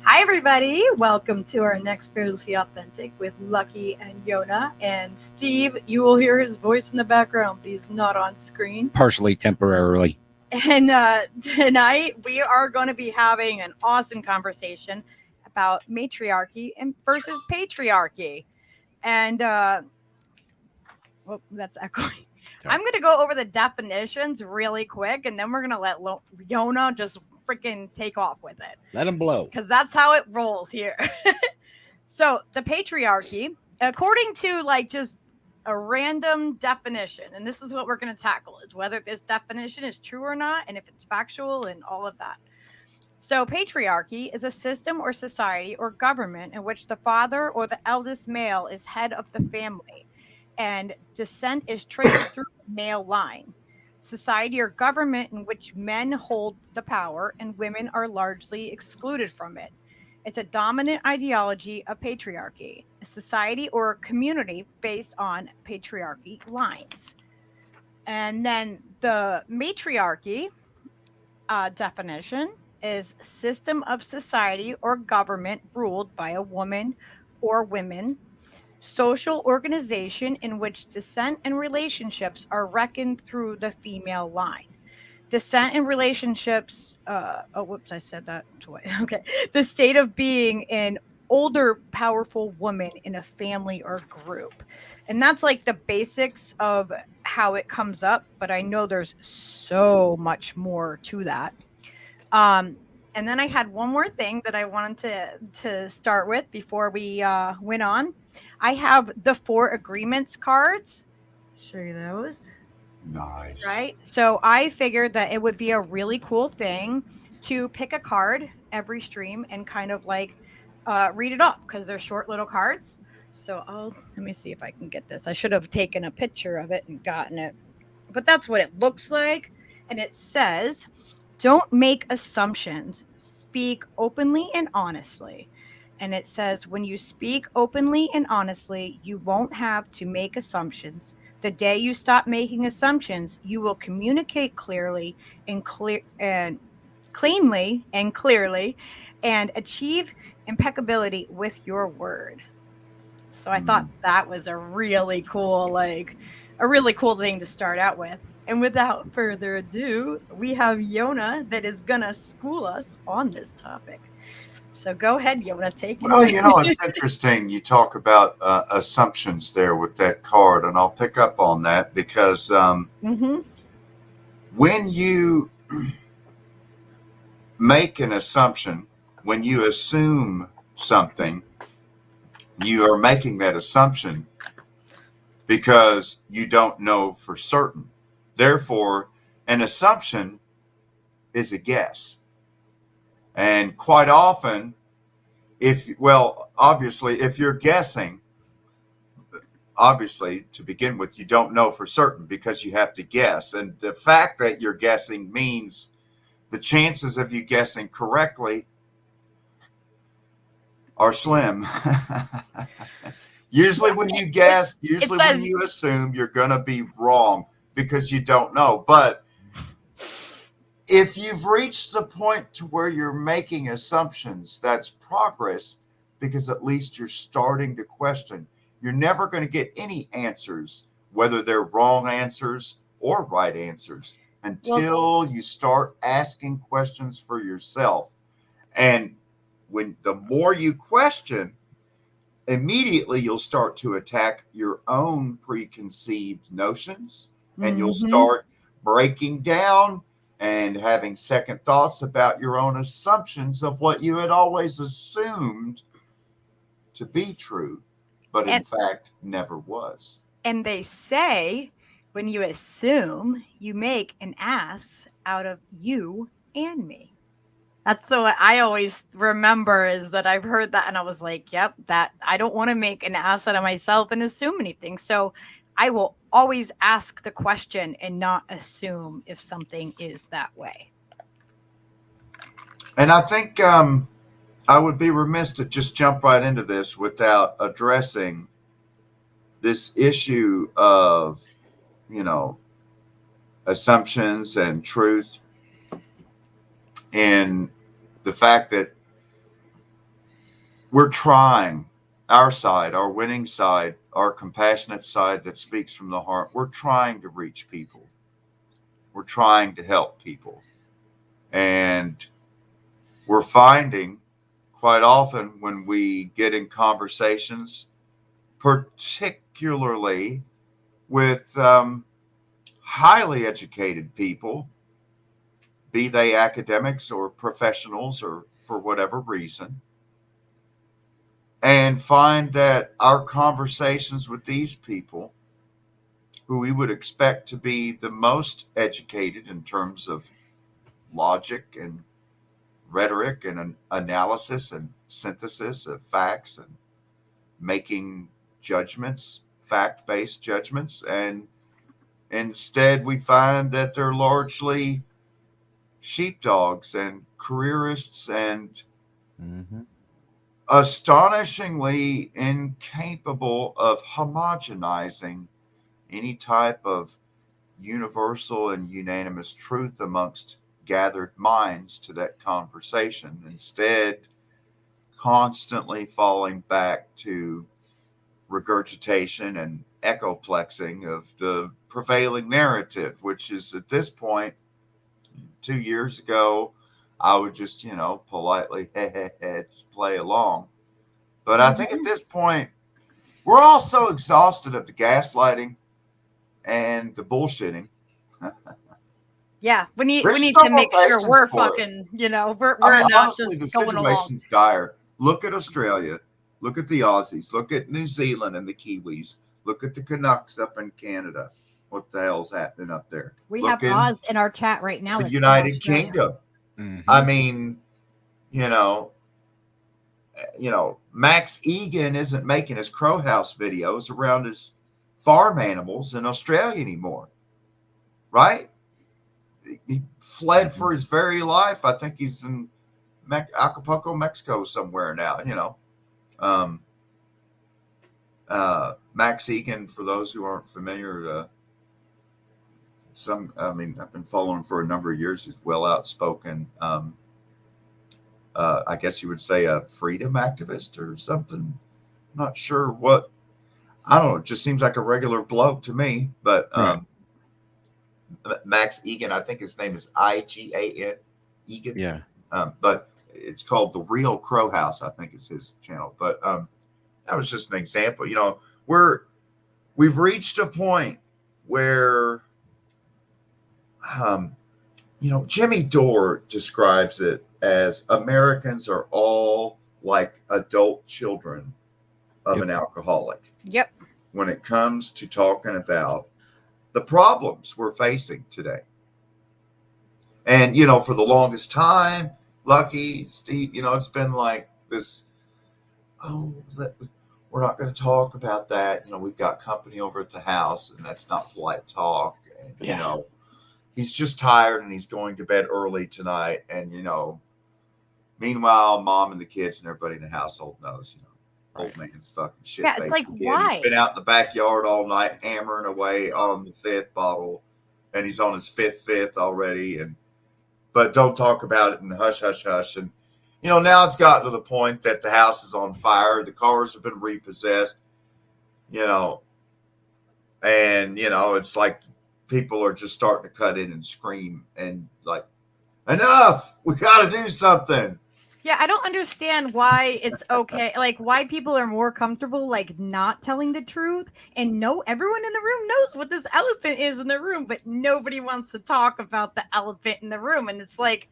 Hi, everybody. Welcome to our next Fearlessly Authentic with Lucky and Yona. And Steve, you will hear his voice in the background, but he's not on screen. Partially temporarily. And tonight we are going to be having an awesome conversation about matriarchy and versus patriarchy. And, well, that's echoing. Sorry. I'm going to go over the definitions really quick, and then we're going to let Yona just freaking take off with it. Let him blow. Because that's how it rolls here. So the patriarchy, according to like just a random definition, and this is what we're going to tackle, is whether this definition is true or not, and if it's factual and all of that. So patriarchy is a system or society or government in which the father or the eldest male is head of the family, and descent is traced through the male line. Society or government in which men hold the power and women are largely excluded from it. It's a dominant ideology of patriarchy, a society or a community based on patriarchy lines. And then the matriarchy definition is system of society or government ruled by a woman or women, social organization in which descent and relationships are reckoned through the female line. Descent and relationships, whoops, I said that twice. Okay. The state of being an older, powerful woman in a family or group. And that's like the basics of how it comes up, but I know there's so much more to that. And then I had one more thing that I wanted to start with before we went on. I have the 4 agreements cards. Show you those. Nice. Right. So I figured that it would be a really cool thing to pick a card every stream and kind of like read it off because they're short little cards. So let me see if I can get this. I should have taken a picture of it and gotten it. But that's what it looks like. And it says, don't make assumptions. Speak openly and honestly. And it says, when you speak openly and honestly, you won't have to make assumptions. The day you stop making assumptions, you will communicate clearly and cleanly and clearly and achieve impeccability with your word. So I thought that was a really cool thing to start out with. And without further ado, we have Yona that is gonna school us on this topic. So go ahead, Yona, take it. Well, it's interesting you talk about assumptions there with that card, and I'll pick up on that because when you make an assumption, when you assume something, you are making that assumption because you don't know for certain. Therefore, an assumption is a guess. And quite often, obviously, if you're guessing, obviously, to begin with, you don't know for certain because you have to guess. And the fact that you're guessing means the chances of you guessing correctly are slim. Usually when you guess, when you assume, you're going to be wrong because you don't know. But if you've reached the point to where you're making assumptions, that's progress because at least you're starting to question. You're never going to get any answers, whether they're wrong answers or right answers, until you start asking questions for yourself. And when the more you question, immediately you'll start to attack your own preconceived notions, and you'll start breaking down and having second thoughts about your own assumptions of what you had always assumed to be true, but in fact never was. And they say when you assume, you make an ass out of you and me. That's what I always remember, is that I've heard that and I was like, yep, that I don't want to make an ass out of myself and assume anything. So I will always ask the question and not assume if something is that way. And I think I would be remiss to just jump right into this without addressing this issue of, assumptions and truth, and the fact that we're trying, our side, our winning side, our compassionate side that speaks from the heart, we're trying to reach people. We're trying to help people. And we're finding quite often when we get in conversations, particularly with highly educated people, be they academics or professionals or for whatever reason, and find that our conversations with these people, who we would expect to be the most educated in terms of logic and rhetoric and an analysis and synthesis of facts and making judgments, fact based judgments. And instead, we find that they're largely sheepdogs and careerists and astonishingly incapable of homogenizing any type of universal and unanimous truth amongst gathered minds to that conversation. Instead, constantly falling back to regurgitation and echoplexing of the prevailing narrative, which is at this point, 2 years ago, I would just, politely play along. But I think at this point, we're all so exhausted of the gaslighting and the bullshitting. Yeah, we need to make sure we're fucking, we're not honestly, just the going along. situation's dire. Look at Australia. Look at the Aussies. Look at New Zealand and the Kiwis. Look at the Canucks up in Canada. What the hell's happening up there? We have Oz in our chat right now. The United Kingdom. I mean, Max Egan isn't making his crow house videos around his farm animals in Australia anymore, right? He fled for his very life. I think he's in Acapulco, Mexico somewhere now, Max Egan, for those who aren't familiar, I've been following him for a number of years. He's well outspoken. I guess you would say a freedom activist or something. I'm not sure what. I don't know. It just seems like a regular bloke to me. But Max Egan, I think his name is Igan. Egan. Yeah. But it's called The Real Crow House, I think is his channel. But that was just an example. We've reached a point where, Jimmy Dore describes it as Americans are all like adult children of an alcoholic. Yep. When it comes to talking about the problems we're facing today. And, for the longest time, Lucky, Steve, it's been like this, we're not going to talk about that. We've got company over at the house and that's not polite talk. And, he's just tired and he's going to bed early tonight. And, meanwhile, mom and the kids and everybody in the household knows, old man's fucking shit. Yeah, it's like, why? He's been out in the backyard all night hammering away on the fifth bottle, and he's on his fifth already. But don't talk about it and hush, hush, hush. And, now it's gotten to the point that the house is on fire. The cars have been repossessed, and, it's like people are just starting to cut in and scream and like, enough, we got to do something. Yeah, I don't understand why it's okay. Like, why people are more comfortable, like, not telling the truth. And everyone in the room knows what this elephant is in the room, but nobody wants to talk about the elephant in the room. And it's like,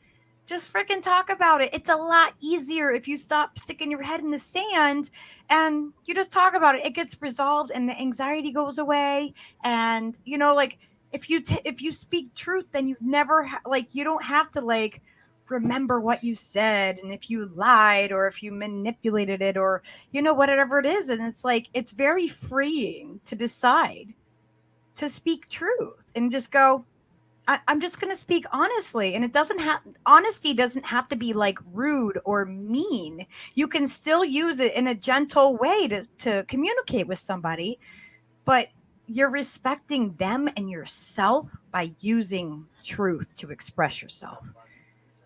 just freaking talk about it. It's a lot easier if you stop sticking your head in the sand and you just talk about it. It gets resolved and the anxiety goes away. And, if you speak truth, then you never, you don't have to, remember what you said, and if you lied or if you manipulated it or whatever it is. And it's like, it's very freeing to decide to speak truth and just go, I'm just going to speak honestly. And honesty doesn't have to be rude or mean. You can still use it in a gentle way to communicate with somebody, but you're respecting them and yourself by using truth to express yourself.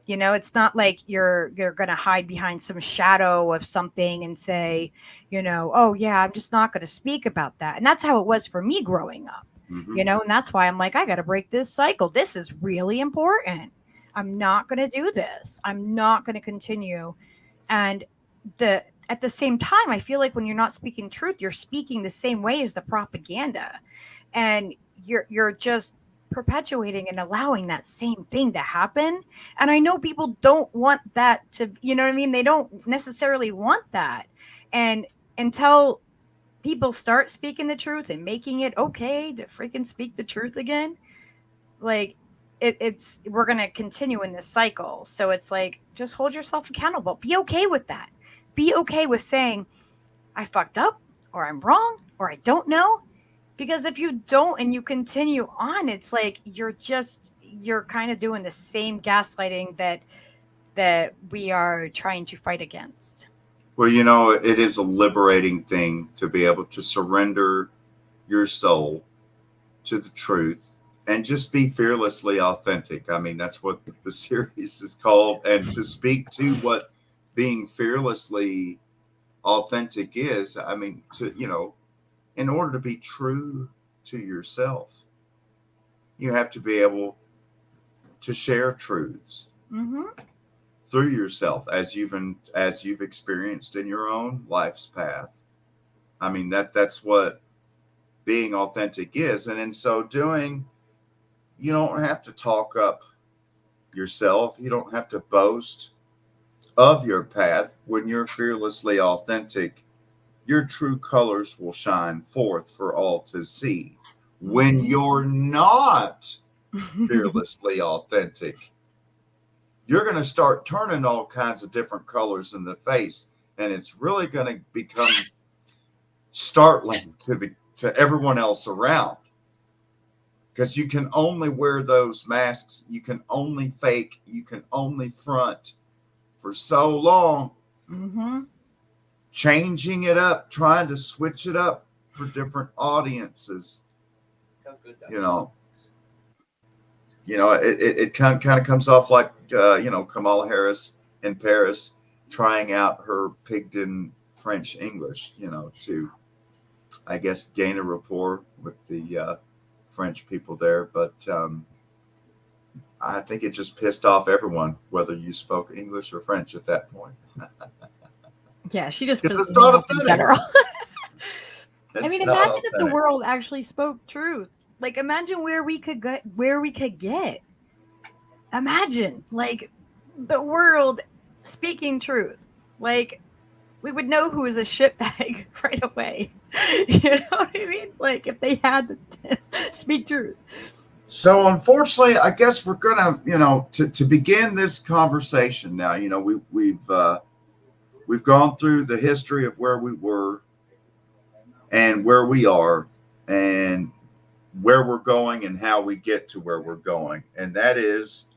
You know, it's not like you're going to hide behind some shadow of something and say, you know, oh yeah, I'm just not going to speak about that. And that's how it was for me growing up. You know, and that's why I'm like, I got to break this cycle. This is really important. I'm not going to do this. I'm not going to continue. And at the same time, I feel like when you're not speaking truth, you're speaking the same way as the propaganda, and you're just perpetuating and allowing that same thing to happen. And I know people don't want that to, you know what I mean? They don't necessarily want that. And until people start speaking the truth and making it okay to freaking speak the truth again, like it's we're gonna continue in this cycle. So it's like, just hold yourself accountable. Be okay with that. Be okay with saying, I fucked up, or I'm wrong, or I don't know. Because if you don't and you continue on, it's like you're kind of doing the same gaslighting that we are trying to fight against. Well, you know, it is a liberating thing to be able to surrender your soul to the truth and just be fearlessly authentic. I mean, that's what the series is called. And to speak to what being fearlessly authentic is, I mean, to, you know, in order to be true to yourself, you have to be able to share truths through yourself as you've experienced in your own life's path. I mean, that's what being authentic is. And in so doing, you don't have to talk up yourself. You don't have to boast of your path. When you're fearlessly authentic, your true colors will shine forth for all to see. When you're not fearlessly authentic, you're going to start turning all kinds of different colors in the face, and it's really going to become startling to everyone else around, because you can only wear those masks, you can only fake, you can only front for so long. Changing it up, trying to switch it up for different audiences, you know, it kind of comes off like Kamala Harris in Paris trying out her pigged-in French English, to, I guess, gain a rapport with the French people there. But I think it just pissed off everyone, whether you spoke English or French at that point. Yeah, she just it's pissed not me off in general. I mean, imagine if the authentic. world actually spoke truth. Like, imagine where we could get. Imagine, like, the world speaking truth. Like, we would know who is a shitbag right away. You know what I mean? Like, if they had to speak truth. So, unfortunately, I guess we're gonna, to begin this conversation now. We've gone through the history of where we were and where we are and where we're going and how we get to where we're going. And that is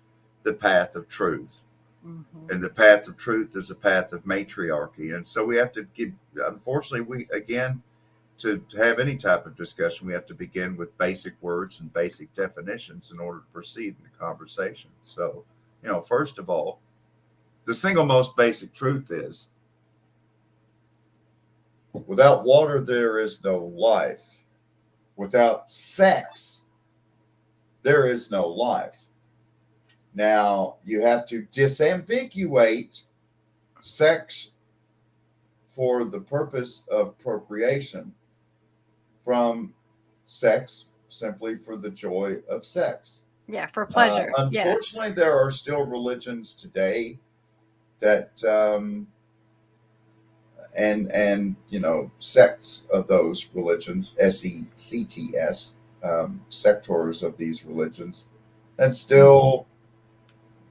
the path of truth. And the path of truth is a path of matriarchy. And so we have to unfortunately, to have any type of discussion, we have to begin with basic words and basic definitions in order to proceed in the conversation. So, first of all, the single most basic truth is, without water, there is no life. Without sex, there is no life. Now, you have to disambiguate sex for the purpose of procreation from sex simply for the joy of sex. Yeah, for pleasure. Unfortunately, there are still religions today that and sects of those religions, sects, sectors of these religions, and still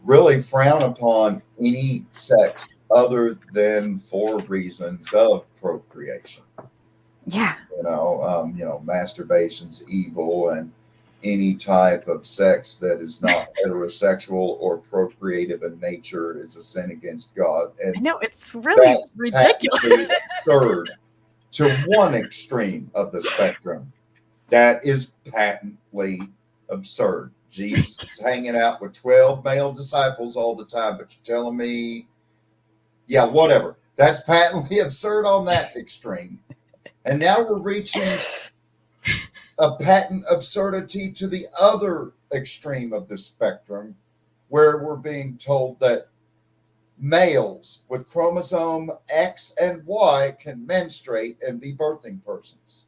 really frown upon any sex other than for reasons of procreation. Yeah. Masturbation's evil, and any type of sex that is not heterosexual or procreative in nature is a sin against God. And I know, it's really ridiculous. Absurd to one extreme of the spectrum. That is patently absurd. Jesus is hanging out with 12 male disciples all the time, but you're telling me, yeah, whatever. That's patently absurd on that extreme. And now we're reaching a patent absurdity to the other extreme of the spectrum, where we're being told that males with chromosome X and Y can menstruate and be birthing persons.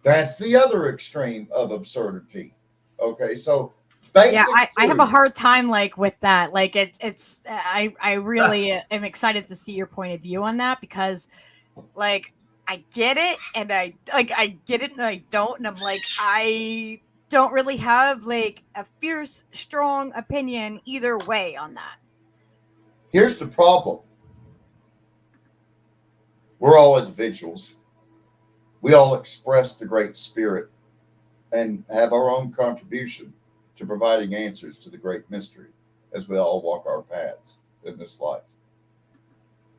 That's the other extreme of absurdity. Okay, so basic I have a hard truths. time like with that. Like I really am excited to see your point of view on that, because like I get it and I get it and I don't, and I'm like, I don't really have like a fierce strong opinion either way on that. Here's the problem. We're all individuals. We all express the Great Spirit and have our own contribution to providing answers to the great mystery as we all walk our paths in this life.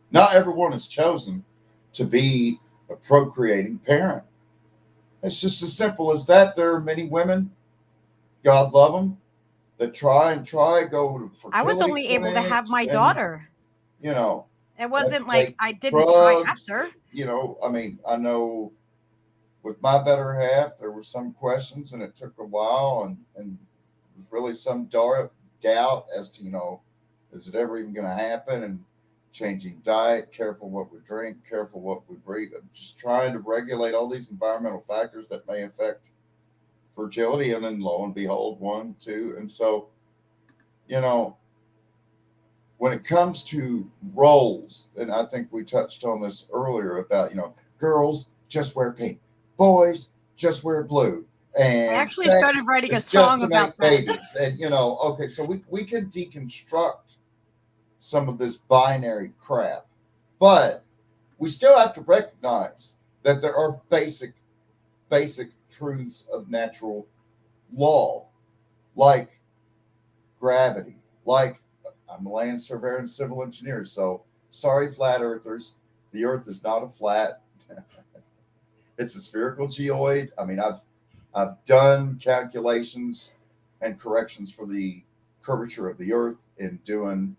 Not everyone is chosen to be a procreating parent. It's just as simple as that. There are many women, God love them, that try, go to fertility I was only able to have my clinics daughter. and, you know, It wasn't like take I didn't try drugs. after. You know, I mean, I know with my better half, there were some questions and it took a while, and there was really some doubt as to, you know, is it ever even going to happen? And changing diet, careful what we drink, careful what we breathe. I'm just trying to regulate all these environmental factors that may affect fertility. And then lo and behold, 1, 2. And so, you know, when it comes to roles, and I think we touched on this earlier about, you know, girls just wear pink, boys just wear blue, and I actually sex started writing a is just song to about make that. babies. And, you know, okay, so we can deconstruct some of this binary crap, but we still have to recognize that there are basic truths of natural law, like gravity, like I'm a land surveyor and civil engineer, so sorry, flat earthers. The earth is not a flat. It's a spherical geoid. I mean, I've done calculations and corrections for the curvature of the earth in doing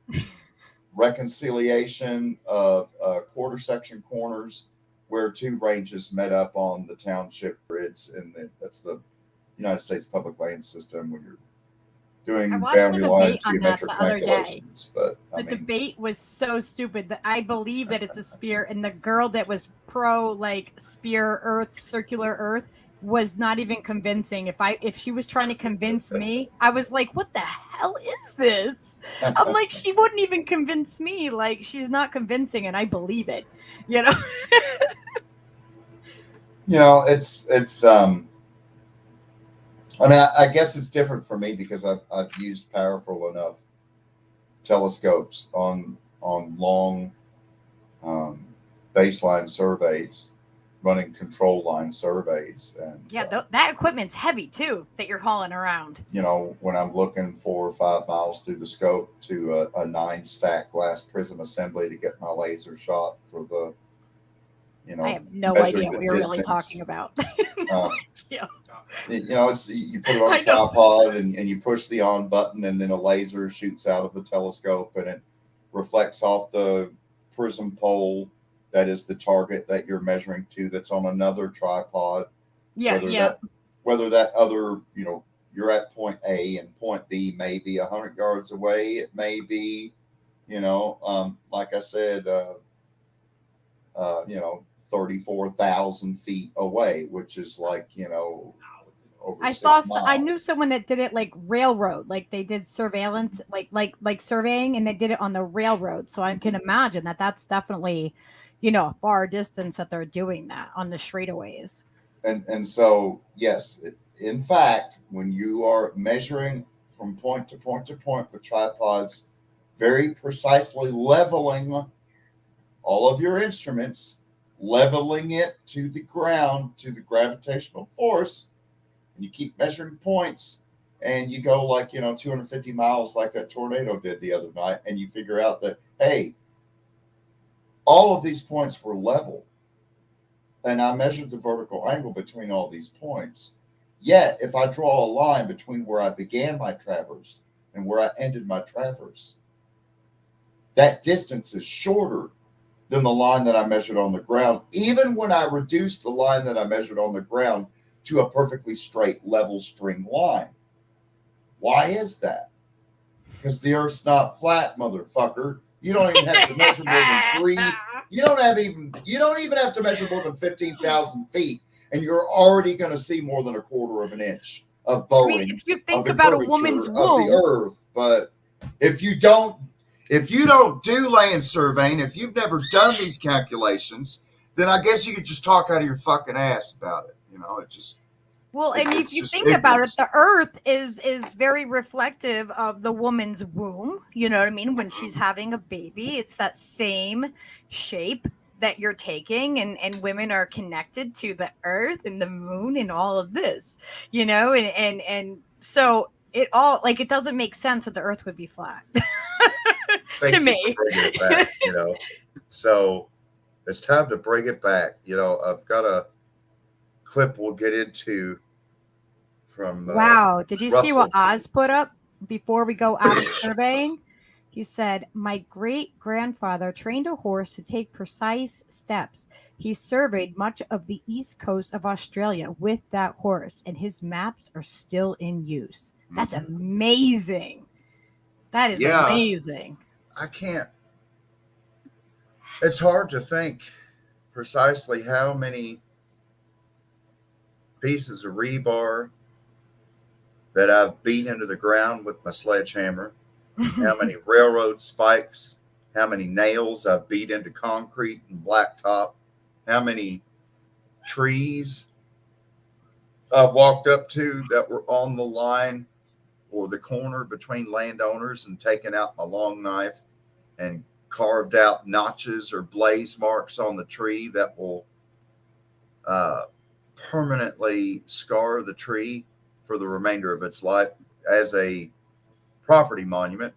reconciliation of quarter section corners where 2 ranges met up on the township grids, and that's the United States public land system when you're doing I watched boundary a line debate on that geometric the other day. calculations. But The debate was so stupid that I believe that it's a spear, and the girl that was pro like spear Earth, circular Earth, was not even convincing. If she was trying to convince me, I was like, what the hell is this? I'm like, she wouldn't even convince me. Like, she's not convincing, and I believe it. You know? you know, it's I mean, I guess it's different for me because I've used powerful enough telescopes on long baseline surveys, running control line surveys, and yeah, that equipment's heavy too that you're hauling around. You know, when I'm looking 4 or 5 miles through the scope to a 9-stack glass prism assembly to get my laser shot for the, you know, I have no idea what you're really distance. talking about. Yeah. You know, it's you put it on a tripod and you push the on button, and then a laser shoots out of the telescope and it reflects off the prism pole that is the target that you're measuring to, that's on another tripod. Yeah. Whether that other, you know, you're at point A and point B may be 100 yards away. It may be, you know, like I said, you know, 34,000 feet away, which is like, you know, over I 6 saw. miles. I knew someone that did it like railroad, like they did surveillance, like surveying, and they did it on the railroad. So I can imagine that that's definitely, you know, a far distance that they're doing that on the straightaways. And so, yes, in fact, when you are measuring from point to point to point with tripods, very precisely leveling all of your instruments, leveling it to the ground, to the gravitational force, and you keep measuring points, and you go like, you know, 250 miles like that tornado did the other night, and you figure out that, hey, all of these points were level. And I measured the vertical angle between all these points. Yet, if I draw a line between where I began my traverse and where I ended my traverse, that distance is shorter than the line that I measured on the ground, even when I reduced the line that I measured on the ground to a perfectly straight level string line. Why is that? Because the Earth's not flat, motherfucker. You don't even have to measure more than you don't even have to measure more than 15,000 feet, and you're already going to see more than a quarter of an inch of bowing if you of think the about a curvature woman's of womb, the Earth. But if you don't do land surveying, if you've never done these calculations, then I guess you could just talk out of your fucking ass about it. You know, it just. well, and if you just think about it, ignorance. the earth is very reflective of the woman's womb. You know what I mean? When she's having a baby, it's that same shape that you're taking, and women are connected to the earth and the moon and all of this, you know, and so it all, like, it doesn't make sense that the earth would be flat. Thank To you me. for bringing it back, you know. So it's time to bring it back. You know, I've got a clip we'll get into from Wow. Did you see what Russell. Oz put up before we go out of surveying? He said, my great grandfather trained a horse to take precise steps. He surveyed much of the east coast of Australia with that horse, and his maps are still in use. That's amazing. That is amazing. I can't. It's hard to think precisely how many pieces of rebar that I've beat into the ground with my sledgehammer, how many railroad spikes, how many nails I've beat into concrete and blacktop, how many trees I've walked up to that were on the line or the corner between landowners and taken out my long knife and carved out notches or blaze marks on the tree that will permanently scar the tree for the remainder of its life as a property monument.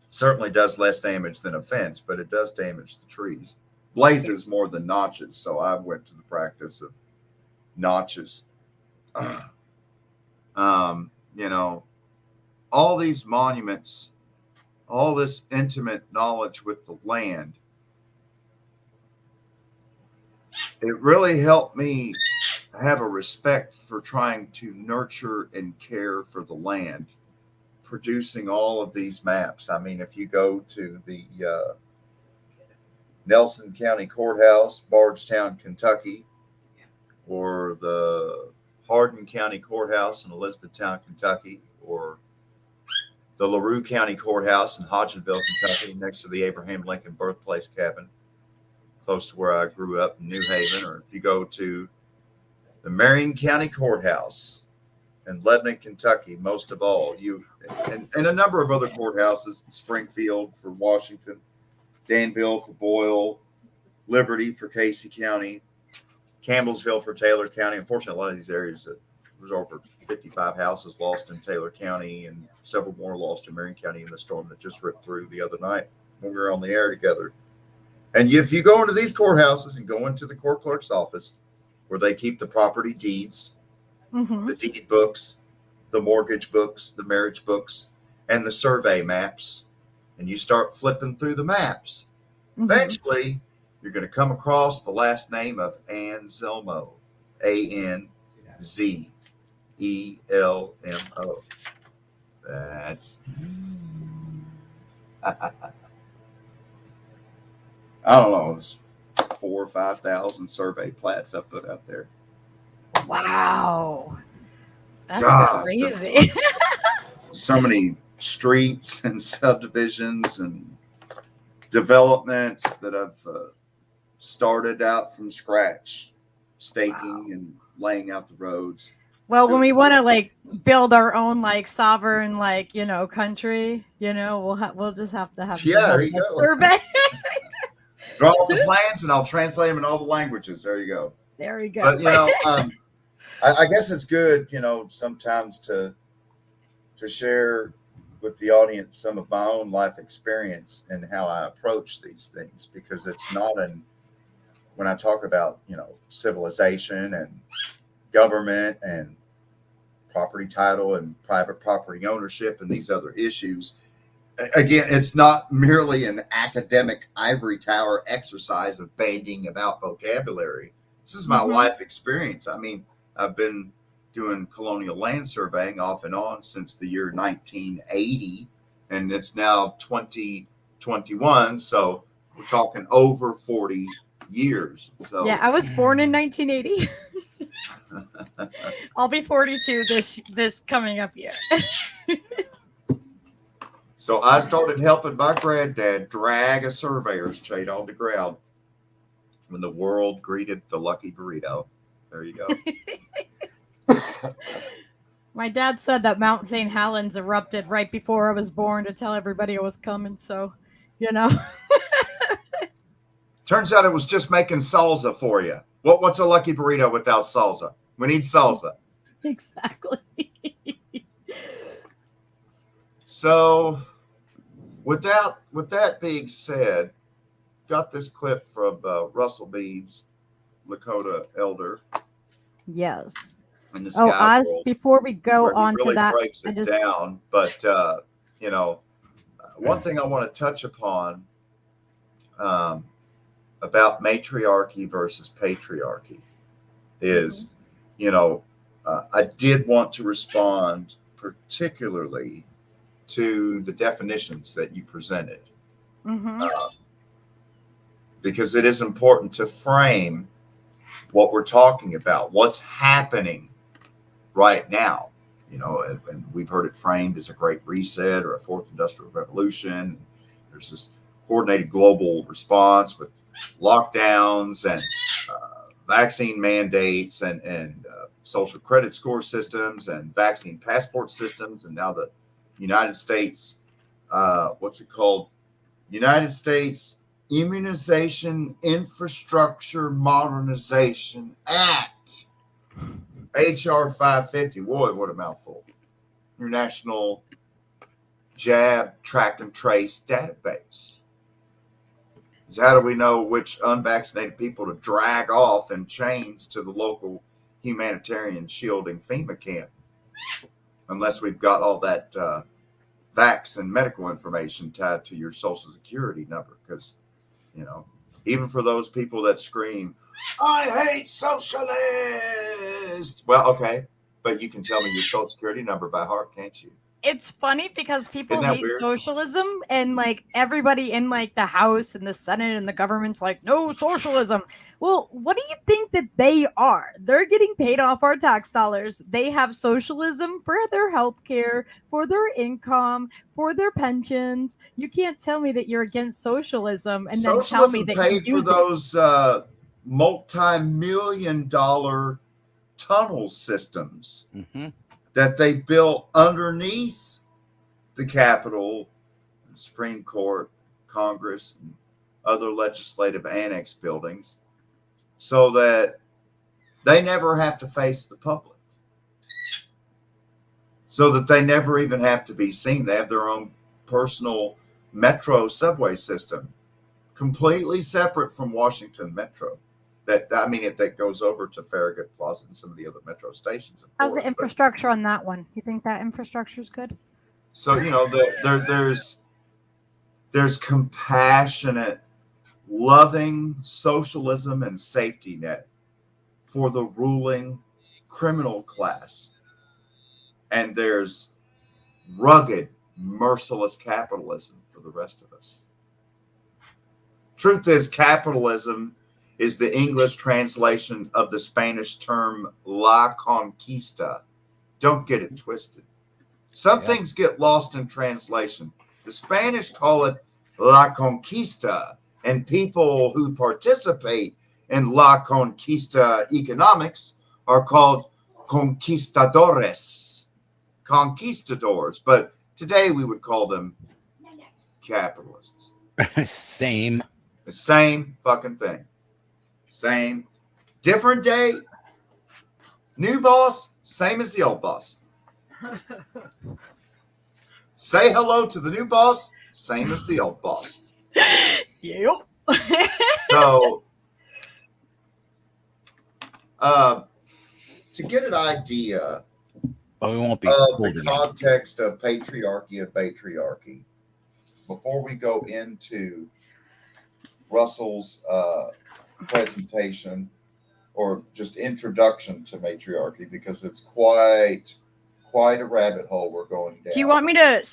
Certainly does less damage than a fence, but it does damage the trees. Blazes more than notches, so I went to the practice of notches. You know, all these monuments, all this intimate knowledge with the land, it really helped me have a respect for trying to nurture and care for the land, producing all of these maps. I mean, if you go to the Nelson County Courthouse, Bardstown, Kentucky, or the Hardin County Courthouse in Elizabethtown, Kentucky, or the LaRue County Courthouse in Hodgenville, Kentucky, next to the Abraham Lincoln birthplace cabin, close to where I grew up in New Haven, or if you go to the Marion County Courthouse in Lebanon, Kentucky, most of all, and a number of other courthouses, Springfield for Washington, Danville for Boyle, Liberty for Casey County, Campbellsville for Taylor County. Unfortunately, a lot of these areas, there's over 55 houses lost in Taylor County and several more lost in Marion County in the storm that just ripped through the other night when we were on the air together. And if you go into these courthouses and go into the court clerk's office where they keep the property deeds, the deed books, the mortgage books, the marriage books, and the survey maps, and you start flipping through the maps, eventually you're going to come across the last name of Anselmo, Anzelmo. That's I don't know, it's 4,000 or 5,000 survey plats I put out there. Wow. That's crazy. So many streets and subdivisions and developments that I've started out from scratch, staking and laying out the roads. Well, when we want to like build our own like sovereign like, you know, country, you know, we'll just have to have there you go. Survey. Draw up the plans and I'll translate them in all the languages. There you go. There you go. But you know, I guess it's good, you know, sometimes to share with the audience some of my own life experience and how I approach these things, because it's not when I talk about, you know, civilization and government and property title and private property ownership and these other issues. Again, it's not merely an academic ivory tower exercise of bandying about vocabulary. This is my life experience. I mean, I've been doing colonial land surveying off and on since the year 1980, and it's now 2021. So we're talking over 40 years. So yeah, I was born in 1980. I'll be 42 this coming up year. So I started helping my granddad drag a surveyor's chain on the ground when the world greeted the lucky burrito. There you go. My dad said that Mount St. Helens erupted right before I was born to tell everybody it was coming. So, you know. Turns out it was just making salsa for you. What's a lucky burrito without salsa? We need salsa. Exactly. So, with that being said, got this clip from Russell Mead's Lakota elder. Yes. In the sky world, before we go on really to that, breaks it down. But you know, one thing I want to touch upon about matriarchy versus patriarchy is, you know, I did want to respond particularly to the definitions that you presented, because it is important to frame what we're talking about, what's happening right now. You know, and we've heard it framed as a great reset or a fourth industrial revolution. There's this coordinated global response with lockdowns and vaccine mandates and social credit score systems and vaccine passport systems. And now the United States, what's it called? United States Immunization Infrastructure Modernization Act. HR 550. Boy, what a mouthful. Your national jab, track, and trace database. So how do we know which unvaccinated people to drag off in chains to the local humanitarian shielding FEMA camp? Unless we've got all that vax and medical information tied to your social security number. Because, you know, even for those people that scream, I hate socialists. Well, okay, but you can tell me your social security number by heart, can't you? It's funny because people hate weird? socialism, and like everybody in like the House and the Senate and the government's like, no socialism. Well, what do you think that they are? They're getting paid off our tax dollars. They have socialism for their health care, for their income, for their pensions. You can't tell me that you're against socialism and then tell me that paid you use for those multi-million-dollar tunnel systems that they built underneath the Capitol, the Supreme Court, Congress, and other legislative annex buildings, so that they never have to face the public, so that they never even have to be seen. They have their own personal metro subway system, completely separate from Washington Metro. That goes over to Farragut Plaza and some of the other metro stations. How's the infrastructure on that one? You think that infrastructure is good? So, you know, there's compassionate, loving socialism and safety net for the ruling criminal class. And there's rugged, merciless capitalism for the rest of us. Truth is, capitalism is the English translation of the Spanish term La Conquista. Don't get it twisted. Some things get lost in translation. The Spanish call it La Conquista, and people who participate in La Conquista economics are called conquistadores, but today we would call them capitalists. Same. The same fucking thing. Same. Different day. New boss, same as the old boss. Say hello to the new boss, same as the old boss. Yep. So, to get an idea But we won't be of fooled the again. context of patriarchy and patriarchy, before we go into Russell's presentation or just introduction to matriarchy, because it's quite a rabbit hole we're going down. Do you want me to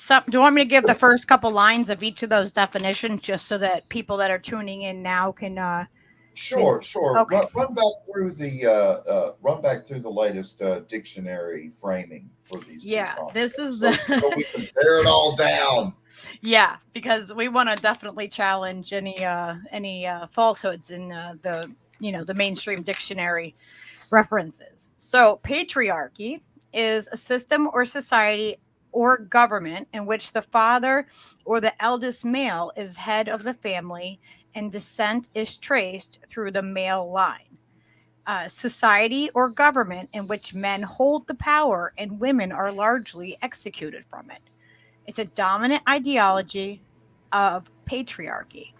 give the first couple lines of each of those definitions, just so that people that are tuning in now can? Sure. Okay. Run back through the latest dictionary framing for these two concepts. This is so we can pare it all down. Yeah, because we want to definitely challenge any falsehoods in the mainstream dictionary references. So patriarchy is a system or society or government in which the father or the eldest male is head of the family and descent is traced through the male line. Society or government in which men hold the power and women are largely executed from it. It's a dominant ideology of patriarchy,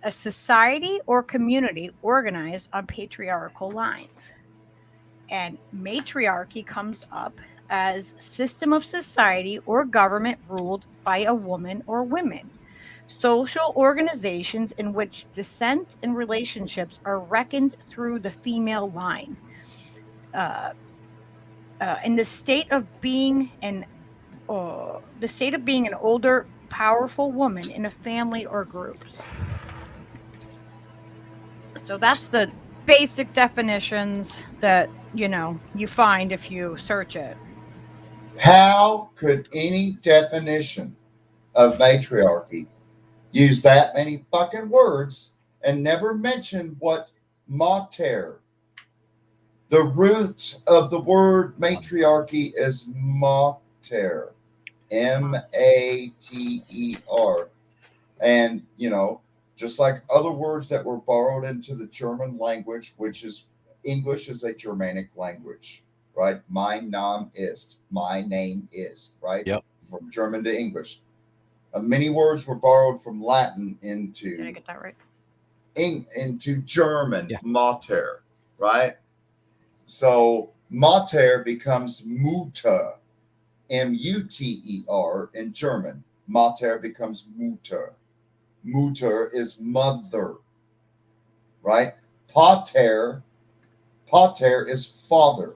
a society or community organized on patriarchal lines. And matriarchy comes up as system of society or government ruled by a woman or women. Social organizations in which descent and relationships are reckoned through the female line. In the state of being an older, powerful woman in a family or groups. So that's the basic definitions that you find if you search it. How could any definition of matriarchy use that many fucking words and never mention what mater? The root of the word matriarchy is mater. Mater. And, just like other words that were borrowed into the German language, which is English is a Germanic language, right? Mein Name ist. My name is, right? Yep. From German to English. Many words were borrowed from Latin into. Did I get that right? Into German, Yeah. mater, right? So mater becomes Mutter. Muter in German. Mater becomes Mutter. Mutter is mother, right? Pater is father,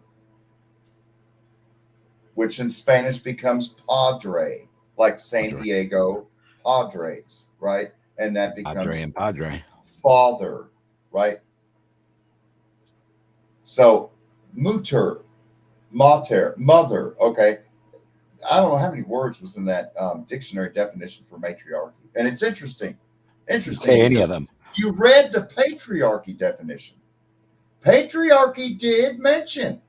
which in Spanish becomes padre, like San Diego Padres, right? And that becomes Padre. Father, right? So mutter, mater, mother, okay. I don't know how many words was in that dictionary definition for matriarchy. And it's interesting. Say any of them. You read the patriarchy definition. Patriarchy did mention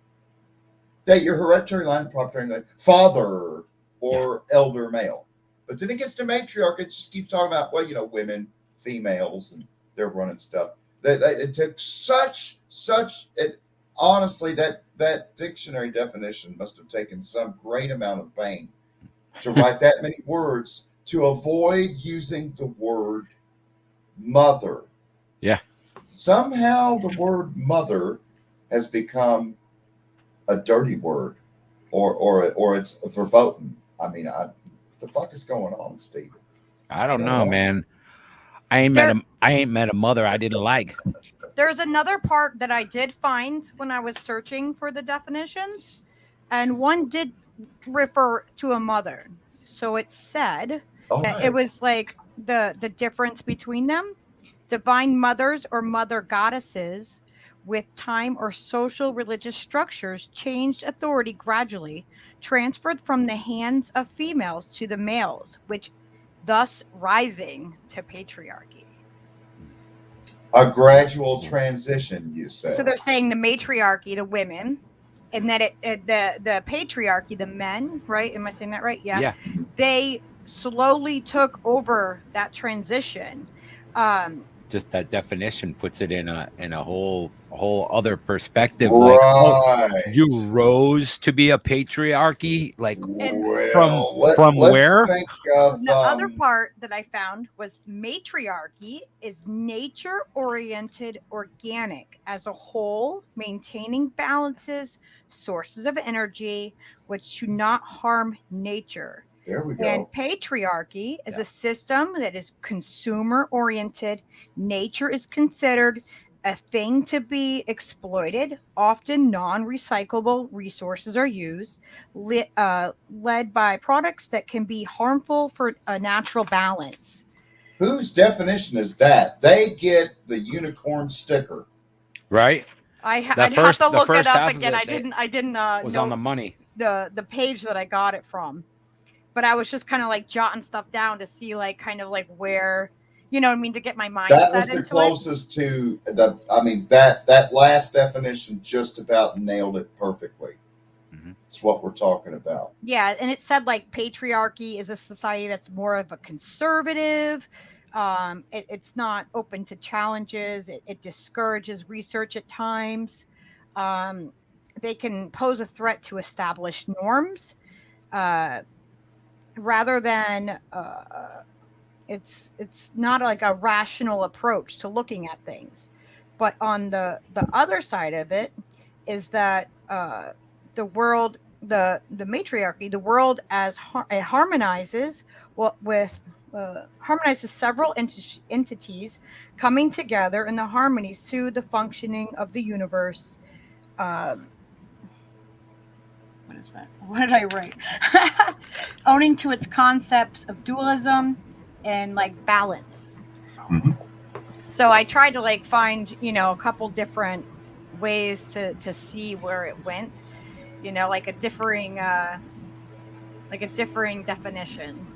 that your hereditary line, property line, father or elder male. But then it gets to matriarchy, it just keeps talking about, women, females, and they're running stuff. It took honestly, that dictionary definition must have taken some great amount of pain to write that many words to avoid using the word mother. Yeah. Somehow the word mother has become a dirty word, or it's verboten. I mean, the fuck is going on, Steve? I don't know, man. I ain't met a mother I didn't like. There's another part that I did find when I was searching for the definitions, and one did refer to a mother. So it said that it was like the difference between them. Divine mothers or mother goddesses with time or social religious structures changed authority gradually, transferred from the hands of females to the males, which thus rising to patriarchy. A gradual transition, you say. So they're saying the matriarchy, the women, and that the patriarchy, the men, right? Am I saying that right? Yeah. They slowly took over that transition just that definition puts it in a whole other perspective. Like, oh, Right. you rose to be a patriarchy, like Well, from let's where? think of The other part that I found was matriarchy is nature-oriented organic as a whole, maintaining balances, sources of energy, which do not harm nature. there we go. And patriarchy is a system that is consumer-oriented. Nature is considered a thing to be exploited. Often non-recyclable resources are used, led by products that can be harmful for a natural balance. Whose definition is that? They get the unicorn sticker. Right? I'd have to look it up again. I didn't was know on the money. the page that I got it from, but I was just kind of like jotting stuff down to see like kind of like where, you know what I mean, to get my mindset That was the into closest to the. I mean, that last definition just about nailed it perfectly. Mhm. It's what we're talking about. Yeah, and it said like patriarchy is a society that's more of a conservative. It's not open to challenges. It discourages research at times. They can pose a threat to established norms, rather than it's not like a rational approach to looking at things. But on the other side of it is that the world, the matriarchy, the world as it harmonizes harmonizes several entities coming together in the harmony to the functioning of the universe. What is that? What did I write? Owning to its concepts of dualism and like balance. Mhm. So I tried to like find, a couple different ways to see where it went, like a differing definition.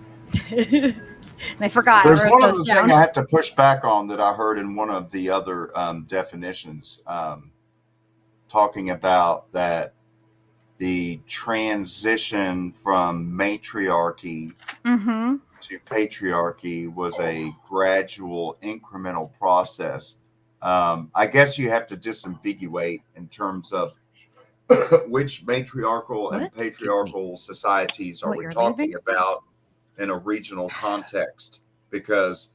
And I forgot. There's I wrote one other those thing down. I have to push back on that I heard in one of the other definitions, talking about that the transition from matriarchy Mm-hmm. to patriarchy was a gradual, incremental process. I guess you have to disambiguate in terms of which matriarchal and What? patriarchal societies are What, we you're talking leaving? about in a regional context, because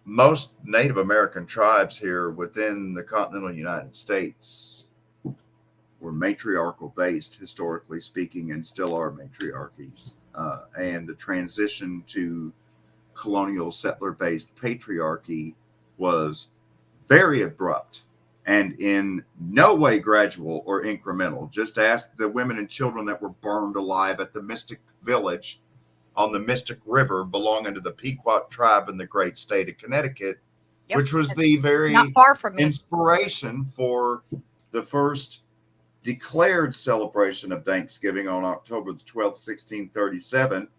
most Native American tribes here within the continental United States were matriarchal based, historically speaking, and still are matriarchies. And the transition to colonial settler based patriarchy was very abrupt and in no way gradual or incremental. Just ask the women and children that were burned alive at the Mystic Village on the Mystic River belonging to the Pequot tribe in the great state of Connecticut, Yep. which was the very Not far from me. inspiration for the first declared celebration of Thanksgiving on October the 12th, 1637.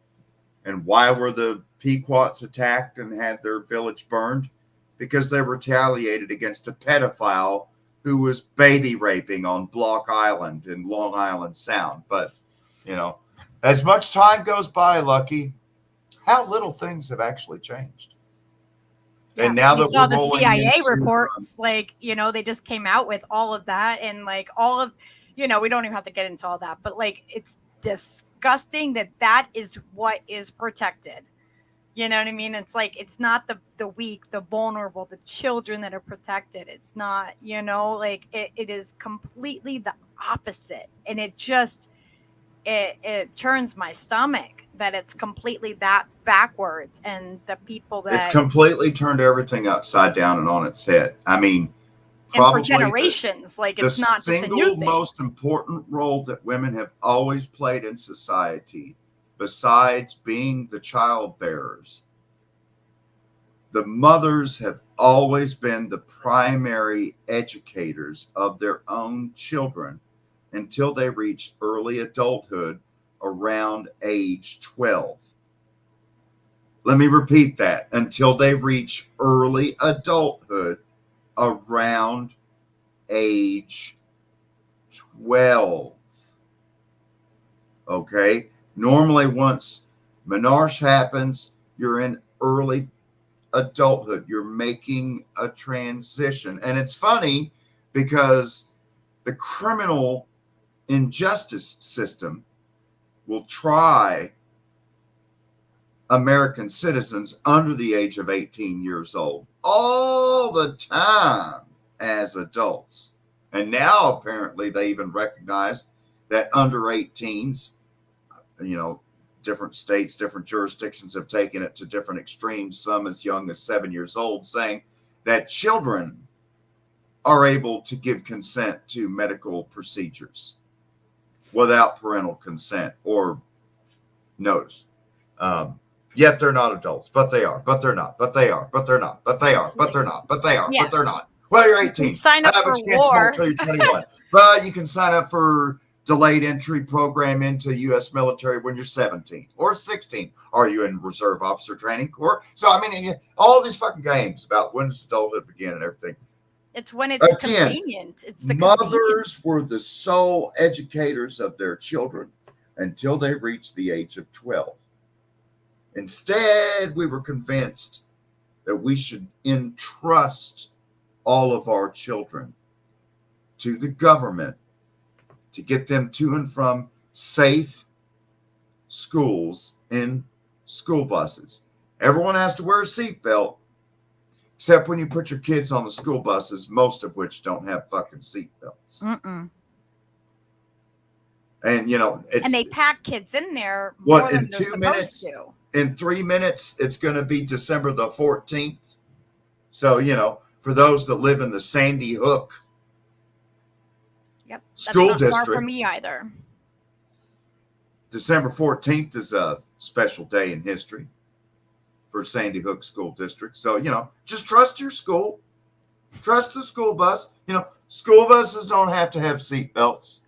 And why were the Pequots attacked and had their village burned? Because they retaliated against a pedophile who was baby raping on Block Island in Long Island Sound. But, as much time goes by, Lucky, how little things have actually changed. Yeah, and now we that saw we're the rolling CIA into, reports, they just came out with all of that, and like all of, we don't even have to get into all that, but like it's disgusting that is what is protected. You know what I mean? It's like it's not the weak, the vulnerable, the children that are protected. It's not, it is completely the opposite, and it just it turns my stomach that it's completely that backwards, and the people that it's completely turned everything upside down and on its head. I mean, and for probably generations, like it's not just a new single thing. most important role that women have always played in society, besides being the child bearers, the mothers have always been the primary educators of their own children until they reach early adulthood around age 12. Let me repeat that. Until they reach early adulthood around age 12. Okay? Normally, once Menarche happens, you're in early adulthood. You're making a transition. And it's funny because the criminal injustice system will try American citizens under the age of 18 years old all the time as adults. And now apparently they even recognize that under 18s, different states, different jurisdictions have taken it to different extremes, some as young as 7 years old, saying that children are able to give consent to medical procedures without parental consent or notice. Yet they're not adults, but they are, but they're not, but they are, but they're not, but they are, but they're not, but they are, but they're not. Well, you're 18. Sign up for war until you're 21. But you can sign up for delayed entry program into U.S. military when you're 17 or 16. Are you in reserve officer training corps? So, I mean, all these fucking games about when does adulthood begin and everything. It's when it's convenient. It's the mothers were the sole educators of their children until they reached the age of 12. Instead, we were convinced that we should entrust all of our children to the government to get them to and from safe schools in school buses. Everyone has to wear a seatbelt, except when you put your kids on the school buses, most of which don't have fucking seatbelts. And, and they pack kids in there. What, in 2 minutes? In 3 minutes, it's going to be December the 14th. So, for those that live in the Sandy Hook school that's not district, far from me either. December 14th is a special day in history for Sandy Hook School District. So, just trust your school. Trust the school bus. School buses don't have to have seat belts.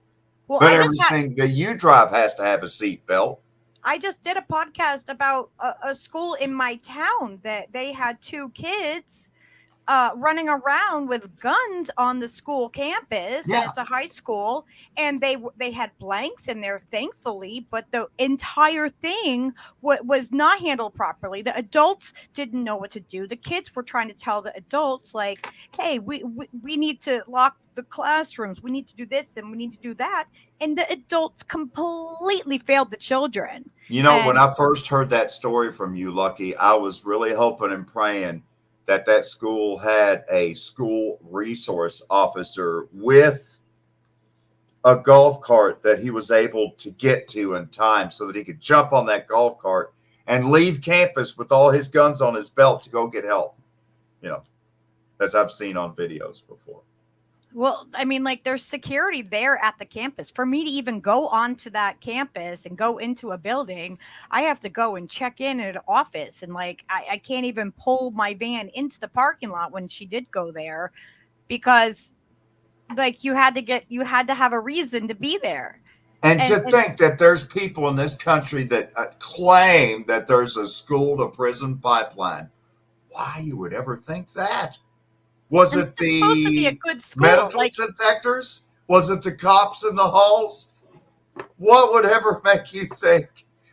Well, but everything that you drive has to have a seat belt. I just did a podcast about a school in my town that they had 2 kids running around with guns on the school campus. Yeah. And it's a high school, and they had blanks in there, thankfully, but the entire thing was not handled properly. The adults didn't know what to do. The kids were trying to tell the adults, like, hey, we need to lock the classrooms. We need to do this and we need to do that. And the adults completely failed the children. When I first heard that story from you, Lucky, I was really hoping and praying that school had a school resource officer with a golf cart that he was able to get to in time so that he could jump on that golf cart and leave campus with all his guns on his belt to go get help, as I've seen on videos before. Well, I mean, like, there's security there at the campus. For me to even go onto that campus and go into a building, I have to go and check in at an office. And, like, I can't even pull my van into the parking lot when she did go there because, like, you had to have a reason to be there. And to think that there's people in this country that claim that there's a school to prison pipeline. Why you would ever think that? Was it the medical detectors? Was it the cops in the halls? What would ever make you think?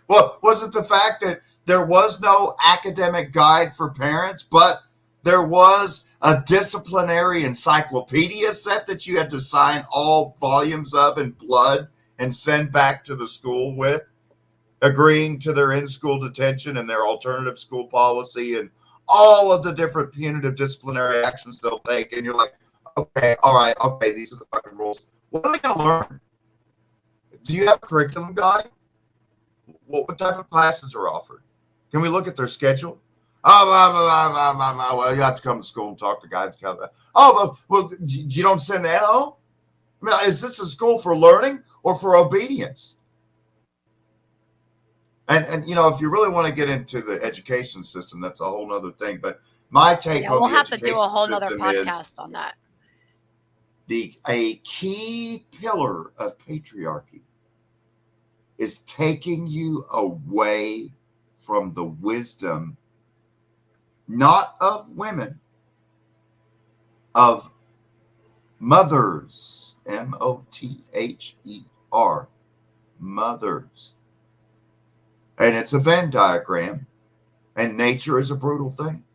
Well, was it the fact that there was no academic guide for parents, but there was a disciplinary encyclopedia set that you had to sign all volumes of in blood and send back to the school with, agreeing to their in-school detention and their alternative school policy and all of the different punitive disciplinary actions they'll take, and you're like, okay, all right, okay, these are the fucking rules. What are they going to learn? Do you have a curriculum guide? What type of classes are offered? Can we look at their schedule? Oh, blah, blah, blah, blah, blah. Well, you have to come to school and talk to guides. Oh, well, you don't send that home? I mean, is this a school for learning or for obedience? And if you really want to get into the education system, that's a whole nother thing. But my take on the education system is... We'll have to do a whole other podcast on that. A key pillar of patriarchy is taking you away from the wisdom, not of women, of mothers, M-O-T-H-E-R, mothers. and it's a Venn diagram, and nature is a brutal thing.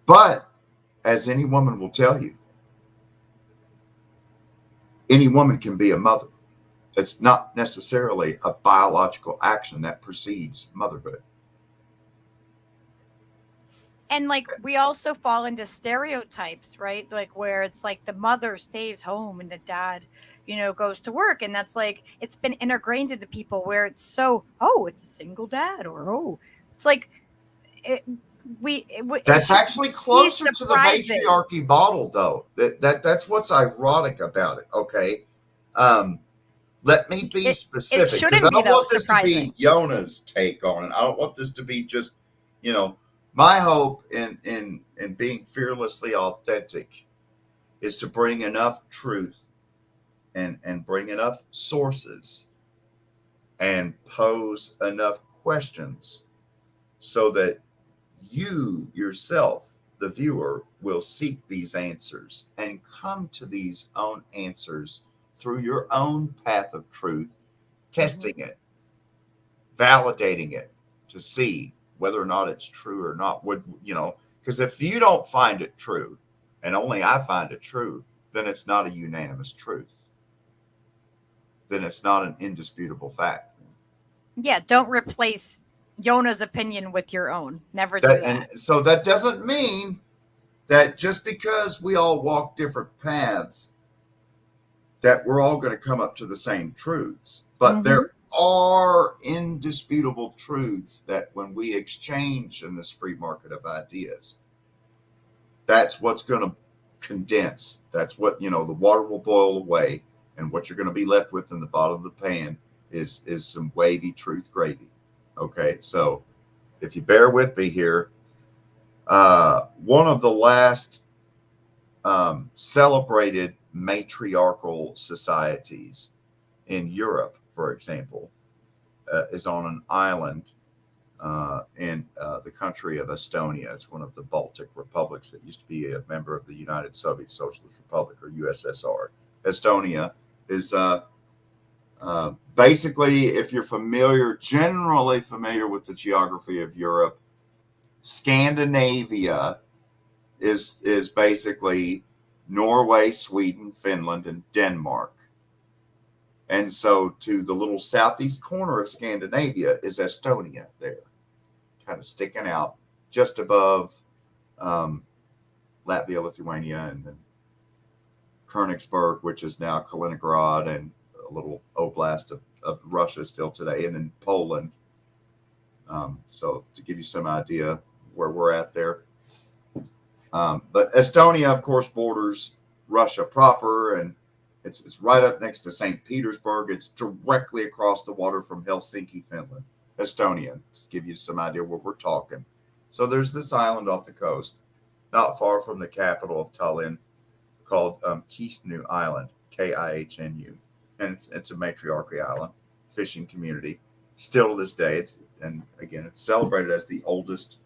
But as any woman will tell you, any woman can be a mother. It's not necessarily a biological action that precedes motherhood. And like we also fall into stereotypes, right? Like where it's like the mother stays home and the dad, goes to work, and that's like it's been ingrained into people where it's so, oh, it's a single dad, or oh, it's like that's actually closer to the matriarchy model, though. That's what's ironic about it. Okay, let me be specific, because I don't want this to be Yona's take on it. I don't want this to be just, my hope in being fearlessly authentic is to bring enough truth and bring enough sources and pose enough questions so that you yourself, the viewer, will seek these answers and come to these own answers through your own path of truth, testing it, validating it to see whether or not it's true or not. Because if you don't find it true, and only I find it true, then it's not a unanimous truth. Then it's not an indisputable fact. Yeah, don't replace Yona's opinion with your own. Never do that. And so that doesn't mean that just because we all walk different paths, that we're all going to come up to the same truths. But there are indisputable truths that when we exchange in this free market of ideas, that's what's going to condense. That's what, the water will boil away, and what you're going to be left with in the bottom of the pan is some wavy truth gravy. Okay, so if you bear with me here, one of the last celebrated matriarchal societies in Europe, for example, is on an island in the country of Estonia. It's one of the Baltic republics that used to be a member of the United Soviet Socialist Republic, or USSR. Estonia is basically, if you're generally familiar with the geography of Europe, Scandinavia is basically Norway, Sweden, Finland, and Denmark. And so to the little southeast corner of Scandinavia is Estonia there, kind of sticking out just above Latvia, Lithuania, and then Königsberg, which is now Kaliningrad, and a little oblast of Russia still today, and then Poland. So to give you some idea of where we're at there. But Estonia, of course, borders Russia proper, and it's right up next to St. Petersburg. It's directly across the water from Helsinki, Finland. Estonia, to give you some idea where we're talking. So there's this island off the coast, not far from the capital of Tallinn, called Kihnu Island, Kihnu. And it's a matriarchy island, fishing community. Still to this day, it's celebrated as the oldest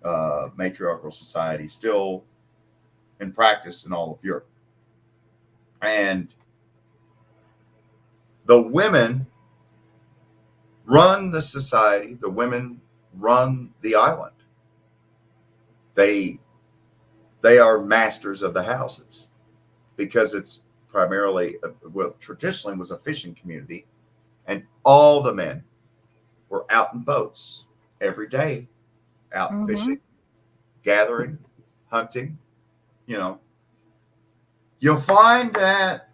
matriarchal society still in practice in all of Europe. And the women run the society. The women run the island. They are masters of the houses, because it's primarily, traditionally was a fishing community, and all the men were out in boats every day, out fishing, gathering, hunting. You'll find that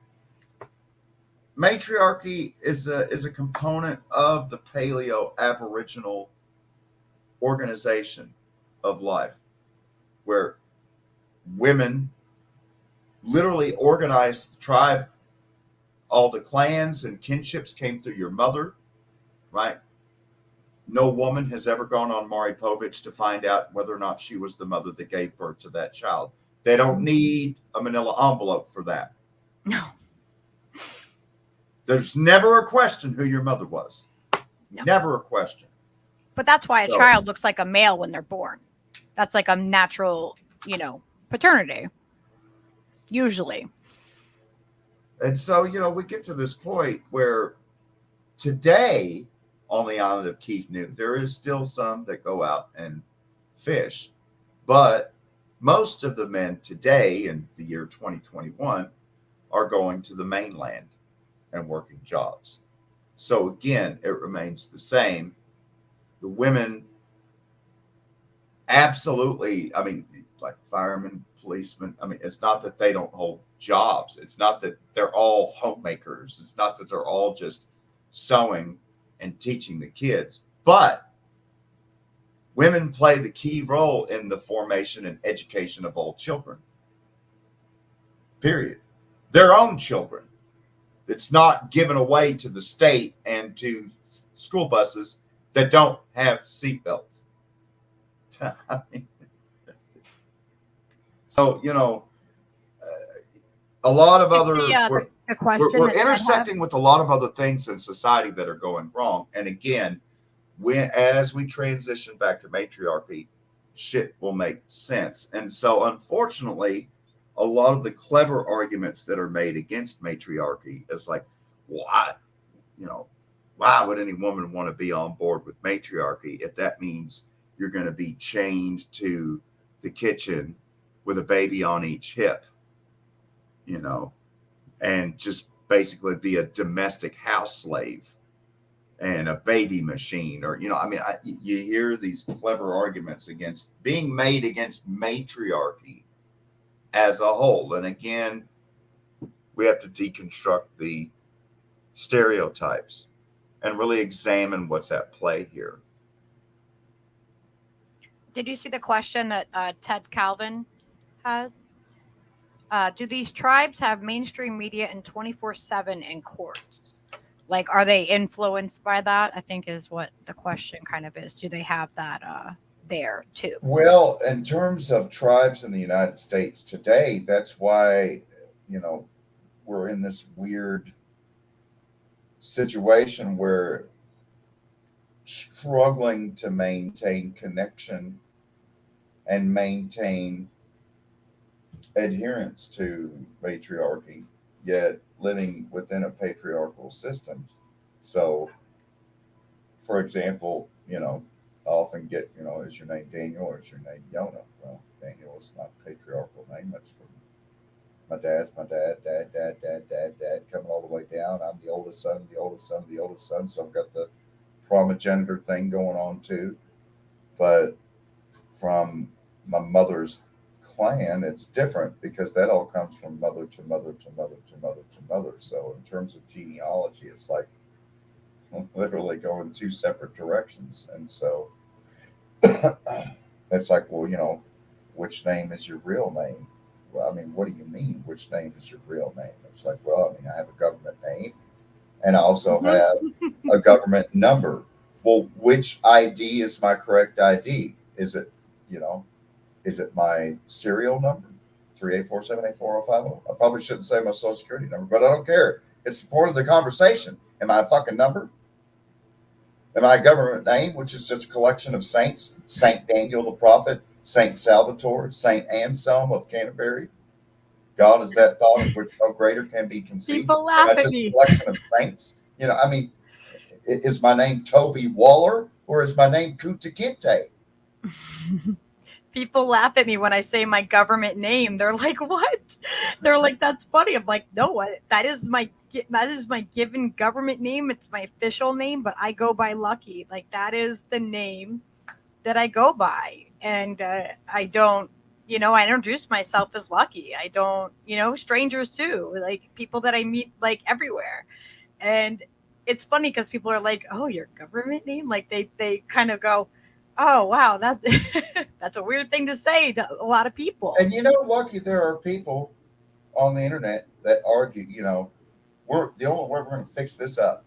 matriarchy is a component of the Paleo Aboriginal organization of life, where women literally organized the tribe. All the clans and kinships came through your mother, right? No woman has ever gone on Maury Povich to find out whether or not she was the mother that gave birth to that child. They don't need a manila envelope for that. No. There's never a question who your mother was. No. Never a question. But that's why a child looks like a male when they're born. That's like a natural, paternity. Usually. And so, we get to this point where Today, on the island of Keith New, there is still some that go out and fish, but most of the men today in the year 2021 are going to the mainland and working jobs. So again, it remains the same. The women absolutely, I mean, like firemen, policemen, I mean, it's not that they don't hold jobs. It's not that they're all homemakers. It's not that they're all just sewing and teaching the kids, but women play the key role in the formation and education of all children. Period. Their own children. It's not given away to the state and to school buses that don't have seatbelts. I mean, so, you know, a lot of other, we're intersecting with a lot of other things in society that are going wrong. And again, as we transition back to matriarchy, shit will make sense. And so, unfortunately, a lot of the clever arguments that are made against matriarchy is like, why, you know, why would any woman want to be on board with matriarchy if that means you're going to be chained to the kitchen with a baby on each hip, you know, and just basically be a domestic house slave and a baby machine, or, you know, I mean, you hear these clever arguments against being made against matriarchy as a whole. And again, we have to deconstruct the stereotypes and really examine what's at play here. Did you see the question that Ted Calvin had? Do these tribes have mainstream media and 24/7 in courts? Like, are they influenced by that? I think is what the question kind of is. Do they have that there too? Well, in terms of tribes in the United States today, that's why, you know, we're in this weird situation where struggling to maintain connection and maintain adherence to matriarchy, yet living within a patriarchal system. So, for example, you know, I often get, you know, is your name Daniel or is your name Yona? Well, Daniel is my patriarchal name. That's from my dad, coming all the way down. I'm the oldest son, the oldest son, the oldest son. So I've got the primogenitor thing going on too. But from my mother's clan, it's different because that all comes from mother to mother to mother to mother to mother. So in terms of genealogy, it's like literally going two separate directions. And so it's like, well, you know, which name is your real name? Well, I mean, what do you mean, which name is your real name? It's like, well, I mean, I have a government name and I also have a government number. Well, which ID is my correct ID? Is it, you know, is it my serial number? 384784050? I probably shouldn't say my social security number, but I don't care. It's part of the conversation. Am I a fucking number? Am I a government name, which is just a collection of saints? Saint Daniel the prophet, Saint Salvatore, Saint Anselm of Canterbury. God is that thought of which no greater can be conceived. People laugh Am I at just me. a collection of saints? You know, I mean, is my name Toby Waller or is my name Kunta Kinte? People laugh at me when I say my government name. They're like, "What?" They're like, "That's funny." I'm like, "No, that is my given government name. It's my official name, but I go by Lucky. Like, that is the name that I go by, and I don't, you know, I introduce myself as Lucky. I don't, you know, strangers too, like people that I meet like everywhere, and it's funny because people are like, "Oh, your government name?" Like they kind of go, "Oh, wow, that's that's a weird thing to say to a lot of people." And you know, Lucky, there are people on the internet that argue, you know, the only way we're going to fix this up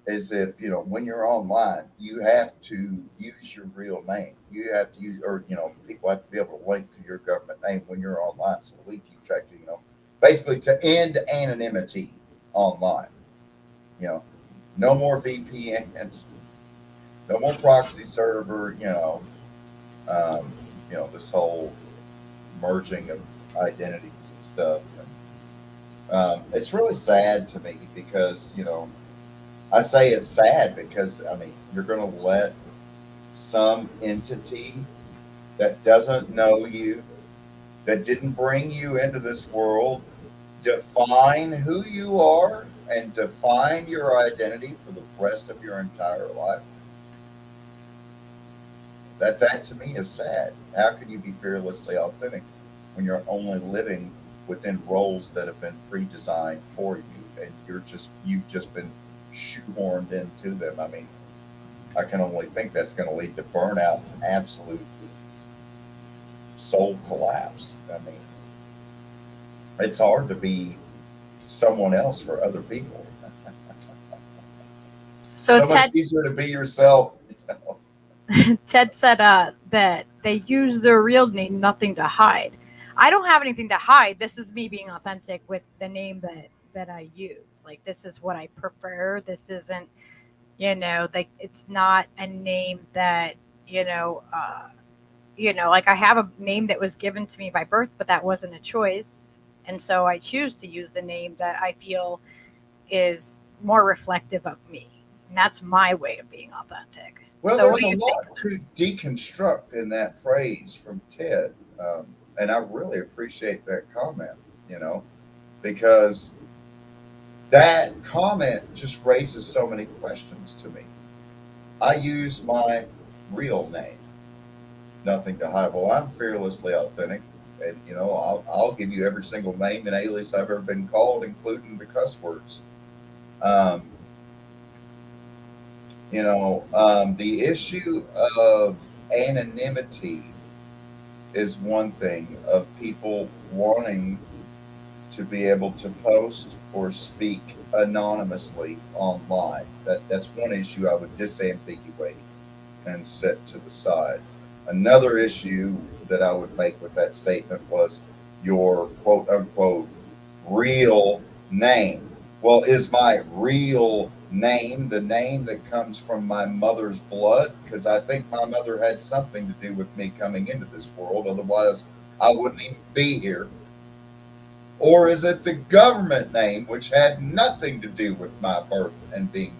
is if, you know, when you're online, you have to use your real name. You have to use, or, you know, people have to be able to link to your government name when you're online so we keep track of, you know, basically to end anonymity online. You know, no more VPNs, no more proxy server, you know, this whole merging of identities and stuff. And, it's really sad to me because, you know, I say it's sad because, I mean, you're going to let some entity that doesn't know you, that didn't bring you into this world, define who you are and define your identity for the rest of your entire life. That to me is sad. How can you be fearlessly authentic when you're only living within roles that have been pre-designed for you, and you've just been shoehorned into them? I mean, I can only think that's going to lead to burnout and absolute soul collapse. I mean, it's hard to be someone else for other people. So much easier to be yourself. Ted said that they use their real name, nothing to hide. I don't have anything to hide. This is me being authentic with the name that I use. Like, this is what I prefer. This isn't, like, it's not a name that, like, I have a name that was given to me by birth, but that wasn't a choice. And so I choose to use the name that I feel is more reflective of me. And that's my way of being authentic. Well, so there's a lot to deconstruct in that phrase from Ted. And I really appreciate that comment, because that comment just raises so many questions to me. I use my real name, nothing to hide. Well, I'm fearlessly authentic. And, I'll give you every single name and alias I've ever been called, including the cuss words. The issue of anonymity is one thing, of people wanting to be able to post or speak anonymously online. That's one issue I would disambiguate and set to the side. Another issue that I would make with that statement was your quote unquote real name. Well, is my real name the name that comes from my mother's blood? Because I think my mother had something to do with me coming into this world. Otherwise, I wouldn't even be here. Or is it the government name, which had nothing to do with my birth and being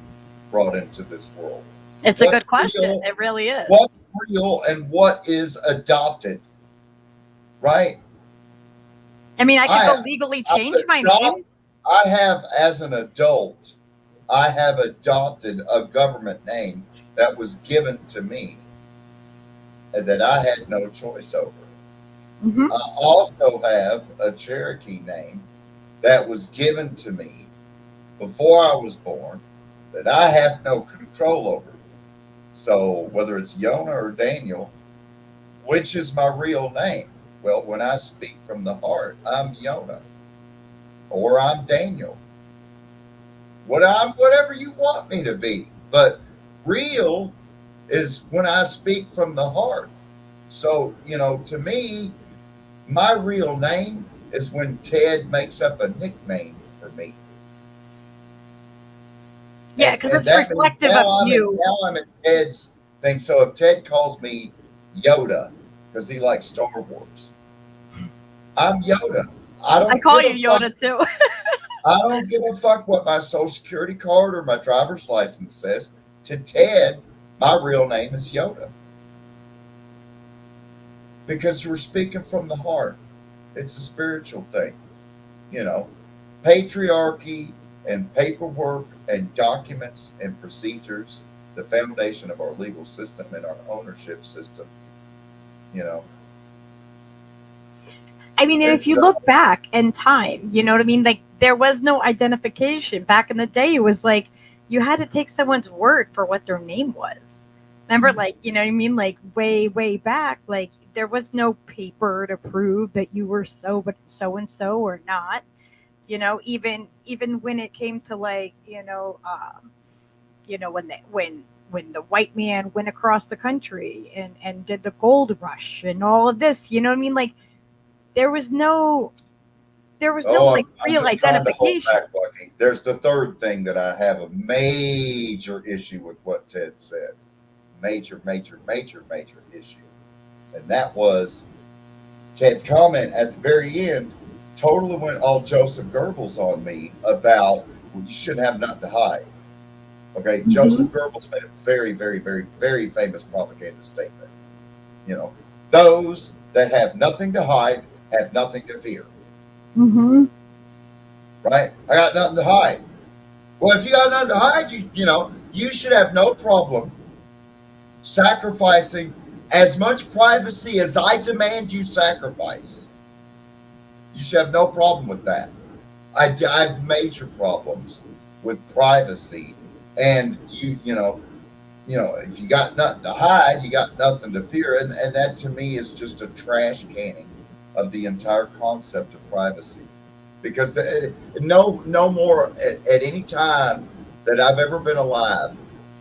brought into this world? It's a good question. It really is. What's real and what is adopted? Right? I mean, I could go legally change my name. I have, as an adult, I have adopted a government name that was given to me and that I had no choice over. Mm-hmm. I also have a Cherokee name that was given to me before I was born that I have no control over. So whether it's Yona or Daniel, which is my real name? Well, when I speak from the heart, I'm Yona or I'm Daniel. Whatever you want me to be. But real is when I speak from the heart. So, to me, my real name is when Ted makes up a nickname for me. Yeah, because it's reflective of you. Now I'm in Ted's thing. So if Ted calls me Yoda because he likes Star Wars, I'm Yoda. I call you Yoda too. I don't give a fuck what my social security card or my driver's license says. To Ted, my real name is Yoda. Because we're speaking from the heart. It's a spiritual thing. Patriarchy and paperwork and documents and procedures, the foundation of our legal system and our ownership system, I mean, and if you look back in time, you know what I mean? Like, there was no identification. Back in the day, it was like you had to take someone's word for what their name was. Remember, like, you know what I mean? Like, way, way back, like, there was no paper to prove that you were so-and-so or not. Even when it came to, like, when the white man went across the country and did the gold rush and all of this, you know what I mean? Like, there was no like real identification. There's the third thing that I have a major issue with what Ted said. Major issue. And that was Ted's comment at the very end totally went all Joseph Goebbels on me about, well, you shouldn't have nothing to hide. Okay, Joseph Goebbels made a very, very, very, very famous propaganda statement. You know, those that have nothing to hide have nothing to fear. Mm-hmm. Right? I got nothing to hide. Well, if you got nothing to hide, you should have no problem sacrificing as much privacy as I demand you sacrifice. You should have no problem with that. I've major problems with privacy, and you know, if you got nothing to hide, you got nothing to fear, and that to me is just a trash canning of the entire concept of privacy. Because no more at any time that I've ever been alive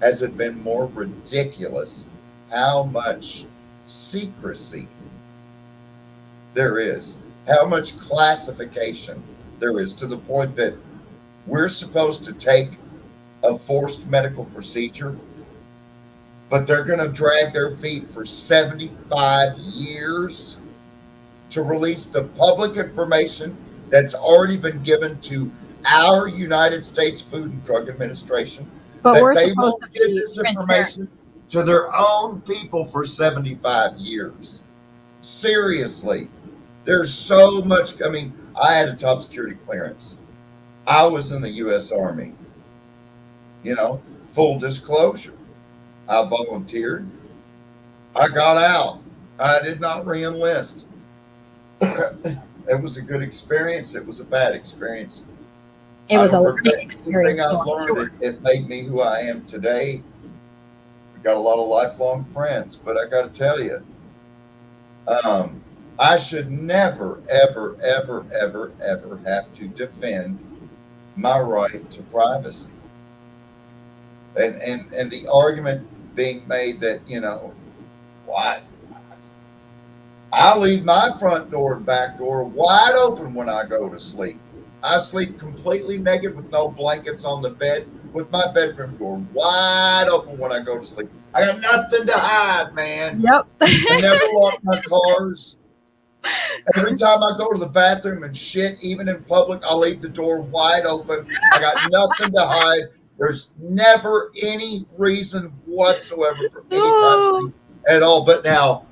has it been more ridiculous how much secrecy there is, how much classification there is, to the point that we're supposed to take a forced medical procedure, but they're going to drag their feet for 75 years to release the public information that's already been given to our United States Food and Drug Administration, But that we're they supposed won't to give be this transparent. information to their own people for 75 years. Seriously, there's so much. I mean, I had a top security clearance. I was in the U.S. Army. Full disclosure, I volunteered. I got out. I did not re-enlist. It was a good experience. It was a bad experience. It was a learning learning experience. I've so I'm learned, sure. it made me who I am today. I've got a lot of lifelong friends, but I got to tell you, I should never, ever, ever, ever, ever have to defend my right to privacy. And the argument being made that, what? I leave my front door and back door wide open when I go to sleep. I sleep completely naked with no blankets on the bed, with my bedroom door wide open when I go to sleep. I got nothing to hide, man. Yep. I never lock my cars. Every time I go to the bathroom and shit, even in public, I leave the door wide open. I got nothing to hide. There's never any reason whatsoever for any privacy at all. But now,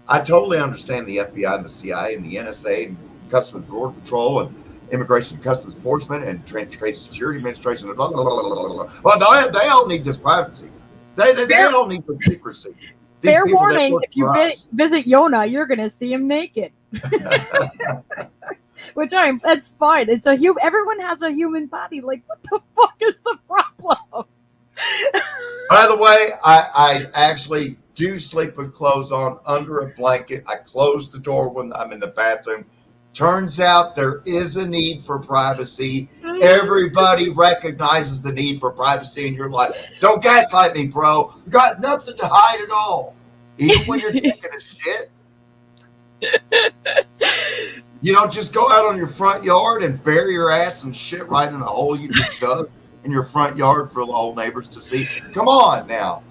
I totally understand the FBI and the CIA and the NSA and Customs and Border Patrol and Immigration and Customs Enforcement and Transportation Security Administration. Blah, blah, blah, blah, blah. Well, they all need this privacy. They all need the secrecy. These Fair people that warning, work if you for us. visit Yona, you're going to see him naked. That's fine. It's a everyone has a human body. Like, what the fuck is the problem? By the way, I actually do sleep with clothes on under a blanket. I close the door when I'm in the bathroom. Turns out there is a need for privacy. Everybody recognizes the need for privacy in your life. Don't gaslight me, bro. You got nothing to hide at all. Even when you're taking a shit. You don't just go out on your front yard and bury your ass and shit right in a hole you just dug in your front yard for the whole neighbors to see. Come on now.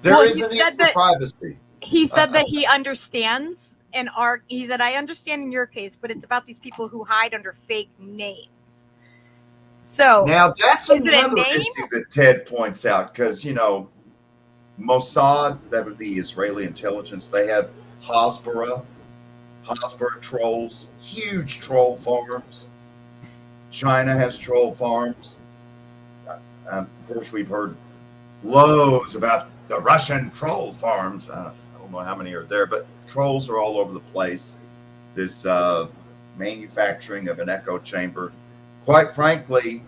There is a need for privacy. He said that he understands. He said, I understand in your case, but it's about these people who hide under fake names. So now that's another name? issue that Ted points out, because Mossad, that would be Israeli intelligence, they have Hasbara trolls, huge troll farms. China has troll farms. Of course, we've heard loads about the Russian troll farms. I don't know how many are there, but trolls are all over the place. This manufacturing of an echo chamber. Quite frankly,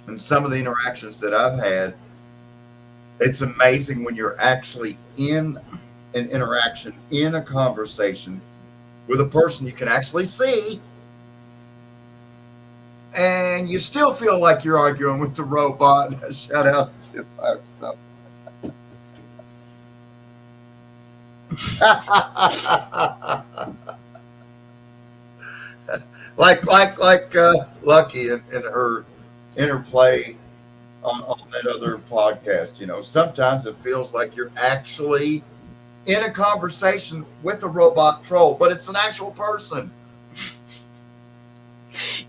in some of the interactions that I've had, it's amazing when you're actually in an interaction, in a conversation with a person you can actually see, and you still feel like you're arguing with the robot. Shout out to stuff. like Lucky in her interplay on that other podcast. Sometimes it feels like you're actually in a conversation with a robot troll, but it's an actual person.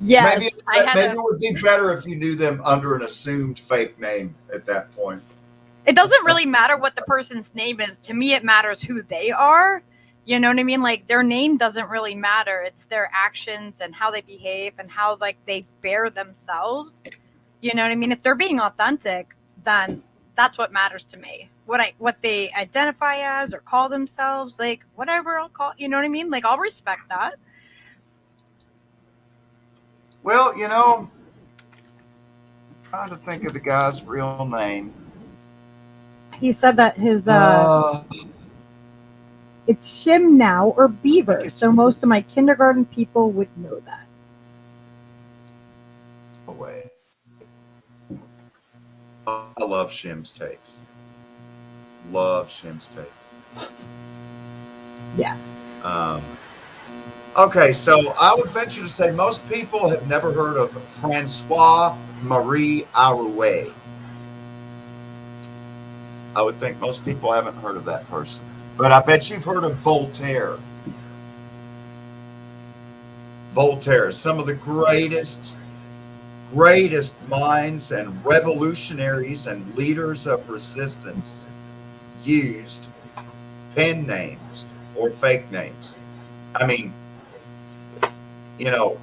Yes, maybe it would be better if you knew them under an assumed fake name at that point. It doesn't really matter what the person's name is. To me, it matters who they are. You know what I mean? Like, their name doesn't really matter. It's their actions and how they behave and how, like, they bear themselves. You know what I mean? If they're being authentic, then that's what matters to me. What they identify as or call themselves, like, whatever I'll call, you know what I mean? Like, I'll respect that. Well, you know, I'm trying to think of the guy's real name. He said that his it's Shim now or Beaver, so most of my kindergarten people would know that. Away. I love Shim's takes. Love Shim's takes. Yeah. Okay, so I would venture to say most people have never heard of Francois Marie Arouet. I would think most people haven't heard of that person. But I bet you've heard of Voltaire. Voltaire, some of the greatest minds and revolutionaries and leaders of resistance used pen names or fake names. I mean, you know,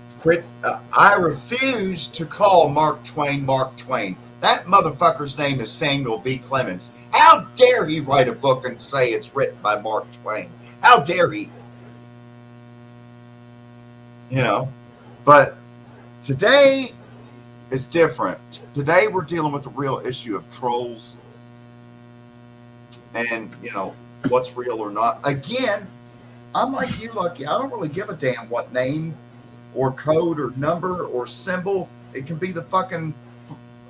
I refuse to call Mark Twain Mark Twain. That motherfucker's name is Samuel B. Clemens. How dare he write a book and say it's written by Mark Twain? How dare he? You know, but today is different. Today we're dealing with the real issue of trolls and, you know, what's real or not. Again, I'm like you, Lucky. I don't really give a damn what name or code or number or symbol. It can be the fucking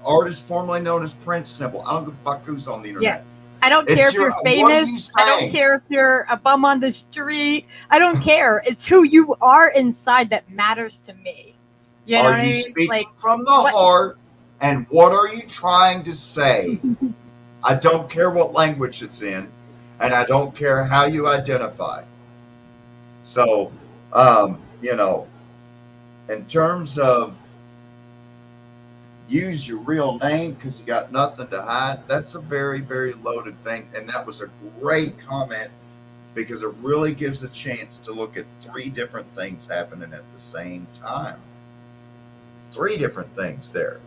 artist formerly known as Prince symbol. I don't give a fuck who's on the internet. I don't care if you're famous. I don't care if you're a bum on the street. I don't care. It's who you are inside that matters to me. You know what I mean? Speaking like, from the heart, and what are you trying to say? I don't care what language it's in, and I don't care how you identify. So, you know, in terms of use your real name because you got nothing to hide, that's a very, very loaded thing. And that was a great comment because it really gives a chance to look at three different things happening at the same time. Three different things there,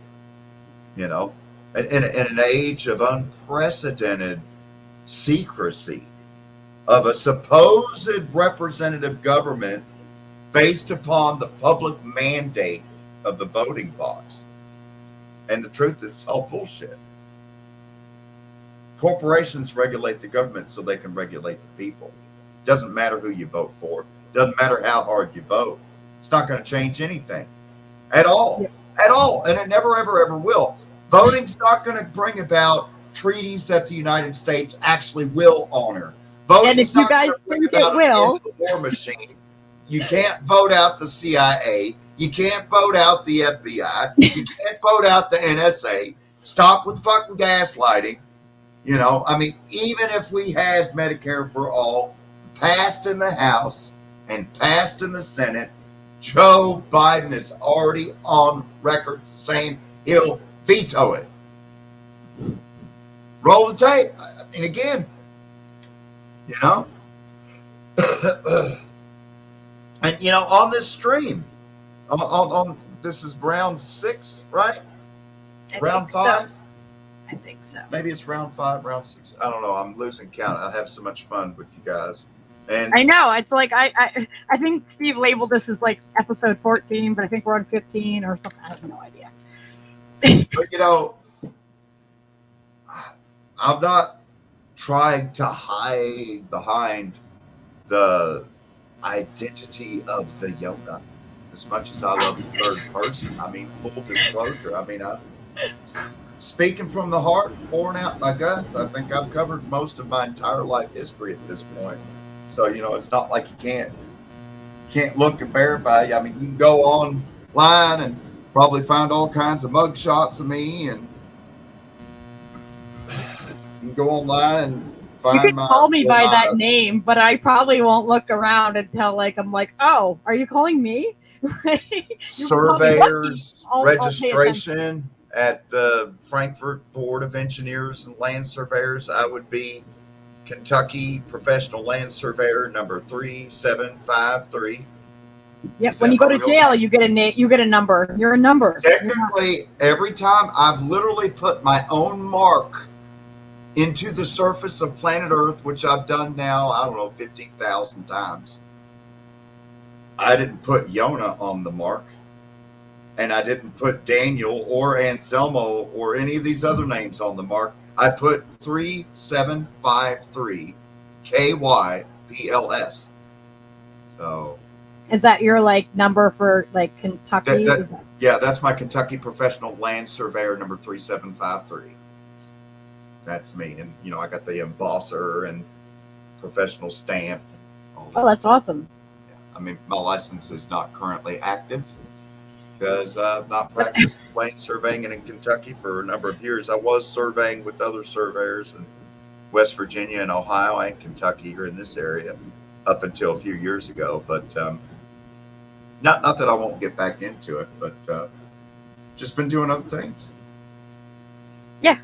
you know, in an age of unprecedented secrecy of a supposed representative government based upon the public mandate of the voting box. And the truth is, it's all bullshit. Corporations regulate the government so they can regulate the people. Doesn't matter who you vote for. Doesn't matter how hard you vote. It's not going to change anything at all. Yeah. At all. And it never, ever, ever will. Voting's not going to bring about treaties that the United States actually will honor. Voting's and if you guys think it will, the war machine. You can't vote out the CIA. You can't vote out the FBI. You can't vote out the NSA. Stop with fucking gaslighting. You know, I mean, even if we had Medicare for all passed in the House and passed in the Senate, Joe Biden is already on record saying he'll veto it. Roll the tape. I mean, again, you know. And, you know, on this stream, on this is round 6, right? Round 5? So. I think so. Maybe it's round 5, round 6. I don't know. I'm losing count. I have so much fun with you guys. And I know. It's like I think Steve labeled this as like episode 14, but I think we're on 15 or something. I have no idea. But, you know, I'm not trying to hide behind the identity of the Yoda as much as I love the third person. I mean, full disclosure. I mean, speaking from the heart, pouring out my guts, I think I've covered most of my entire life history at this point. So, you know, it's not like you can't look and verify. I mean, you can go online and probably find all kinds of mug shots of me, and you can go online and find you can call me by that name, but I probably won't look around until like I'm like, oh, are you calling me? Surveyors I'll pay attention. registration at the Frankfurt Board of Engineers and Land Surveyors. I would be Kentucky Professional Land Surveyor number 3753. Yep. When you go to jail, you get a number. You're a number. Technically, every time I've literally put my own mark into the surface of planet Earth, which I've done now, I don't know, 15,000 times. I didn't put Yona on the mark, and I didn't put Daniel or Anselmo or any of these other names on the mark. I put 3753 KYPLS. So is that your like number for like Kentucky? Yeah, that's my Kentucky Professional Land Surveyor number 3753. That's me. And you know, I got the embosser and professional stamp. Oh, that's awesome. Yeah. I mean, my license is not currently active because I've not practiced land surveying in Kentucky for a number of years. I was surveying with other surveyors in West Virginia and Ohio and Kentucky here in this area up until a few years ago. But not that I won't get back into it, but just been doing other things. Yeah.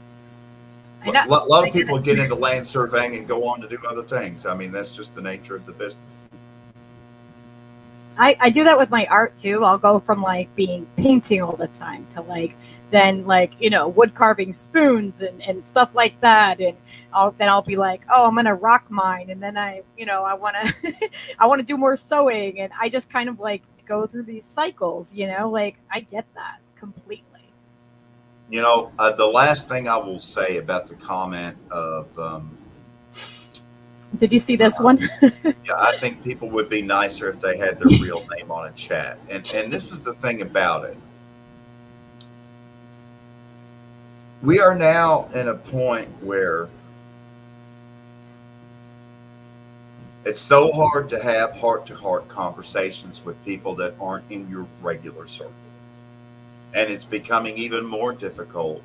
A lot of people get into land surveying and go on to do other things. I mean, that's just the nature of the business. I do that with my art too. I'll go from like being painting all the time to like then like, you know, wood carving spoons and stuff like that. And I'll be like, oh, I'm gonna rock mine, and then I wanna I wanna do more sewing, and I just kind of like go through these cycles, you know, like I get that completely. You know, the last thing I will say about the comment of did you see this one? Yeah, I think people would be nicer if they had their real name on a chat. And this is the thing about it. We are now in a point where it's so hard to have heart-to-heart conversations with people that aren't in your regular circle. And it's becoming even more difficult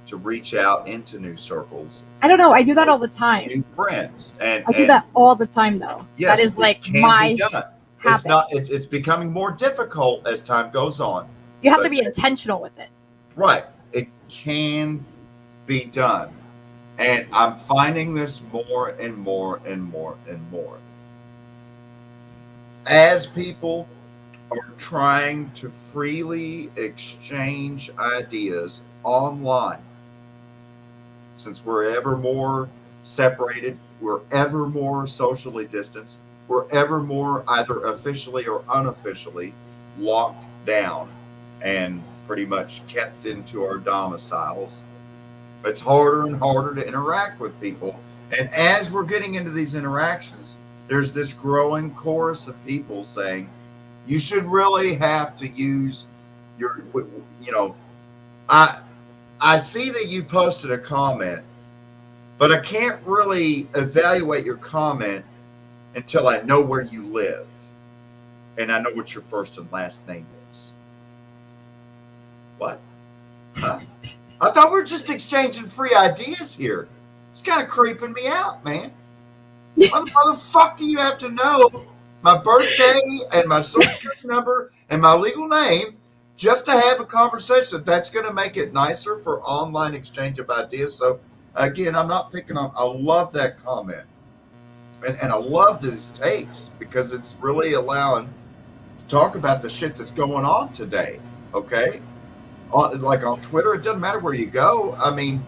to reach out into new circles. I don't know. I do that all the time. New friends. And I do that all the time, though. Yes, that is like my habit. It's becoming more difficult as time goes on. You have to be intentional with it. Right. It can be done. And I'm finding this more and more and more and more. As people are trying to freely exchange ideas online, since we're ever more separated, we're ever more socially distanced, we're ever more either officially or unofficially locked down and pretty much kept into our domiciles. It's harder and harder to interact with people. And as we're getting into these interactions, there's this growing chorus of people saying, you should really have to use your, you know, I see that you posted a comment, but I can't really evaluate your comment until I know where you live and I know what your first and last name is. What? Huh? I thought we were just exchanging free ideas here. It's kind of creeping me out, man. Why the fuck do you have to know my birthday and my social security number and my legal name just to have a conversation? That's going to make it nicer for online exchange of ideas. So again, I'm not picking on, I love that comment. And I love his takes because it's really allowing to talk about the shit that's going on today. Okay. Like on Twitter, it doesn't matter where you go. I mean,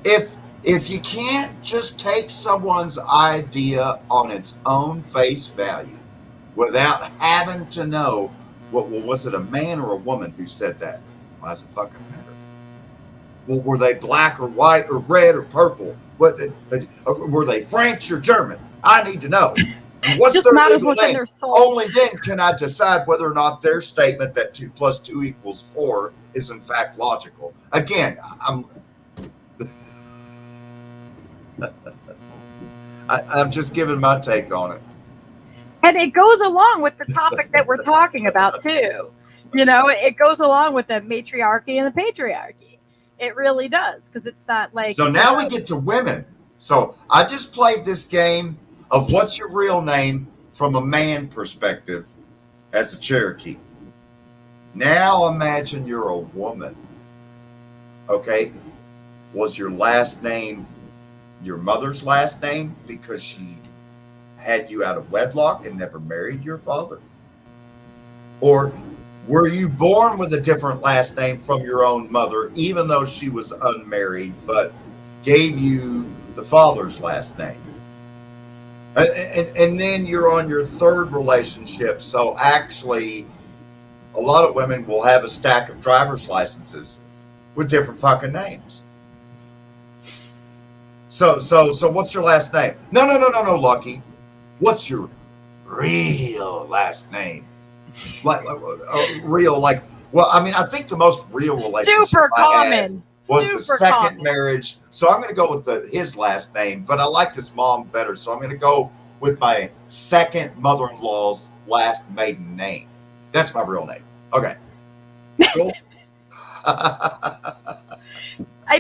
if you can't just take someone's idea on its own face value without having to know, well, was it a man or a woman who said that? Why does it fucking matter? Well, were they black or white or red or purple? Were they French or German? I need to know. And what's just their matters legal what's in name? their soul. Only then can I decide whether or not their statement that 2 + 2 = 4 is in fact logical. Again, I'm just giving my take on it. And it goes along with the topic that we're talking about too. You know, it goes along with the matriarchy and the patriarchy. It really does, because it's not like. So now we get to women. So I just played this game of what's your real name from a man perspective as a Cherokee. Now imagine you're a woman. Okay? Was your last name your mother's last name because she had you out of wedlock and never married your father? Or were you born with a different last name from your own mother, even though she was unmarried, but gave you the father's last name? And then you're on your third relationship. So actually, a lot of women will have a stack of driver's licenses with different fucking names. So what's your last name? No, Lucky. What's your real last name? Like real, like, well, I mean, I think the most real relationship Super I had common. was Super the second common. marriage. So I'm going to go with his last name, but I liked his mom better. So I'm going to go with my second mother-in-law's last maiden name. That's my real name. Okay. Cool. I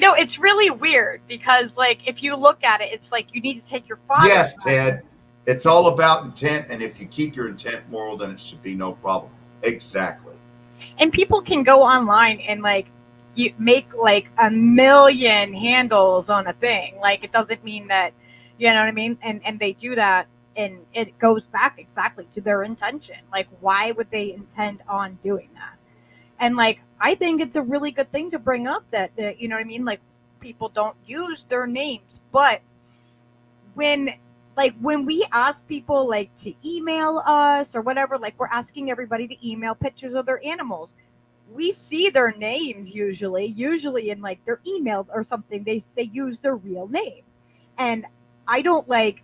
know it's really weird because, like, if you look at it, it's like you need to take your father. Yes, Ted. It's all about intent, and if you keep your intent moral, then it should be no problem. Exactly. And people can go online and like you make like a million handles on a thing. Like it doesn't mean that, you know what I mean? And they do that, and it goes back exactly to their intention. Like, why would they intend on doing that? And like, I think it's a really good thing to bring up that you know what I mean? Like, people don't use their names, but when we ask people like to email us or whatever, like we're asking everybody to email pictures of their animals, we see their names usually in like their email or something. They use their real name, and I don't like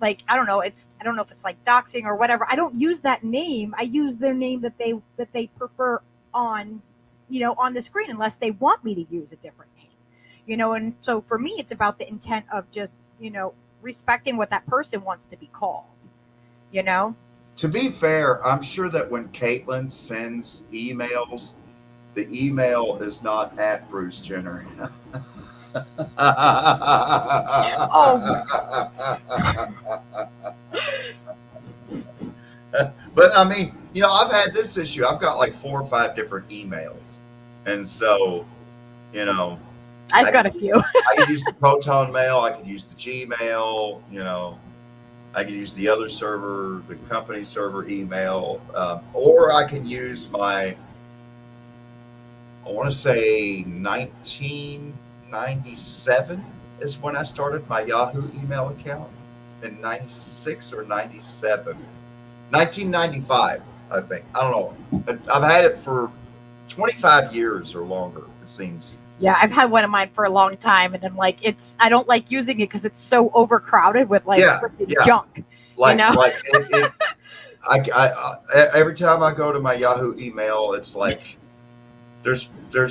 I don't know if it's like doxing or whatever. I don't use that name. I use their name that they prefer on, you know, on the screen, unless they want me to use a different name, you know. And so for me, it's about the intent of just, you know, respecting what that person wants to be called, you know. To be fair, I'm sure that when Caitlin sends emails, the email is not at Bruce Jenner. But I mean, you know, I've had this issue. I've got like 4 or 5 different emails, and so, you know, I've got a few. I could use the Proton Mail. I could use the Gmail. You know, I could use the other server, the company server email, or I can use my, I want to say 1997 is when I started my Yahoo email account, in 96 or 97. 1995, I think. I don't know. I've had it for 25 years or longer, it seems. Yeah, I've had one of mine for a long time, and I'm like, I don't like using it because it's so overcrowded with like junk. Like, you know? like I every time I go to my Yahoo email, it's like there's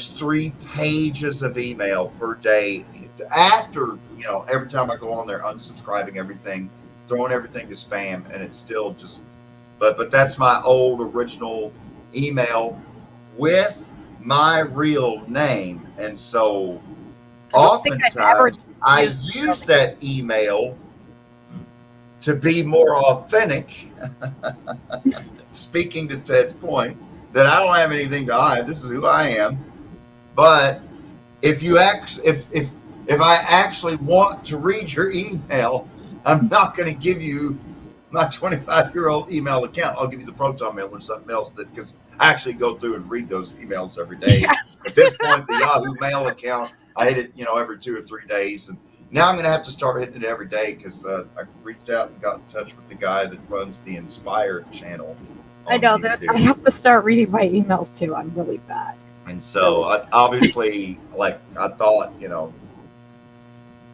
3 pages of email per day. After, you know, every time I go on there, unsubscribing everything, throwing everything to spam, and it's still just. But that's my old original email with my real name, and so oftentimes I use that email to be more authentic. Speaking to Ted's point, that I don't have anything to hide. This is who I am. But if I actually want to read your email, I'm not going to give you my 25-year-old email account. I'll give you the Proton Mail or something else, that, because I actually go through and read those emails every day. Yes. At this point, the Yahoo Mail account, I hit it, you know, every 2 or 3 days, and now I'm going to have to start hitting it every day, because I reached out and got in touch with the guy that runs the Inspired channel. I know that I have to start reading my emails too. I'm really bad. And so obviously, like, I thought, you know,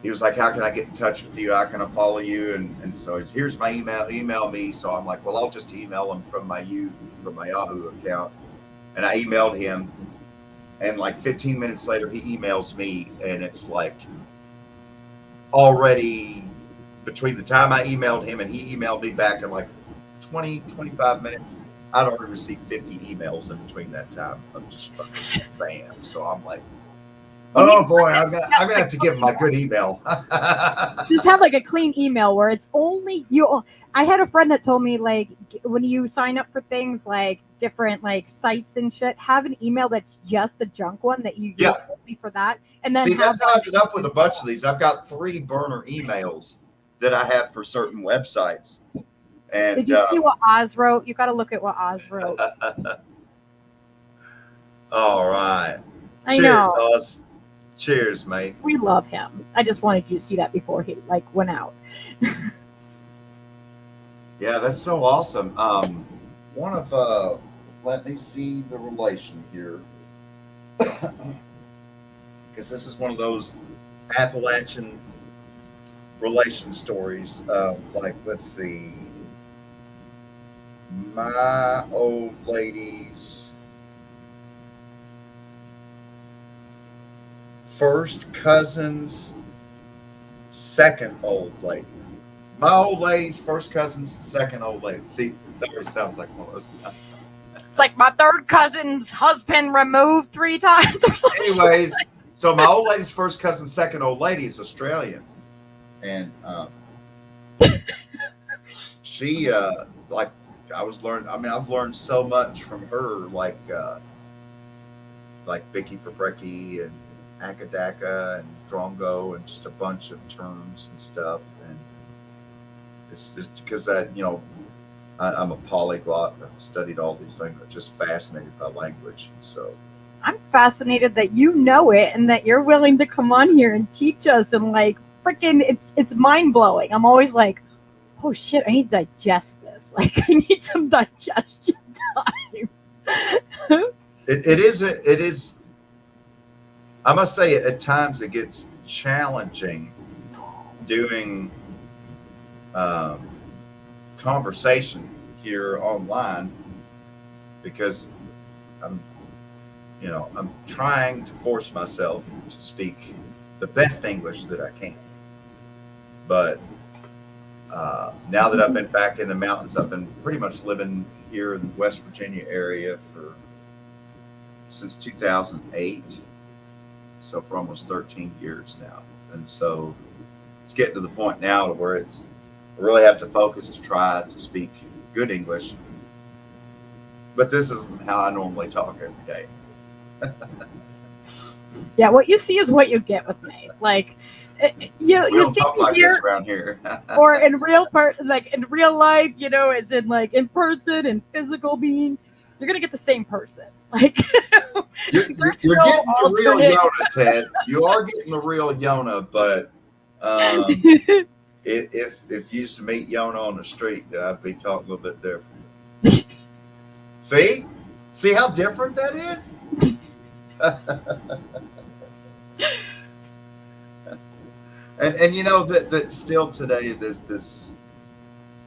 he was like, how can I get in touch with you? How can I follow you? And so here's my email me. So I'm like, well, I'll just email him from my Yahoo account. And I emailed him, and like 15 minutes later, he emails me, and it's like already between the time I emailed him and he emailed me back in like 20-25 minutes, I'd already received 50 emails in between that time of just fucking spam. So I'm like, Oh boy, I'm gonna have to give him my good email. Just have like a clean email where it's only you. I had a friend that told me like when you sign up for things like different like sites and shit, have an email that's just a junk one that you use only for that. And then see, that's how I ended up with a bunch of these. I've got 3 burner emails that I have for certain websites. And did you see what Oz wrote? You got to look at what Oz wrote. All right. I Cheers, know. Oz. Cheers, mate. We love him. I just wanted you to see that before he like went out. Yeah, that's so awesome. One of let me see the relation here. Because this is one of those Appalachian relation stories. Like, let's see. My old lady's first cousin's second old lady. My old lady's first cousin's second old lady. See, that already sounds like one of those. It's like my third cousin's husband removed 3 times or something. Anyways, so my old lady's first cousin's second old lady is Australian. And she, like, I've learned so much from her, like Vicky Fabrecki and Akadaka and Drongo and just a bunch of terms and stuff. And it's just because I'm a polyglot. I've studied all these things. I'm just fascinated by language. So I'm fascinated that you know it and that you're willing to come on here and teach us and like freaking it's mind blowing. I'm always like, oh shit, I need to digest this. Like I need some digestion time. It is. I must say, at times it gets challenging doing conversation here online because I'm trying to force myself to speak the best English that I can. But now that I've been back in the mountains, I've been pretty much living here in the West Virginia area since 2008. So for almost 13 years now. And so it's getting to the point now where I really have to focus to try to speak good English. But this isn't how I normally talk every day. Yeah, what you see is what you get with me. Like, you see talk me like here, this around here. or in real life, as in like in person and physical being, you're gonna get the same person. Like you're getting the real Yona, Ted. You are getting the real Yona, but if you used to meet Yona on the street, I'd be talking a little bit different. See how different that is? and that still today this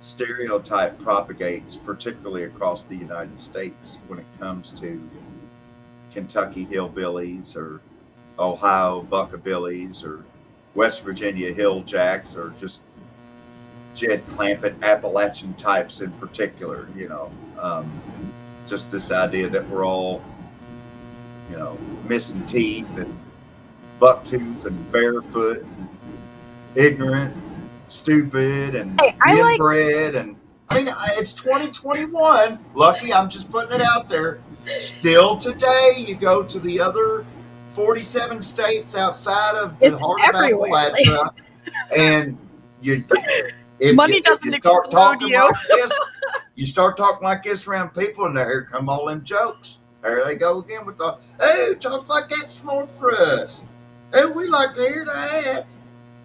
stereotype propagates, particularly across the United States, when it comes to Kentucky hillbillies or Ohio buckabillies or West Virginia hill jacks or just Jed Clampett Appalachian types in particular. Just this idea that we're all missing teeth and bucktooth and barefoot and ignorant, stupid, and inbred. And I mean, it's 2021. Lucky, I'm just putting it out there. Still today, you go to the other 47 states outside of the heart of Appalachia, and if you start talking like this, you start talking like this around people, and here come all them jokes. There they go again with the, hey, talk like that's more for us. Hey, we like to hear that.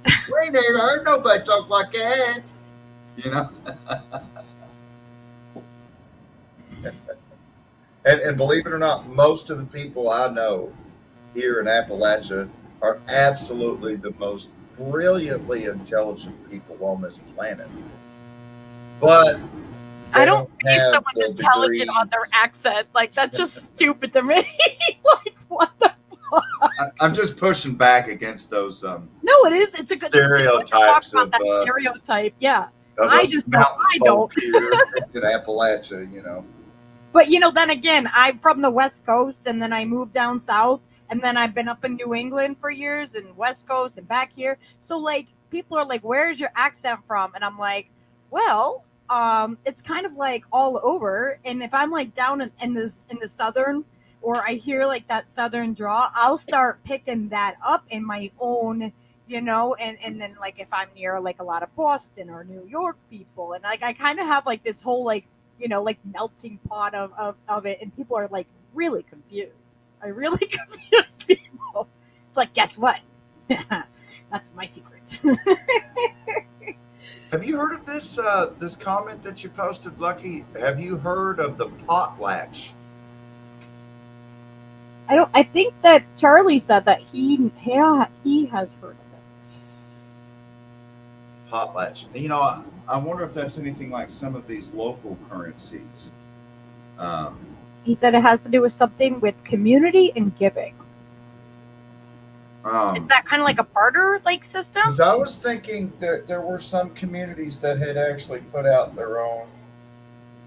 We ain't never heard nobody talk like that. And believe it or not, most of the people I know here in Appalachia are absolutely the most brilliantly intelligent people on this planet. But I don't see someone's intelligent on their accent. Like, that's just stupid to me. Like, what the fuck? I'm just pushing back against those no, it is. It's a good stereotypes about that stereotype. Yeah. I don't here in Appalachia, But then again, I'm from the West Coast, and then I moved down south, And then I've been up in New England for years and West Coast and back here. So like people are like, where's your accent from? And I'm like, well, it's kind of like all over. And if I'm like down in the southern, or I hear like that southern draw, I'll start picking that up in my own, and then like if I'm near like a lot of Boston or New York people, and like I kind of have like this whole like like melting pot of it, and people are like really confused. I really confuse people. It's like, guess what? That's my secret. Have you heard of this this comment that you posted, Lucky? Have you heard of the potlatch? I think that Charlie said that he has heard of it. Potlatch. I wonder if that's anything like some of these local currencies. He said it has to do with something with community and giving. Is that kind of like a barter like system? Because I was thinking that there were some communities that had actually put out their own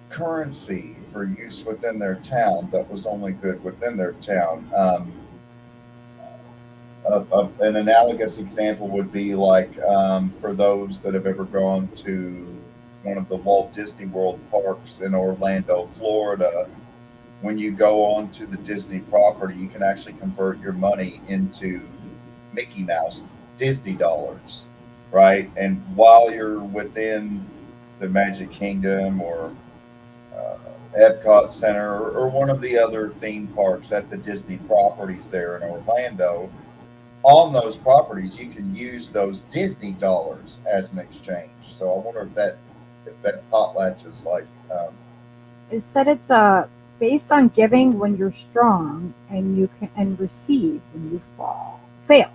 currency for use within their town that was only good within their town. An analogous example would be like for those that have ever gone to one of the Walt Disney World parks in Orlando, Florida. When you go on to the Disney property, you can actually convert your money into Mickey Mouse Disney dollars, right? And while you're within the Magic Kingdom or Epcot Center or one of the other theme parks at the Disney properties there in Orlando, on those properties you can use those Disney dollars as an exchange. So I wonder if that potlatch is like. It said it's based on giving when you're strong, and you can receive when you fail.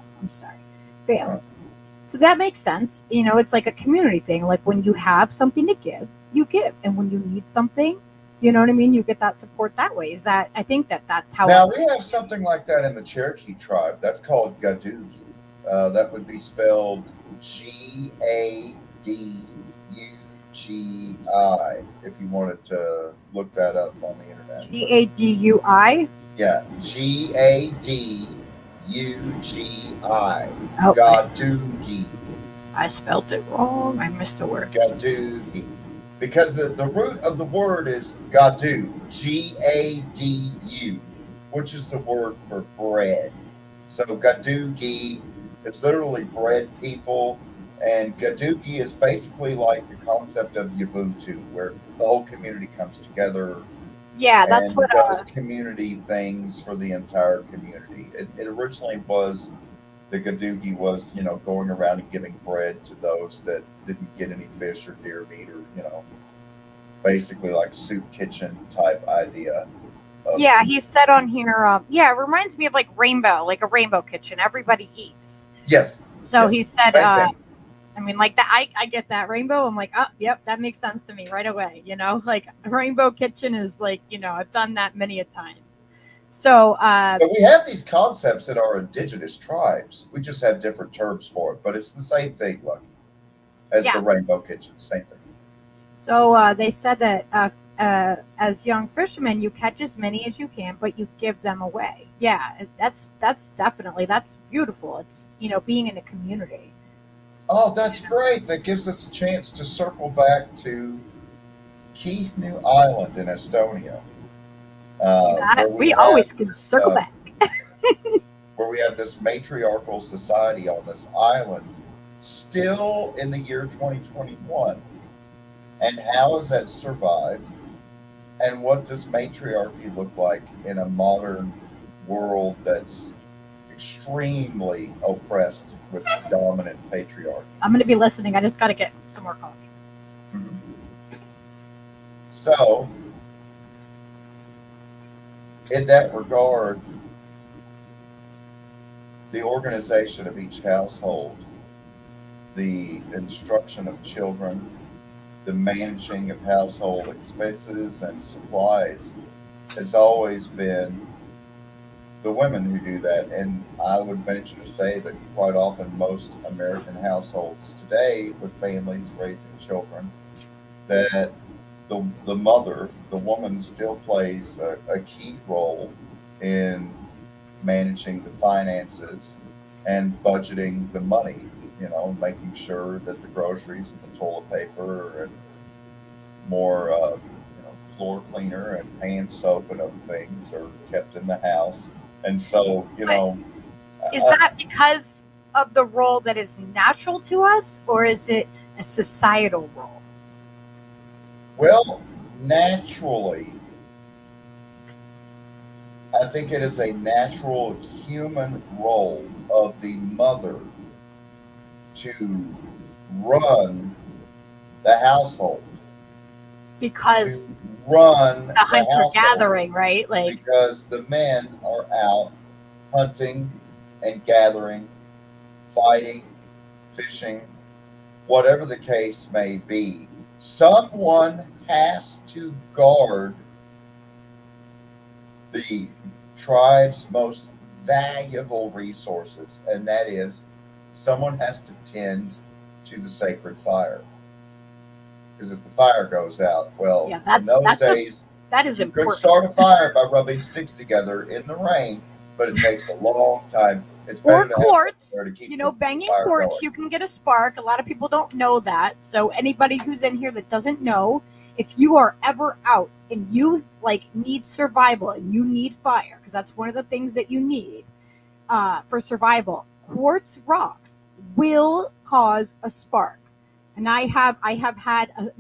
So that makes sense. It's like a community thing. Like when you have something to give, you give, and when you need something, you know what I mean, you get that support that way. I think that's how. Now we have something like that in the Cherokee tribe. That's called Gadugi. That would be spelled Gadugi. If you wanted to look that up on the internet. Gadui. Yeah, Gadugi. Oh, Gadugi. I spelled it wrong. I missed a word. Gadugi. Because the root of the word is gadu, Gadu, which is the word for bread. So Gadugi is literally bread people, and Gadugi is basically like the concept of Ubuntu, where the whole community comes together. Yeah, that's and what does community things for the entire community. It originally was. The Gadugi was, going around and giving bread to those that didn't get any fish or deer meat or, basically like soup kitchen type idea. Yeah, he said on here, it reminds me of like a rainbow kitchen. Everybody eats. Yes. So yes, he said, same thing. like that, I get that rainbow. I'm like, oh, yep, that makes sense to me right away. Like a rainbow kitchen is like, I've done that many a times. So we have these concepts in our indigenous tribes. We just have different terms for it, but it's the same thing, Lucky, as the rainbow kitchen. Same thing. So they said that as young fishermen, you catch as many as you can, but you give them away. Yeah, that's beautiful. It's being in a community. Oh, that's great. That gives us a chance to circle back to Keith-New Island in Estonia. We always can circle back. Where we have this matriarchal society on this island, still in the year 2021. And how has that survived? And what does matriarchy look like in a modern world that's extremely oppressed with dominant patriarchy? I'm going to be listening. I just got to get some more coffee. Mm-hmm. So, in that regard, the organization of each household, the instruction of children, the managing of household expenses and supplies has always been the women who do that. And I would venture to say that quite often most American households today with families raising children, that the mother, the woman, still plays a key role in managing the finances and budgeting the money, making sure that the groceries and the toilet paper and more, floor cleaner and hand soap and other things are kept in the house. And so, is that because of the role that is natural to us, or is it a societal role? Well, naturally, I think it is a natural human role of the mother to run the household. Because to run the hunter-gathering, right? Because the men are out hunting and gathering, fighting, fishing, whatever the case may be. Someone has to guard the tribe's most valuable resources, and that is someone has to tend to the sacred fire. Because if the fire goes out, well, in those days, that is you important. could start a fire by rubbing sticks together in the rain, but it takes a long time. It's better to quartz, have there to keep banging fire quartz, going. you can get a spark. A lot of people don't know that. So anybody who's in here that doesn't know, if you are ever out and you need survival and you need fire, because that's one of the things that you need for survival, quartz rocks will cause a spark. And I have had a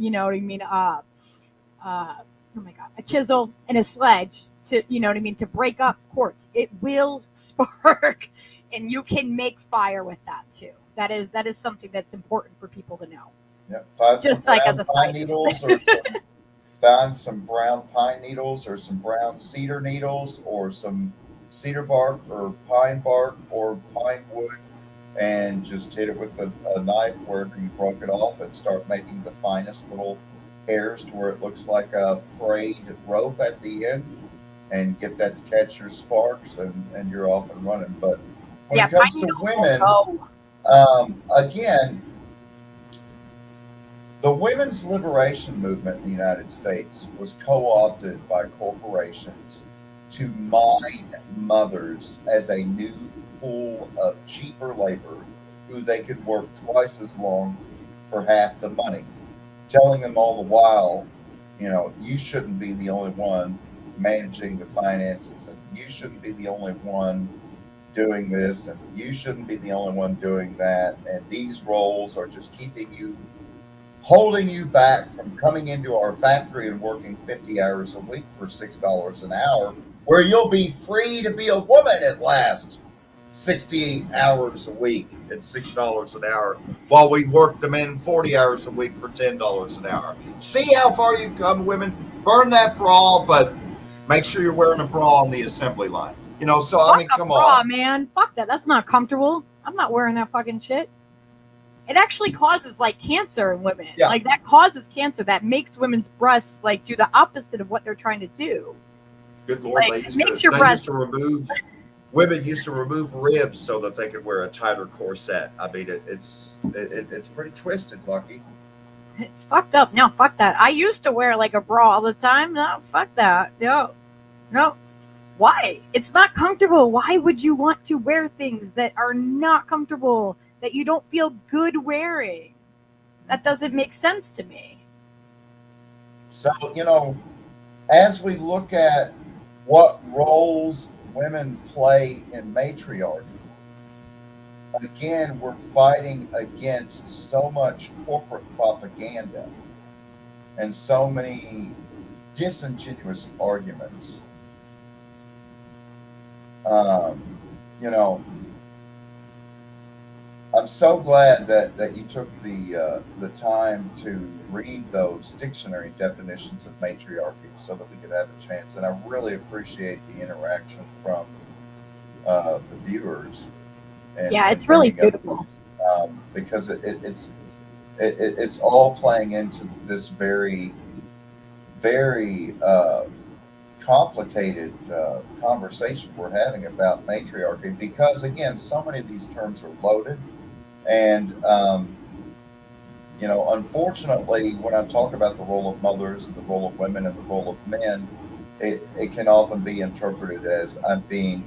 chisel and a sledge to to break up quartz. It will spark, and you can make fire with that too. That is something that's important for people to know. Yep. Find Just some like brown as a pine side needles, or find some brown pine needles, or some brown cedar needles, or some cedar bark, or pine bark, or pine wood, and just hit it with a knife wherever you broke it off, and start making the finest little hairs to where it looks like a frayed rope at the end, and get that to catch your sparks, and you're off and running. But when it comes to women, again, the women's liberation movement in the United States was co-opted by corporations to mine mothers as a new pool of cheaper labor who they could work twice as long for half the money, telling them all the while, you shouldn't be the only one managing the finances, and you shouldn't be the only one doing this, and you shouldn't be the only one doing that, and these roles are just holding you back from coming into our factory and working 50 hours a week for $6 an hour, where you'll be free to be a woman at last. 60 hours a week at $6 an hour, while we work the men 40 hours a week for $10 an hour. See how far you've come, women. Burn that bra, but make sure you're wearing a bra on the assembly line. So I mean, come on, man. Fuck that. That's not comfortable. I'm not wearing that fucking shit. It actually causes cancer in women. Yeah. That causes cancer. That makes women's breasts do the opposite of what they're trying to do. Good Lord, women used to remove ribs so that they could wear a tighter corset. I mean, it's pretty twisted, Lucky. It's fucked up. No, fuck that. I used to wear a bra all the time. No, fuck that. No. Why? It's not comfortable. Why would you want to wear things that are not comfortable, that you don't feel good wearing? That doesn't make sense to me. So, as we look at what roles women play in matriarchy, again, we're fighting against so much corporate propaganda and so many disingenuous arguments. I'm so glad that you took the time to read those dictionary definitions of matriarchy so that we could have a chance. And I really appreciate the interaction from the viewers. It's really beautiful. Because it's all playing into this very, very complicated conversation we're having about matriarchy, because again, so many of these terms are loaded, and unfortunately, when I talk about the role of mothers and the role of women and the role of men, it can often be interpreted as I'm being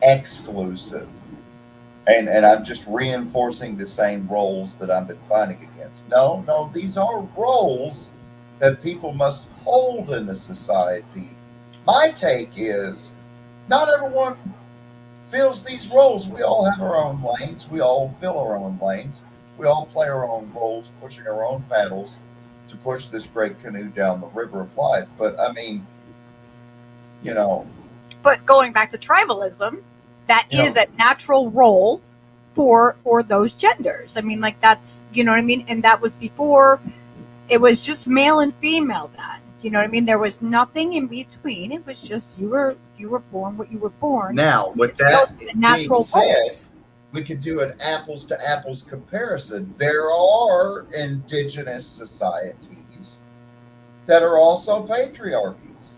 exclusive. And I'm just reinforcing the same roles that I've been fighting against. No, these are roles that people must hold in the society. My take is not everyone fills these roles. We all have our own lanes. We all fill our own lanes. We all play our own roles, pushing our own paddles to push this great canoe down the river of life. But I mean, you know. But going back to tribalism, that is a natural role for those genders. I mean, like that's, you know what I mean? And that was before it was just male and female then. You know what I mean? There was nothing in between. It was just you were born what you were born. Now, with that being said, we could do an apples to apples comparison. There are indigenous societies that are also patriarchies.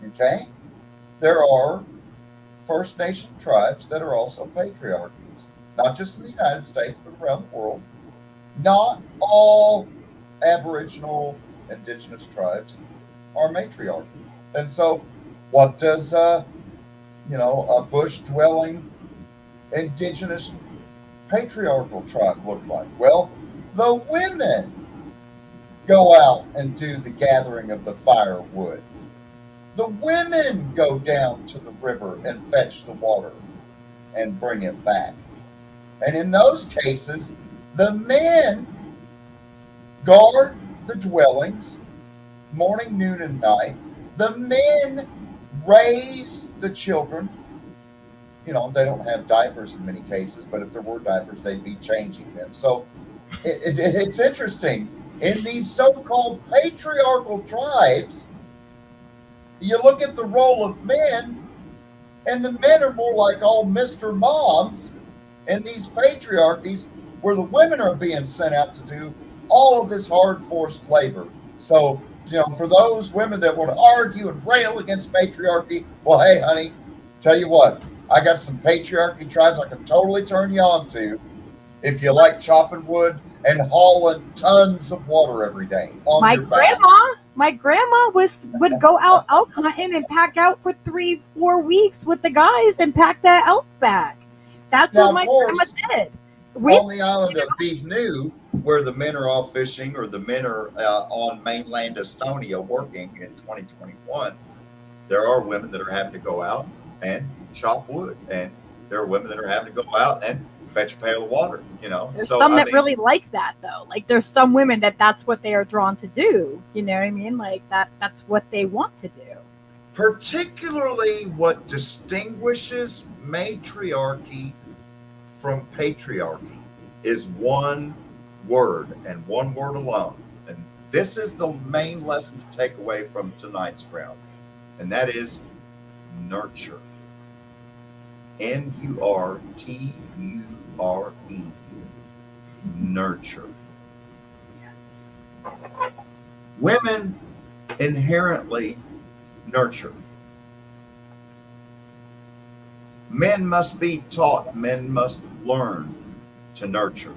Okay? There are First Nation tribes that are also patriarchies. Not just in the United States, but around the world. Not all Aboriginal indigenous tribes are matriarchies. And so what does a bush-dwelling indigenous patriarchal tribe look like? Well, the women go out and do the gathering of the firewood. The women go down to the river and fetch the water and bring it back. And in those cases, the men guard the dwellings morning, noon, and night. The men raise the children. You know, they don't have diapers in many cases, but if there were diapers, they'd be changing them. So it's interesting. In these so-called patriarchal tribes, you look at the role of men, and the men are more like all Mr. Moms in these patriarchies, where the women are being sent out to do all of this hard forced labor. So, you know, for those women that want to argue and rail against patriarchy, well, hey, honey, tell you what, I got some patriarchy tribes I can totally turn you on to if you like chopping wood and hauling tons of water every day on your back. My grandma would go out elk hunting and pack out for 3-4 weeks with the guys and pack that elk back. That's what my grandma did. On the island of Vihnu, where the men are off fishing or the men are on mainland Estonia working in 2021, there are women that are having to go out and chop wood, and there are women that are having to go out and fetch a pail of water. You know, there's some that really like that though. Like there's some women that's what they are drawn to do. You know what I mean? Like that's what they want to do. Particularly, what distinguishes matriarchy from patriarchy is one word and one word alone. And this is the main lesson to take away from tonight's round. And that is nurture. Nurture. Nurture. Yes. Women inherently nurture. Men must be taught, men must learn to nurture.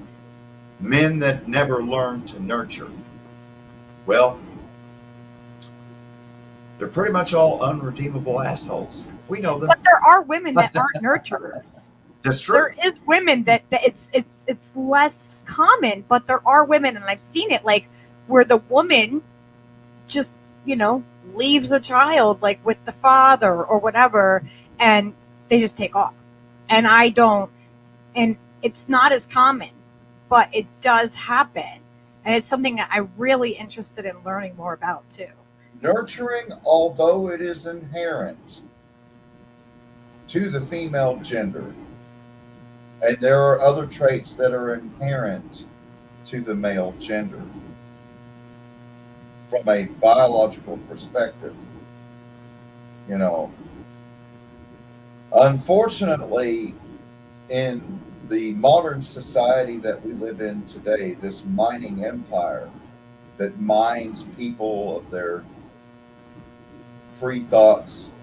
Men that never learn to nurture, well, they're pretty much all unredeemable assholes. We know them. But there are women that aren't nurturers. That's true. There is women that it's less common, but there are women, and I've seen it, like where the woman just, you know, leaves a child like with the father or whatever, and they just take off. And it's not as common, but it does happen. And it's something that I'm really interested in learning more about too. Nurturing, although it is inherent to the female gender, and there are other traits that are inherent to the male gender, from a biological perspective, you know, unfortunately, in the modern society that we live in today, this mining empire that mines people of their free thoughts,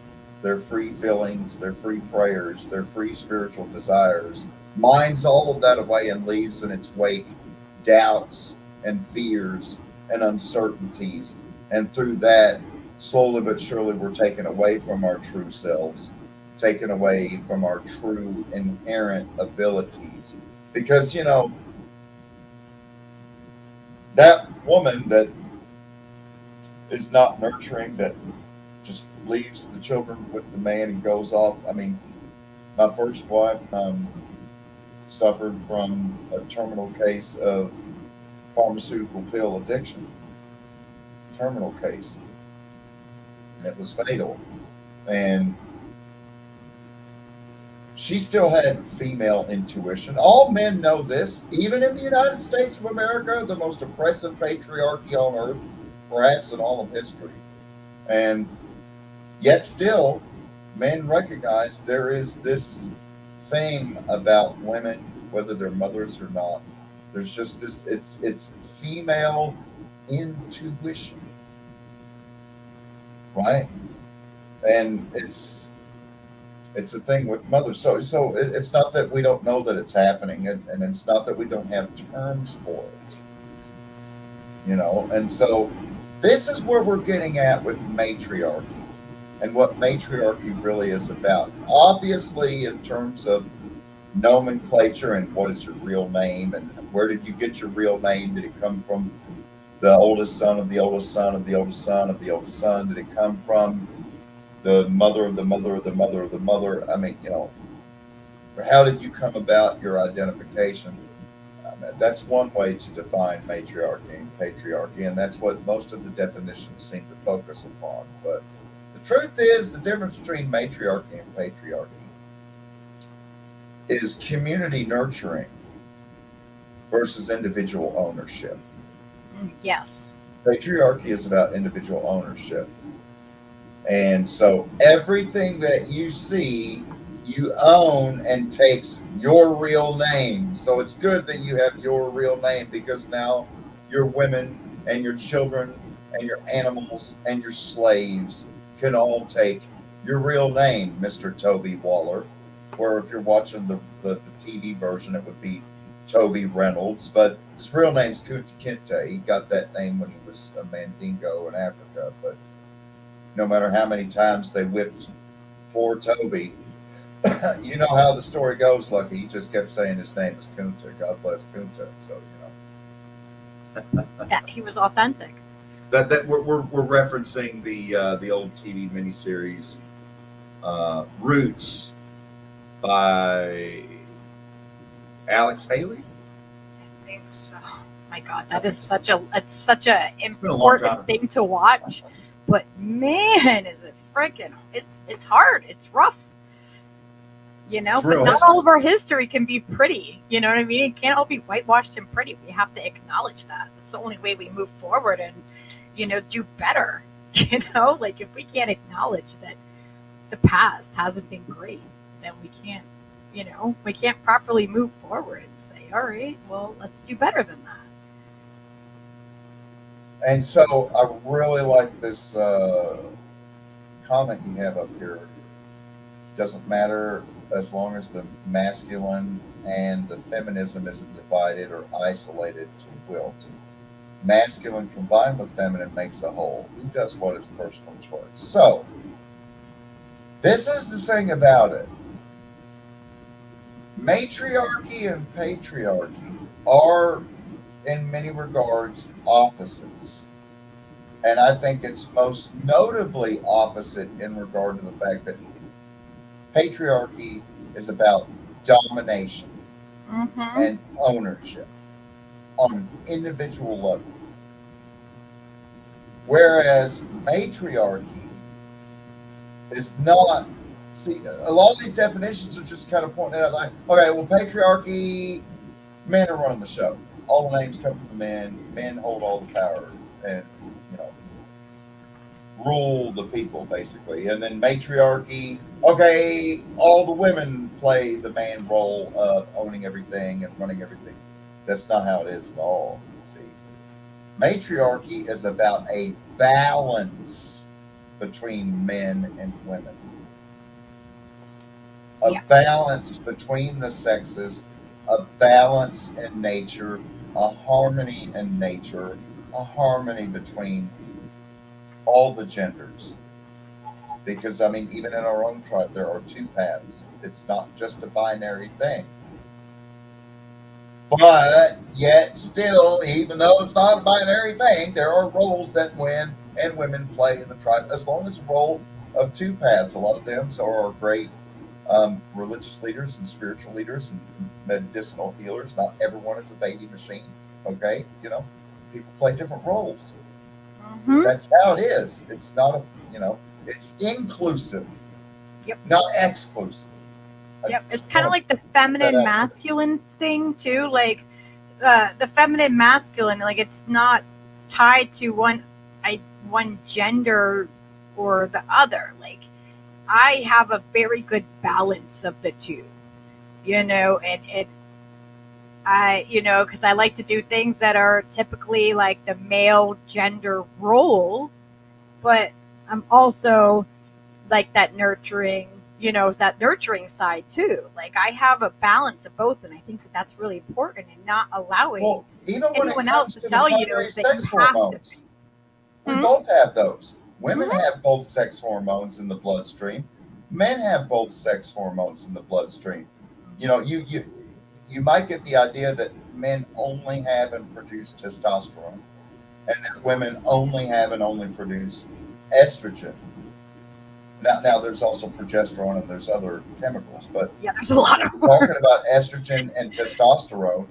their free feelings, their free prayers, their free spiritual desires, mines all of that away and leaves in its wake doubts and fears and uncertainties. And through that, slowly but surely, we're taken away from our true selves taken away from our true inherent abilities. Because, that woman that is not nurturing, that just leaves the children with the man and goes off. I mean, my first wife suffered from a terminal case of pharmaceutical pill addiction. Terminal case. It was fatal. And she still had female intuition. All men know this. Even in the United States of America, the most oppressive patriarchy on earth, perhaps in all of history. And yet still, men recognize there is this thing about women, whether they're mothers or not. There's just this, it's female intuition, right? And it's a thing with mothers. So it's not that we don't know that it's happening, and it's not that we don't have terms for it, and so this is where we're getting at with matriarchy and what matriarchy really is about. Obviously, in terms of nomenclature and what is your real name and where did you get your real name? Did it come from the oldest son of the oldest son of the oldest son of the oldest son? Did it come from the mother of the mother of the mother of the mother? I mean, how did you come about your identification? That's one way to define matriarchy and patriarchy, and that's what most of the definitions seem to focus upon. But the truth is, the difference between matriarchy and patriarchy is community nurturing versus individual ownership. Yes. Patriarchy is about individual ownership. And so everything that you see, you own and takes your real name. So it's good that you have your real name, because now your women and your children and your animals and your slaves can all take your real name, Mr. Toby Waller. Or if you're watching the TV version, it would be Toby Reynolds. But his real name's Kunta Kinte. He got that name when he was a Mandingo in Africa. But no matter how many times they whipped poor Toby, you know how the story goes, Lucky. He just kept saying his name is Kunta. God bless Kunta. So, Yeah, he was authentic. That we're referencing the old TV miniseries Roots by Alex Haley. I think so. My God, that is such a important thing to watch. But man, is it freaking! It's hard. It's rough. But not all of our history can be pretty. You know what I mean? It can't all be whitewashed and pretty. We have to acknowledge that. It's the only way we move forward and do better. Like if we can't acknowledge that the past hasn't been great, then we can't. We can't properly move forward and say, all right, well, let's do better than that. And so I really like this comment you have up here. Doesn't matter as long as the masculine and the feminism isn't divided or isolated to wilt. Masculine combined with feminine makes a whole. Who does what is personal choice. So this is the thing about it. Matriarchy and patriarchy are, in many regards, opposites. And I think it's most notably opposite in regard to the fact that patriarchy is about domination and ownership on an individual level. Whereas matriarchy is not. See, a lot of these definitions are just kind of pointing out like, okay, well, patriarchy, men are running the show. All the names come from the men. Men hold all the power and, rule the people, basically. And then matriarchy, okay, all the women play the man role of owning everything and running everything. That's not how it is at all, see. Matriarchy is about a balance between men and women. A balance between the sexes, a balance in nature, a harmony in nature, a harmony between all the genders. Because, I mean, even in our own tribe, there are two paths. It's not just a binary thing. But yet still, even though it's not a binary thing, there are roles that men and women play in the tribe, as long as a role of two paths. A lot of them are great religious leaders and spiritual leaders and medicinal healers. Not everyone is a baby machine. Okay, people play different roles. Mm-hmm. That's how it is. It's not it's inclusive, not exclusive. Yep, it's kind of like the feminine masculine thing too. Like the feminine masculine, like it's not tied to one gender or the other. Like I have a very good balance of the two, and I, because I like to do things that are typically like the male gender roles, but I'm also like that nurturing, that nurturing side too. Like I have a balance of both, and I think that's really important, and not allowing anyone else to tell you that sex you have hormones. to. We both have those. Women have both sex hormones in the bloodstream. Men have both sex hormones in the bloodstream. You might get the idea that men only have and produce testosterone, and that women only have and only produce estrogen. Now there's also progesterone and there's other chemicals, but there's a lot of talking about estrogen and testosterone.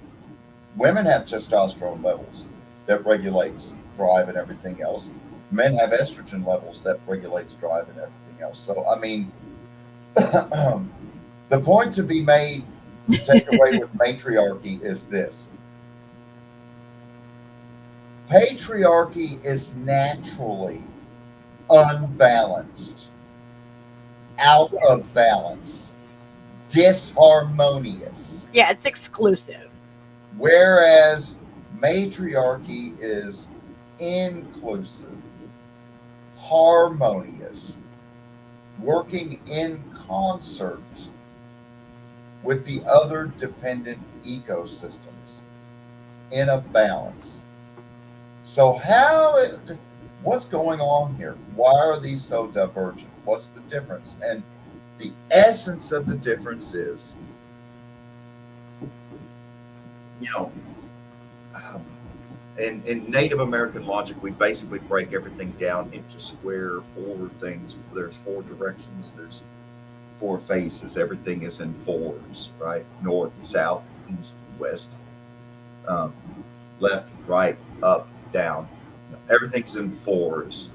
Women have testosterone levels that regulates drive and everything else. Men have estrogen levels that regulates drive and everything else. So I mean, the point to be made to take away with matriarchy is this. Patriarchy is naturally unbalanced, out of balance, disharmonious. Yeah, it's exclusive. Whereas matriarchy is inclusive, harmonious, working in concert with the other dependent ecosystems in a balance. So what's going on here? Why are these so divergent? What's the difference? And the essence of the difference is, in Native American logic, we basically break everything down into four things. There's four directions. There's four faces. Everything is in fours, right? North, south, east, west, left, right, up, down. Everything's in fours.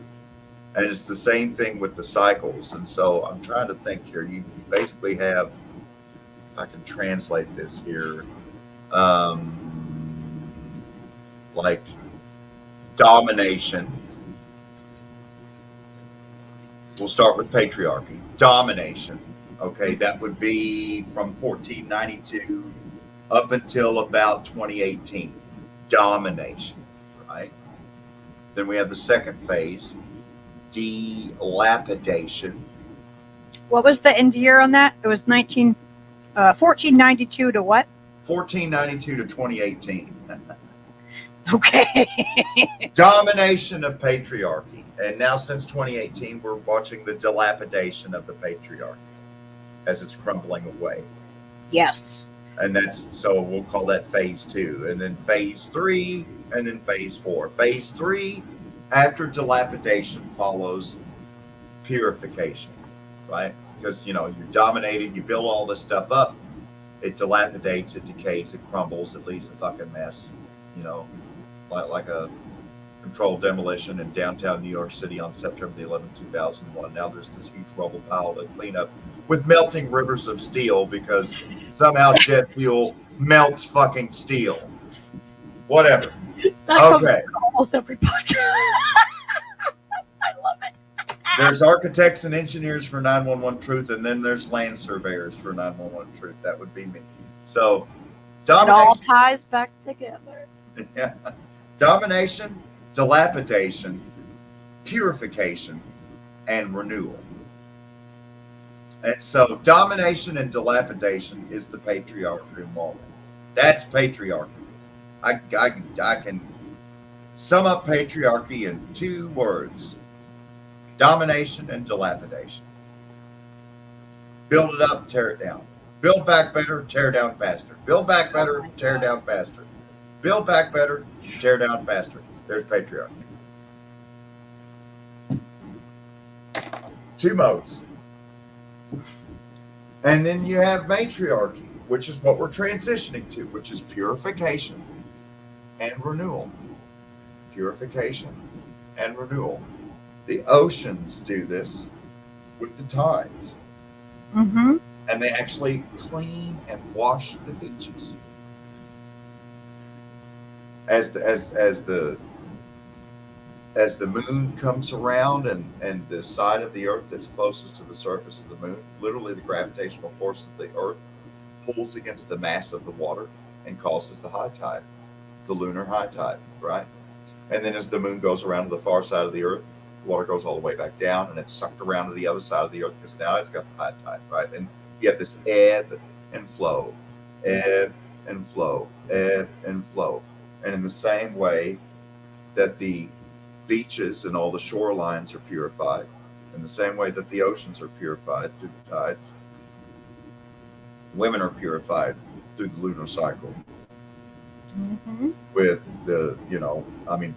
And it's the same thing with the cycles. And so I'm trying to think here. You basically have, if I can translate this here, like domination. We'll start with patriarchy. Domination. Okay, that would be from 1492 up until about 2018. Domination, right? Then we have the second phase, dilapidation. What was the end year on that? It was 1492 to what? 1492 to 2018. Okay. Domination of patriarchy. And now since 2018, we're watching the dilapidation of the patriarchy as it's crumbling away. Yes. And so we'll call that phase 2. And then phase 3, and then phase 4. Phase 3, after dilapidation, follows purification, right? Because, you're dominated, you build all this stuff up, it dilapidates, it decays, it crumbles, it leaves a fucking mess, like a controlled demolition in downtown New York City on September the 11th, 2001. Now there's this huge rubble pile to clean up with melting rivers of steel because somehow jet fuel melts fucking steel. Whatever. Okay. Almost every podcast. I love it. There's architects and engineers for 911 Truth, and then there's land surveyors for 911 Truth. That would be me. So, domination. It all ties back together. Yeah. Domination, dilapidation, purification, and renewal. And so domination and dilapidation is the patriarchal moment. That's patriarchy. I can sum up patriarchy in 2 words. Domination and dilapidation. Build it up, tear it down. Build back better, tear down faster. Build back better, tear down faster. Build back better, tear down faster. There's patriarchy. Two modes. And then you have matriarchy, which is what we're transitioning to, which is purification and renewal. Purification and renewal. The oceans do this with the tides. Mm-hmm. And they actually clean and wash the beaches. As the moon comes around and the side of the earth that's closest to the surface of the moon, literally the gravitational force of the earth pulls against the mass of the water and causes the high tide, the lunar high tide, right? And then as the moon goes around to the far side of the earth, the water goes all the way back down and it's sucked around to the other side of the earth because now it's got the high tide, right? And you have this ebb and flow, ebb and flow, ebb and flow. And in the same way that the beaches and all the shorelines are purified, in the same way that the oceans are purified through the tides, women are purified through the lunar cycle. Mm-hmm. With the,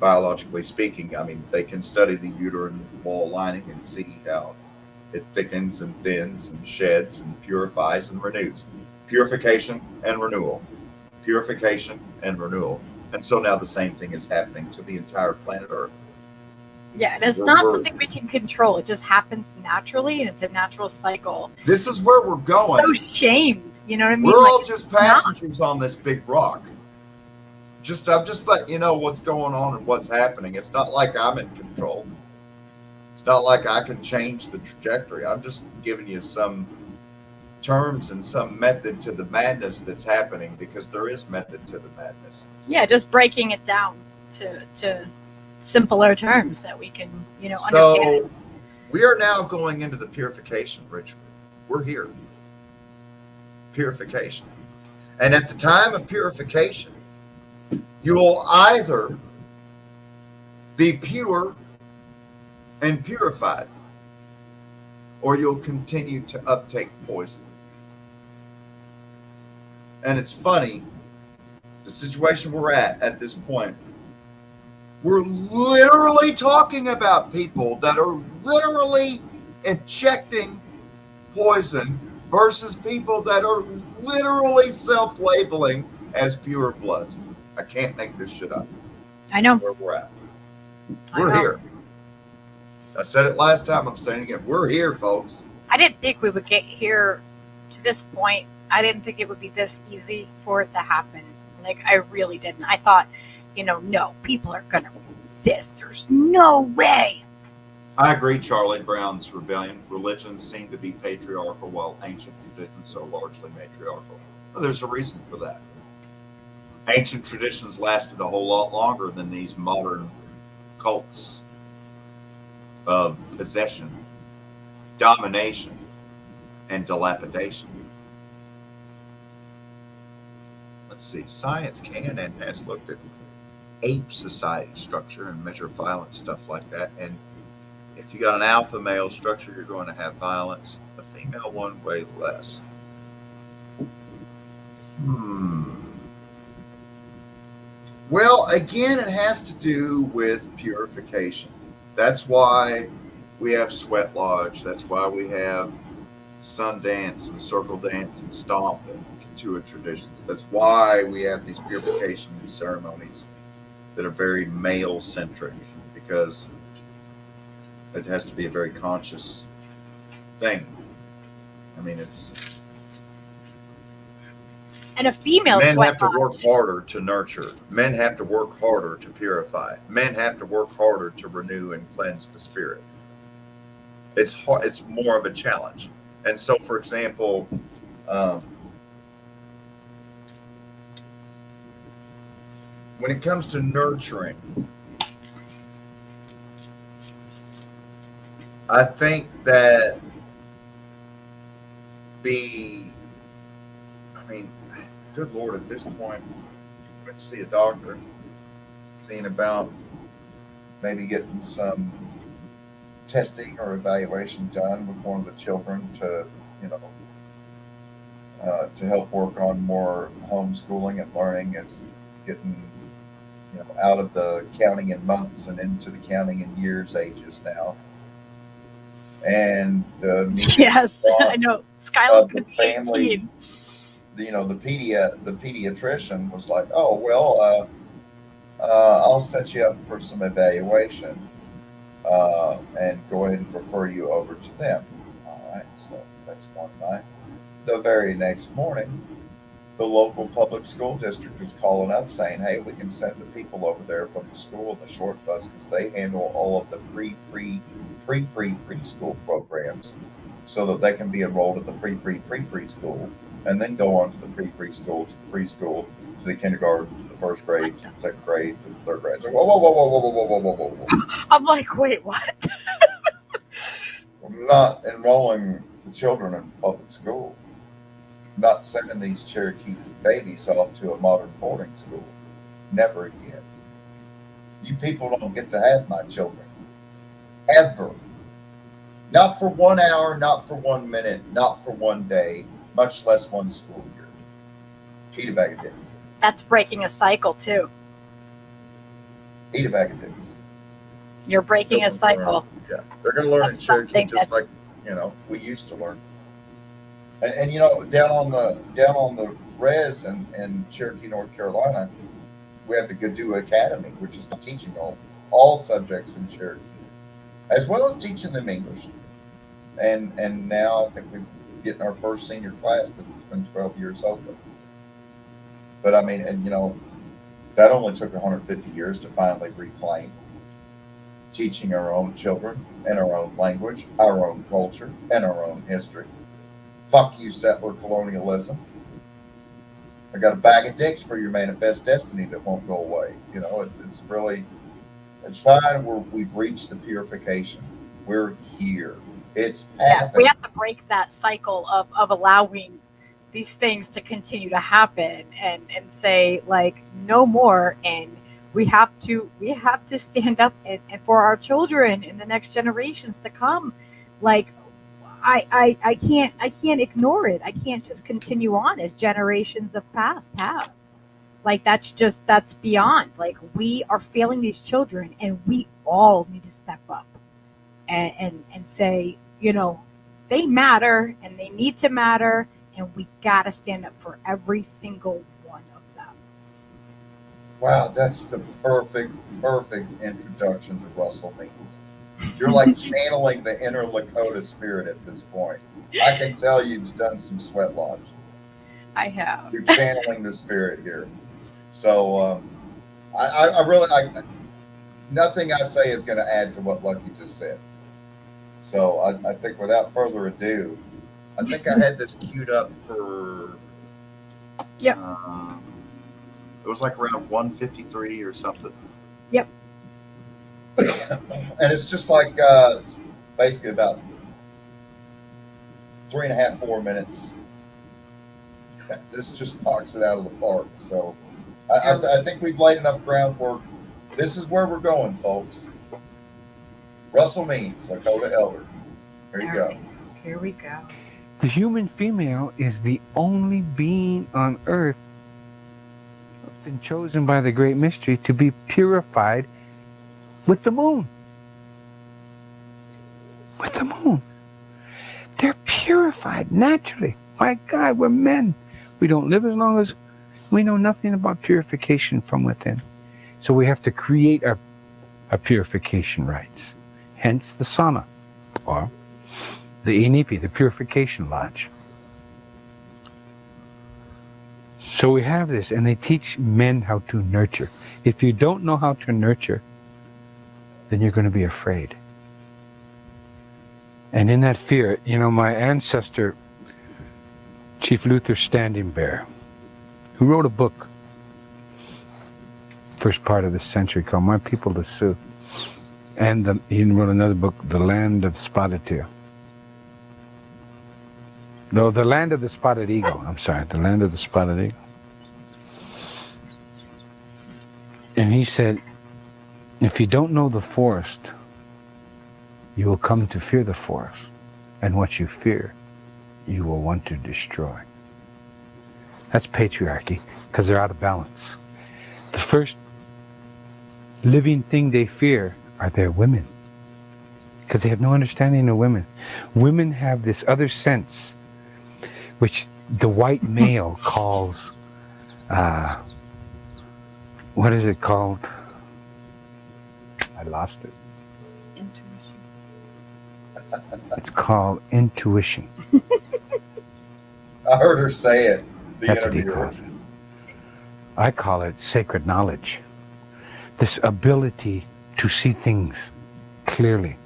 biologically speaking, they can study the uterine wall lining and see how it thickens and thins and sheds and purifies and renews. Purification and renewal. Purification and renewal. And so now the same thing is happening to the entire planet Earth. Yeah, and it's not something we can control. It just happens naturally, and it's a natural cycle. This is where we're going. So shamed, you know what I mean? We're all just passengers on this big rock. I'm just letting you know what's going on and what's happening. It's not like I'm in control. It's not like I can change the trajectory. I'm just giving you some terms and some method to the madness that's happening, because there is method to the madness. Yeah, just breaking it down to simpler terms that we can, understand. So we are now going into the purification ritual. We're here. Purification. And at the time of purification, you will either be pure and purified, or you'll continue to uptake poison. And it's funny, the situation we're at this point, we're literally talking about people that are literally injecting poison versus people that are literally self-labeling as pure bloods. I can't make this shit up. I know. That's where we're at. We're here. I said it last time. I'm saying it again. We're here, folks. I didn't think we would get here to this point. I didn't think it would be this easy for it to happen. Like, I really didn't. I thought, no, people are going to resist. There's no way. I agree, Charlie Brown's rebellion. Religions seem to be patriarchal while ancient traditions are largely matriarchal. Well, there's a reason for that. Ancient traditions lasted a whole lot longer than these modern cults of possession, domination, and dilapidation. Let's see. Science can and has looked at ape society structure and measure violence, stuff like that. And if you got an alpha male structure, you're going to have violence. A female one, way less. Well, again, it has to do with purification. That's why we have sweat lodge. That's why we have sun dance and circle dance and stomp and Katua traditions. That's why we have these purification ceremonies that are very male-centric, because it has to be a very conscious thing. It's... And a female Men sweat have to lodge. work harder to nurture. Men have to work harder to purify. Men have to work harder to renew and cleanse the spirit. It's hard, it's more of a challenge. And so, for example, when it comes to nurturing, I think that good Lord, at this point, let's see a doctor, seeing about maybe getting some testing or evaluation done with one of the children to, you know, to help work on more homeschooling and learning, is getting, you know, out of the counting in months and into the counting in years ages now. And the immediate Yes, I response know. Skylar's of the gonna be family, 18. you know, the pediatrician was like, "Oh well, I'll set you up for some evaluation, and go ahead and refer you over to them." All right, so that's one night. The very next morning, the local public school district is calling up saying, "Hey, we can send the people over there from the school in the short bus because they handle all of the preschool programs, so that they can be enrolled in the preschool, and then go on to the preschool to the preschool to the kindergarten to the first grade to the second grade to the third grade." So whoa. I'm like, wait, what? I'm not enrolling the children in public school. I'm not sending these Cherokee babies off to a modern boarding school. Never again. You people don't get to have my children. Ever. Not for 1 hour, not for 1 minute, not for 1 day, much less one school year. Eat a bag of dicks. That's breaking a cycle too. Eat a bag of dicks. You're breaking a cycle. Yeah, they're going to learn in That's Cherokee something just like, you know, we used to learn. And you know, down on the res in Cherokee, North Carolina, we have the Gadoo Academy, which is teaching all subjects in Cherokee, as well as teaching them English. And now I think we're getting our first senior class because it's been 12 years open. But I mean, and you know, that only took 150 years to finally reclaim teaching our own children and our own language, our own culture, and our own history. Fuck you, settler colonialism. I got a bag of dicks for your manifest destiny that won't go away. You know, it's really, it's fine. We've reached the purification. We're here. It's happening. We have to break that cycle of allowing these things to continue to happen and say like no more, and we have to stand up and for our children and the next generations to come. Like I can't ignore it. I can't just continue on as generations of past have. Like that's beyond. Like we are failing these children, and we all need to step up and say, you know, they matter and they need to matter, and we gotta stand up for every single one of them. Wow, that's the perfect introduction to Russell Means. You're like channeling the inner Lakota spirit at this point. I can tell you've done some sweat lodge. I have. You're channeling the spirit here. So I really, nothing I say is going to add to what Lucky just said. So I think without further ado, I think I had this queued up for. Yep. It was like around 1:53 or something. Yep. And it's just like it's basically about 3.5, 4 minutes. This just knocks it out of the park. So I think we've laid enough groundwork. This is where we're going, folks. Russell Means, Lakota Elder. Here you go. Here we go. The human female is the only being on earth been chosen by the great mystery to be purified with the moon. With the moon. They're purified naturally. My God, we're men. We don't live as long as we know nothing about purification from within. So we have to create our purification rites. Hence the sauna, or the inipi, the purification lodge. So we have this, and they teach men how to nurture. If you don't know how to nurture, then you're going to be afraid. And in that fear, you know, my ancestor, Chief Luther Standing Bear, who wrote a book, first part of this century, called My People the Sioux. And he wrote another book, The Land of Spotted Deer. No, The Land of the Spotted Eagle. I'm sorry, The Land of the Spotted Eagle. And he said, if you don't know the forest, you will come to fear the force, and what you fear, you will want to destroy. That's patriarchy, because they're out of balance. The first living thing they fear are their women, because they have no understanding of women. Women have this other sense, which the white male calls, what is it called? I lost it. It's called intuition. I heard her say it. That's what he calls it. I call it sacred knowledge. This ability to see things clearly.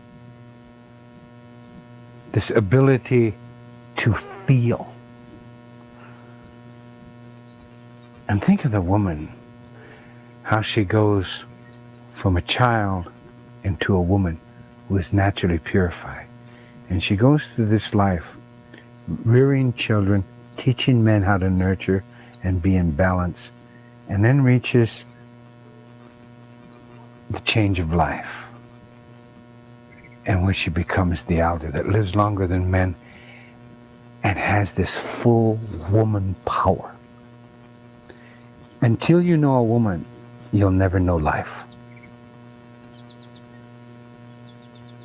This ability to feel. And think of the woman, how she goes from a child into a woman who is naturally purified. And she goes through this life rearing children, teaching men how to nurture and be in balance, and then reaches the change of life, and where she becomes the elder that lives longer than men and has this full woman power. Until you know a woman, you'll never know life.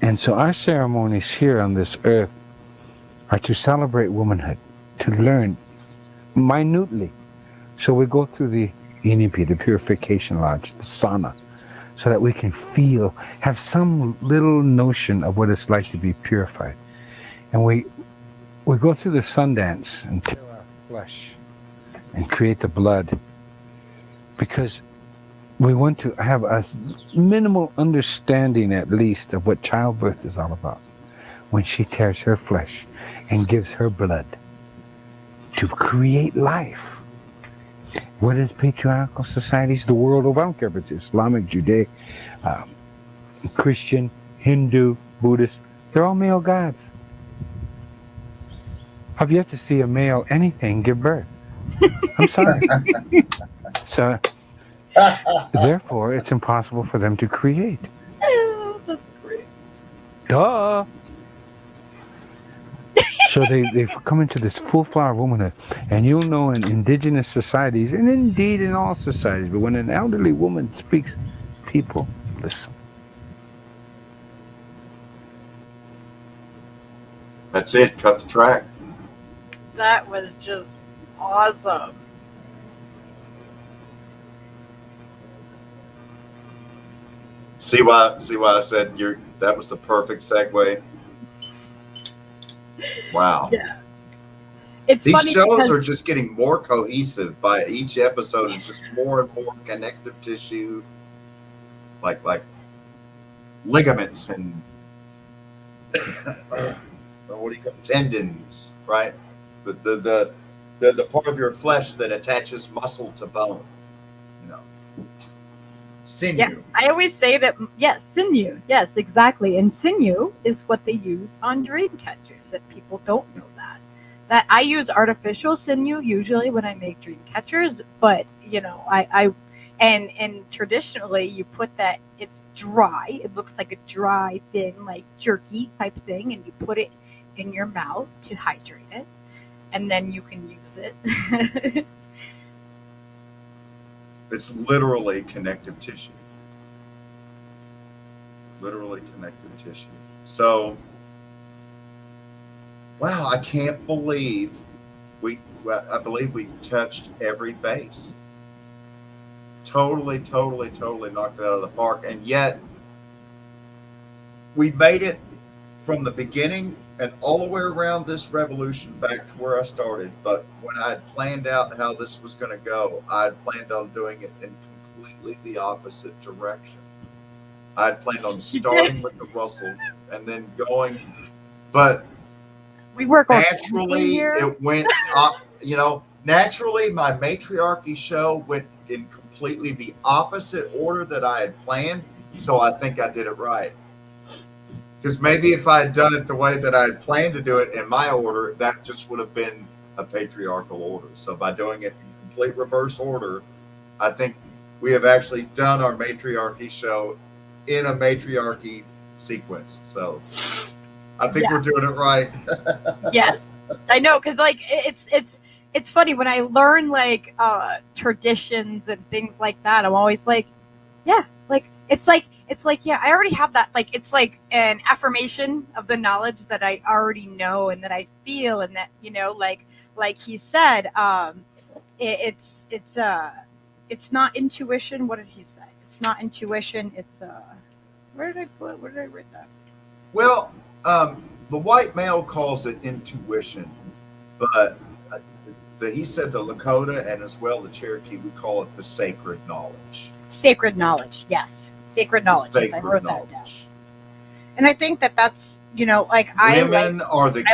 And so our ceremonies here on this earth are to celebrate womanhood, to learn minutely. So we go through the inipi, the purification lodge, the sauna, so that we can feel, have some little notion of what it's like to be purified. And we go through the sun dance and tear our flesh and create the blood, because we want to have a minimal understanding, at least, of what childbirth is all about. When she tears her flesh and gives her blood to create life. What is patriarchal societies the world over? I don't care if it's Islamic, Judaic, Christian, Hindu, Buddhist. They're all male gods. I've yet to see a male anything give birth. I'm sorry. So, therefore, it's impossible for them to create. Oh, that's great. Duh. So they've come into this full flower of womanhood. And you'll know in indigenous societies, and indeed in all societies, but when an elderly woman speaks, people listen. That's it. Cut the track. That was just awesome. See why I said that was the perfect segue? Wow. Yeah. It's These funny shows because are just getting more cohesive by each episode. It's just more and more connective tissue, like ligaments and what do you call tendons, right? The part of your flesh that attaches muscle to bone, you know, sinew. Yeah, I always say that, yes, sinew. Yes, exactly. And sinew is what they use on dream catchers, that people don't know that. That I use artificial sinew usually when I make dream catchers, but, you know, and traditionally you put that, it's dry. It looks like a dry, thin, like jerky type thing, and you put it in your mouth to hydrate it, and then you can use it. It's literally connective tissue. Literally connective tissue. So, wow, I can't believe I believe we touched every base. Totally knocked it out of the park. And yet, we made it from the beginning and all the way around this revolution back to where I started. But when I had planned out how this was going to go, I had planned on doing it in completely the opposite direction. I had planned on starting with the Russell and then going, but We work on naturally here. it went up, you know, naturally my matriarchy show went in completely the opposite order that I had planned. So I think I did it right. Because maybe if I had done it the way that I had planned to do it in my order, that just would have been a patriarchal order. So by doing it in complete reverse order, I think we have actually done our matriarchy show in a matriarchy sequence. So I think we're doing it right. Yes, I know, because like it's funny when I learn like traditions and things like that. I'm always like, yeah, like it's like yeah, I already have that. Like it's like an affirmation of the knowledge that I already know and that I feel, and that like he said, it's not intuition. What did he say? It's not intuition. It's where did I write that? Well, the white male calls it intuition, but he said the Lakota and as well the Cherokee, we call it the sacred knowledge. Sacred knowledge, yes, sacred knowledge. Yes, I wrote that down. And I think that's like I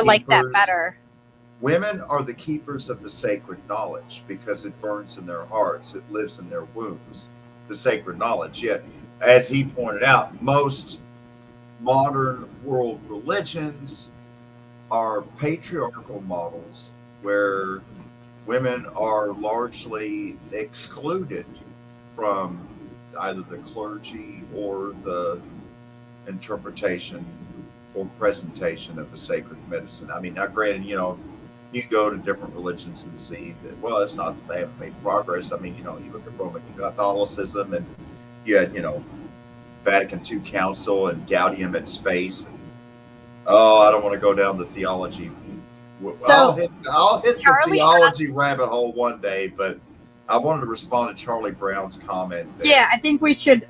like that better. Women are the keepers of the sacred knowledge because it burns in their hearts, it lives in their wombs. The sacred knowledge. Yet, as he pointed out, most modern world religions are patriarchal models where women are largely excluded from either the clergy or the interpretation or presentation of the sacred medicine. I mean, now granted, if you go to different religions and see that, well, it's not that they haven't made progress. I mean, you look at Roman Catholicism and you had, Vatican II Council and Gaudium at Space. I don't want to go down the theology. I'll hit the theology rabbit hole one day, but I wanted to respond to Charlie Brown's comment there. Yeah, I think we should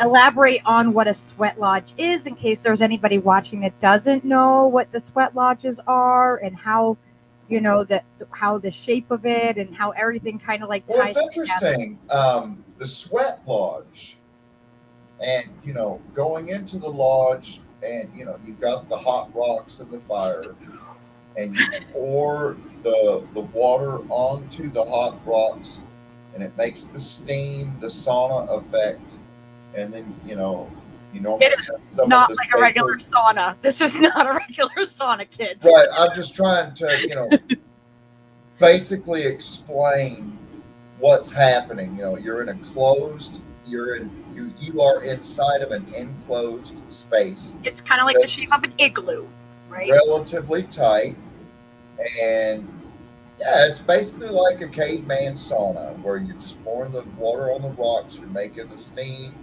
elaborate on what a sweat lodge is in case there's anybody watching that doesn't know what the sweat lodges are and how, how the shape of it and how everything kind of like ties it's interesting. The sweat lodge. And, going into the lodge and, you've got the hot rocks in the fire and you pour the water onto the hot rocks and it makes the steam, the sauna effect. And then, you normally it is not like a regular sauna. This is not a regular sauna, kids. Right. I'm just trying to, basically explain what's happening. You're in a closed, you are inside of an enclosed space. It's kind of like the shape of an igloo, right? Relatively tight. And yeah, it's basically like a caveman sauna where you're just pouring the water on the rocks, you're making the steam,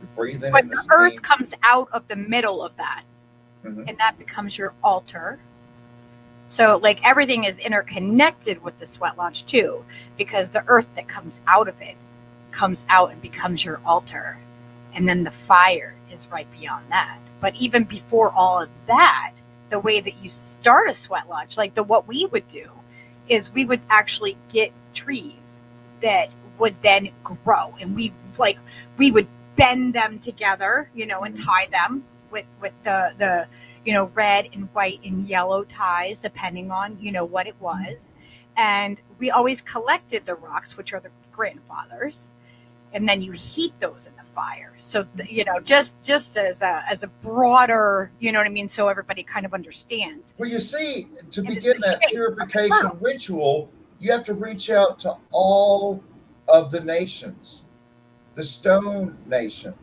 you're breathing in the steam. But the earth comes out of the middle of that, and that becomes your altar. So, like, everything is interconnected with the sweat lodge, too, because the earth that comes out of it comes out and becomes your altar. And then the fire is right beyond that. But even before all of that, the way that you start a sweat lodge, like what we would do is we would actually get trees that would then grow. And we would bend them together, and tie them with the red and white and yellow ties, depending on, what it was. And we always collected the rocks, which are the grandfathers, and then you heat those in the fire. So, just as a broader, so everybody kind of understands. Well, you see, to begin that purification ritual, you have to reach out to all of the nations. The stone nation,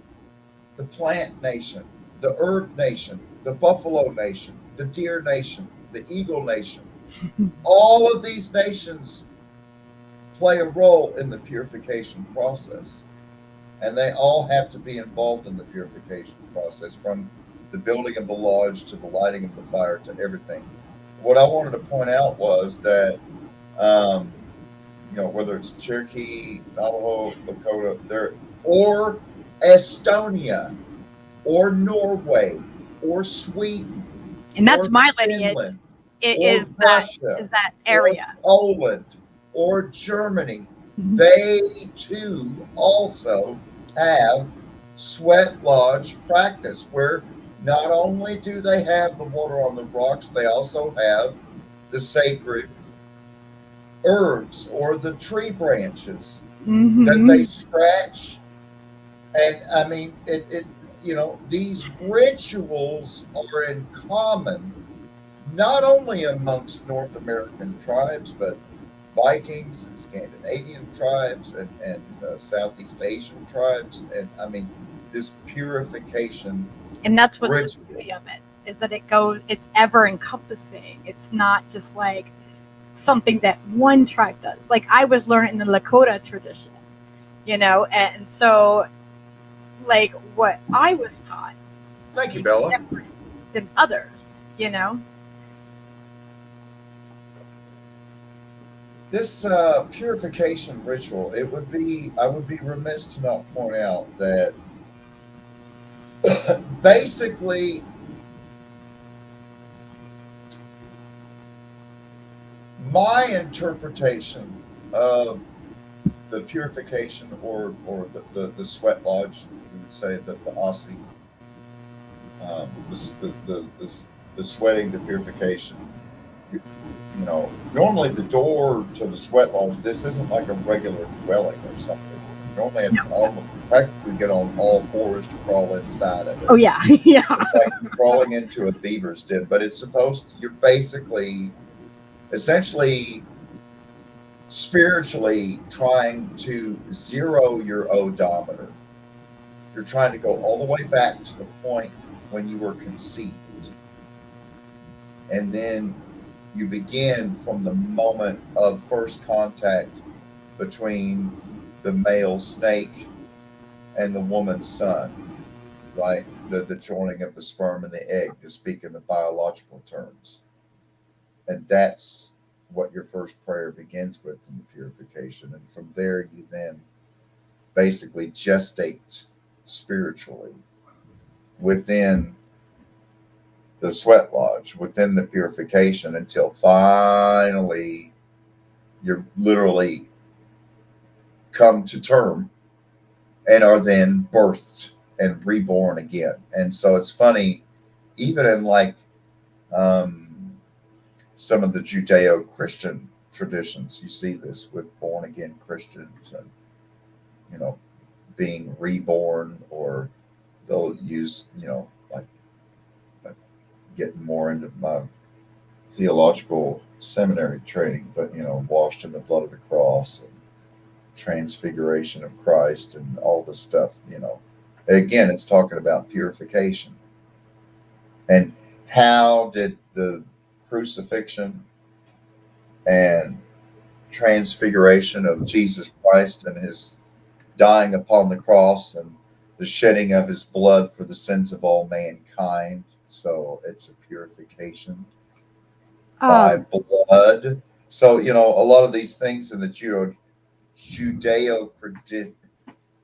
the plant nation, the herb nation, the buffalo nation, the deer nation, the eagle nation. All of these nations play a role in the purification process. And they all have to be involved in the purification process, from the building of the lodge to the lighting of the fire to everything. What I wanted to point out was that, whether it's Cherokee, Navajo, Lakota, or Estonia, or Norway, or Sweden, and that's my lineage. It is that area. Or Poland or Germany. They too also have sweat lodge practice, where not only do they have the water on the rocks, they also have the sacred herbs or the tree branches that they scratch. And I mean, these rituals are in common, not only amongst North American tribes, but Vikings and Scandinavian tribes and Southeast Asian tribes. And I mean, this purification And that's what's Rich. the beauty of it, is that it's ever encompassing. It's not just like something that one tribe does. Like I was learning in the Lakota tradition, and so like what I was taught Thank you, Bella. different than others, This purification ritual, I would be remiss to not point out that basically my interpretation of the purification or the sweat lodge, we would say that the Aussie, the sweating, the purification, normally the door to the sweat lodge, this isn't like a regular dwelling or something. You normally have to practically get on all fours to crawl inside of it. Oh yeah. Yeah. It's like crawling into a beaver's den, but you're basically essentially spiritually trying to zero your odometer. You're trying to go all the way back to the point when you were conceived. And then you begin from the moment of first contact between the male snake and the woman's son, right? The joining of the sperm and the egg, to speak in the biological terms. And that's what your first prayer begins with in the purification. And from there, you then basically gestate spiritually within the sweat lodge, within the purification, until finally you're literally come to term and are then birthed and reborn again. And so it's funny, even in like some of the Judeo-Christian traditions, you see this with born again Christians and being reborn, or they'll use like getting more into my theological seminary training, but washed in the blood of the cross and transfiguration of Christ and all this stuff. Again, it's talking about purification. And how did the crucifixion and transfiguration of Jesus Christ and his dying upon the cross and the shedding of his blood for the sins of all mankind? So it's a purification by blood. So, a lot of these things in the Judeo-Christian,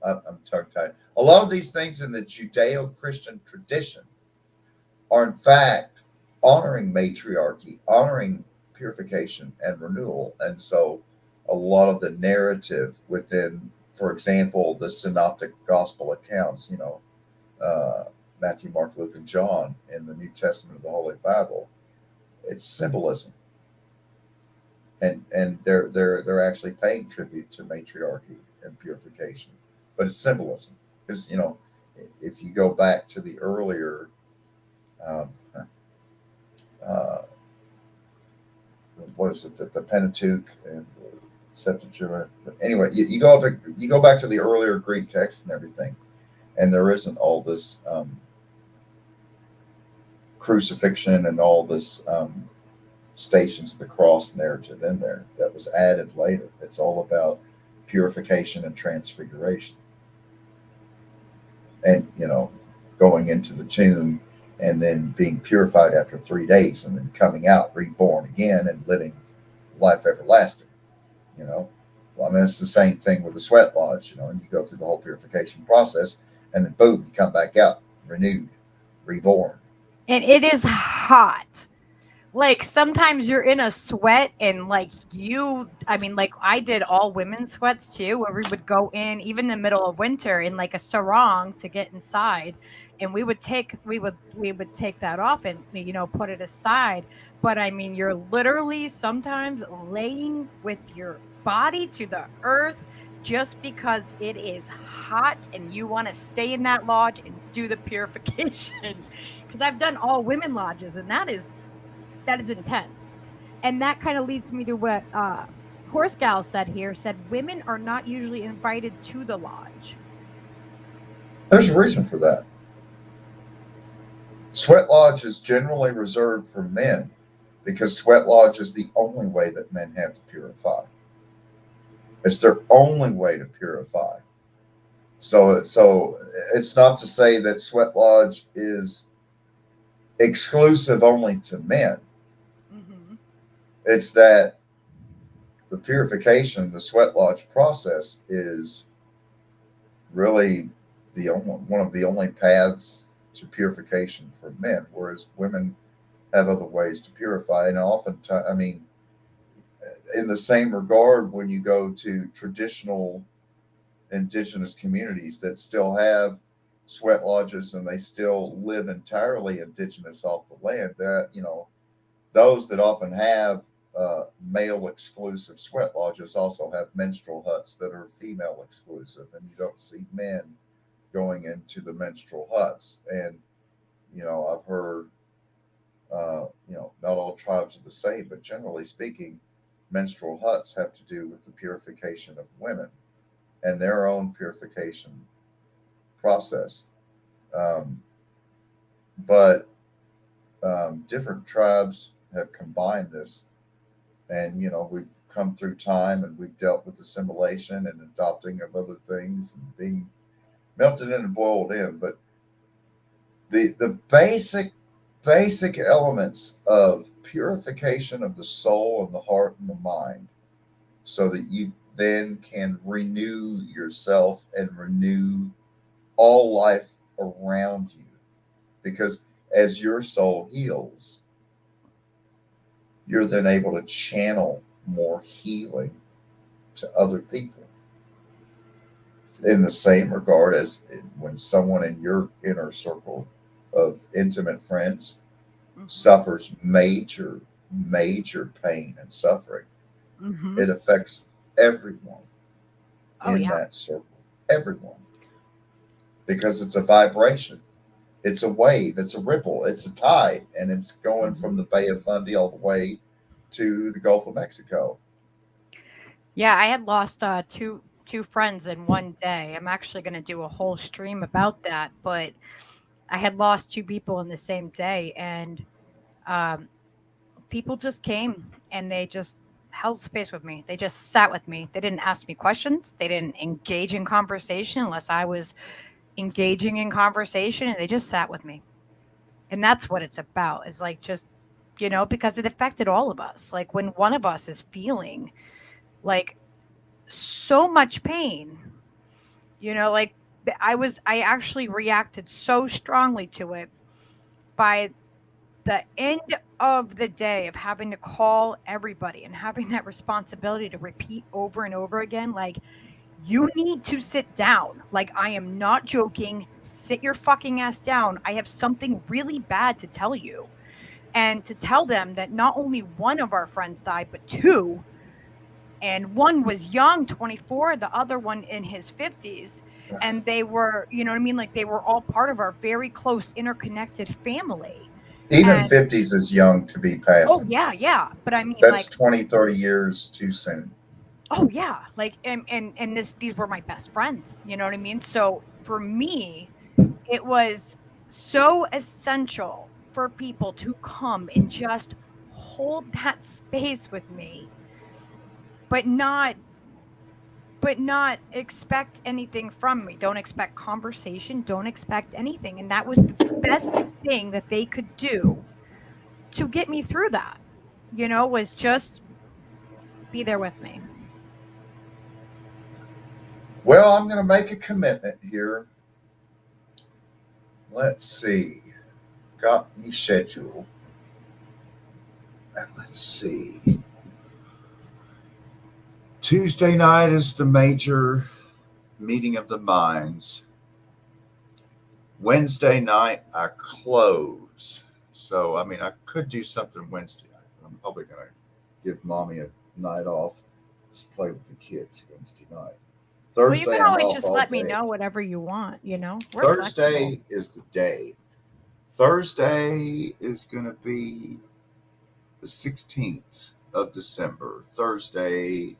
I'm tongue-tied. A lot of these things in the Judeo-Christian tradition are in fact honoring matriarchy, honoring purification and renewal. And so a lot of the narrative within, for example, the synoptic gospel accounts, Matthew, Mark, Luke, and John in the New Testament of the Holy Bible, it's symbolism. And they're actually paying tribute to matriarchy and purification, but it's symbolism. Because if you go back to the earlier what is it, the Pentateuch and the Septuagint. But anyway, you go back to the earlier Greek text and everything, and there isn't all this crucifixion and all this Stations of the Cross narrative in there. That was added later. It's all about purification and transfiguration, and going into the tomb and then being purified after 3 days and then coming out reborn again and living life everlasting. It's the same thing with the sweat lodge, and you go through the whole purification process and then boom, you come back out renewed, reborn. And it is hot. Like sometimes you're in a sweat and like I did all women's sweats too, where we would go in even in the middle of winter in like a sarong to get inside, and we would take that off and put it aside. But you're literally sometimes laying with your body to the earth just because it is hot and you want to stay in that lodge and do the purification. Because I've done all women lodges, and that is intense. And that kind of leads me to what Horse Gal said women are not usually invited to the lodge. There's a reason for that. Sweat lodge is generally reserved for men because sweat lodge is the only way that men have to purify. It's their only way to purify. So it's not to say that sweat lodge is exclusive only to men. Mm-hmm. It's that the purification, the sweat lodge process is really one of the only paths to purification for men, whereas women have other ways to purify. And oftentimes, I mean, in the same regard, when you go to traditional indigenous communities that still have sweat lodges and they still live entirely indigenous off the land, that, you know, those that often have male exclusive sweat lodges also have menstrual huts that are female exclusive, and you don't see men going into the menstrual huts. And, you know, I've heard, you know, not all tribes are the same, but generally speaking, menstrual huts have to do with the purification of women and their own purification process. But different tribes have combined this, and, you know, we've come through time and we've dealt with assimilation and adopting of other things and being melted in and boiled in. But the basic elements of purification of the soul and the heart and the mind, so that you then can renew yourself and renew all life around you. Because as your soul heals, you're then able to channel more healing to other people. In the same regard as when someone in your inner circle of intimate friends suffers major pain and suffering, it affects everyone that circle. Everyone. Because it's a vibration. It's a wave. It's a ripple. It's a tide. And it's going from the Bay of Fundy all the way to the Gulf of Mexico. Yeah, I had lost two friends in one day. I'm actually going to do a whole stream about that, but I had lost two people in the same day, and people just came and they just held space with me. They just sat with me. They didn't ask me questions. They didn't engage in conversation unless I was engaging in conversation, and they just sat with me. And that's what it's about. Is like, just, you know, because it affected all of us. Like, when one of us is feeling like so much pain, you know, like I actually reacted so strongly to it by the end of the day of having to call everybody and having that responsibility to repeat over and over again, like, you need to sit down. Like, I am not joking. Sit your fucking ass down. I have something really bad to tell you. And to tell them that not only one of our friends died, but two, and one was young, 24, the other one in his 50s. And they were, you know what I mean? Like, they were all part of our very close, interconnected family. Even 50s is young to be passing. Oh, yeah. But I mean, that's like 20, 30 years too soon. Oh, yeah. Like, and these were my best friends. You know what I mean? So for me, it was so essential for people to come and just hold that space with me, but not expect anything from me. Don't expect conversation. Don't expect anything. And that was the best thing that they could do to get me through that, you know, was just be there with me. Well, I'm going to make a commitment here. Let's see. Got me schedule. And let's see. Tuesday night is the major meeting of the minds. Wednesday night, I close. So, I mean, I could do something Wednesday night. I'm probably going to give mommy a night off. Just play with the kids Wednesday night. Thursday, well, you can always I'm just off let all me day. know whatever you want, you know. Thursday is the day. Thursday is going to be the 16th of December. Thursday,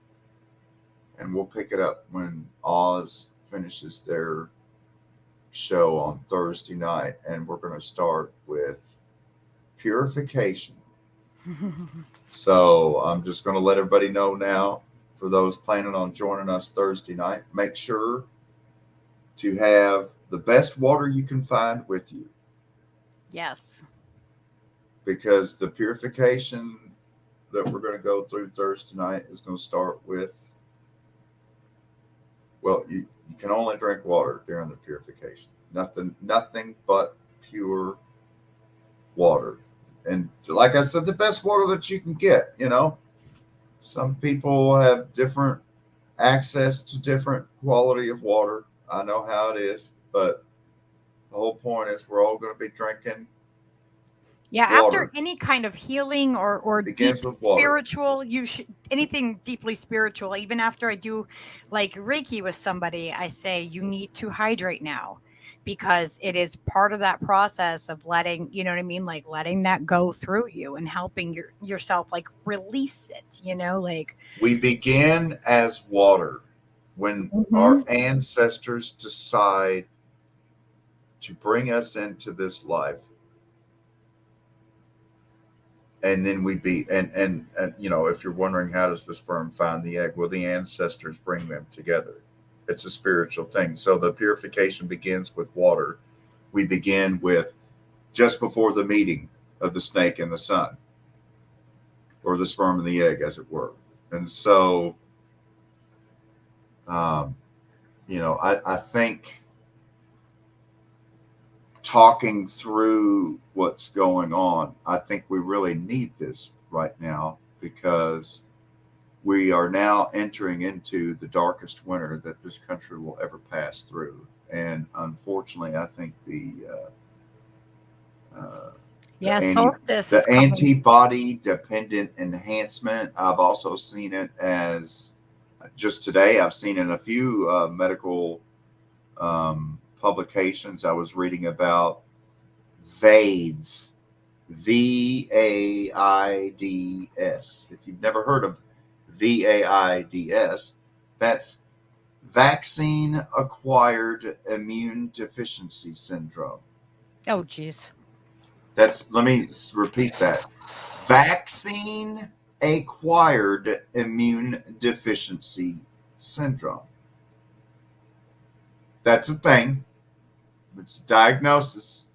and we'll pick it up when Oz finishes their show on Thursday night, and we're going to start with purification. So I'm just going to let everybody know now, for those planning on joining us Thursday night, make sure to have the best water you can find with you. Yes. Because the purification that we're going to go through Thursday night is going to start with, well, you can only drink water during the purification. Nothing but pure water. And like I said, the best water that you can get, you know. Some people have different access to different quality of water. I know how it is, but the whole point is we're all going to be drinking. Yeah, water. after any kind of healing or deep spiritual, you should anything deeply spiritual. Even after I do like Reiki with somebody, I say you need to hydrate now, because it is part of that process of letting, you know what I mean, like letting that go through you and helping yourself like release it. You know, like we begin as water when our ancestors decide to bring us into this life. And then we be and you know, if you're wondering how does the sperm find the egg, well, the ancestors bring them together. It's a spiritual thing. So the purification begins with water. We begin with just before the meeting of the snake and the sun, or the sperm and the egg, as it were. And so, you know, I think talking through what's going on, I think we really need this right now, because we are now entering into the darkest winter that this country will ever pass through. And unfortunately, I think the antibody dependent enhancement, I've also seen it as, just today, I've seen in a few medical publications, I was reading about VAIDS, VAIDS. If you've never heard of VAIDS, that's vaccine acquired immune deficiency syndrome. Oh, geez. Let me repeat that. Vaccine acquired immune deficiency syndrome. That's a thing. It's a diagnosis.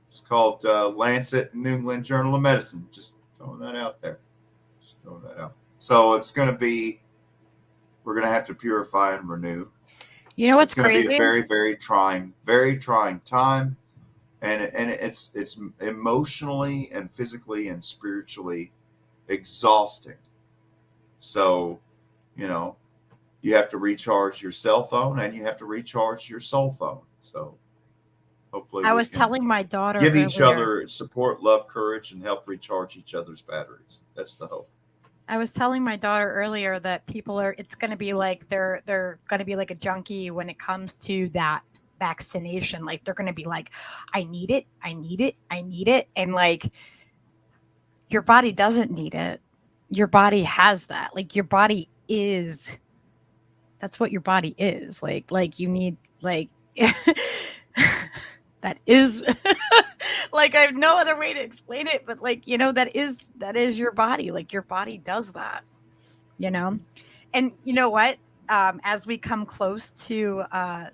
It's called Lancet New England Journal of Medicine. Just throwing that out there. So it's going to be, we're going to have to purify and renew. You know what's crazy? It's going to be a very, very trying time. And it's emotionally and physically and spiritually exhausting. So, you know, you have to recharge your cell phone and you have to recharge your soul phone. So hopefully I was telling my daughter give each other support, love, courage, and help recharge each other's batteries. That's the hope. I was telling my daughter earlier that it's going to be like they're going to be like a junkie when it comes to that vaccination. Like they're going to be like, I need it. And like, your body doesn't need it. Your body has that. Like your body is, that's what your body is. Like you need, like, that is like, I have no other way to explain it, but like, you know, that is your body. Like your body does that, you know? And you know what? As we come close to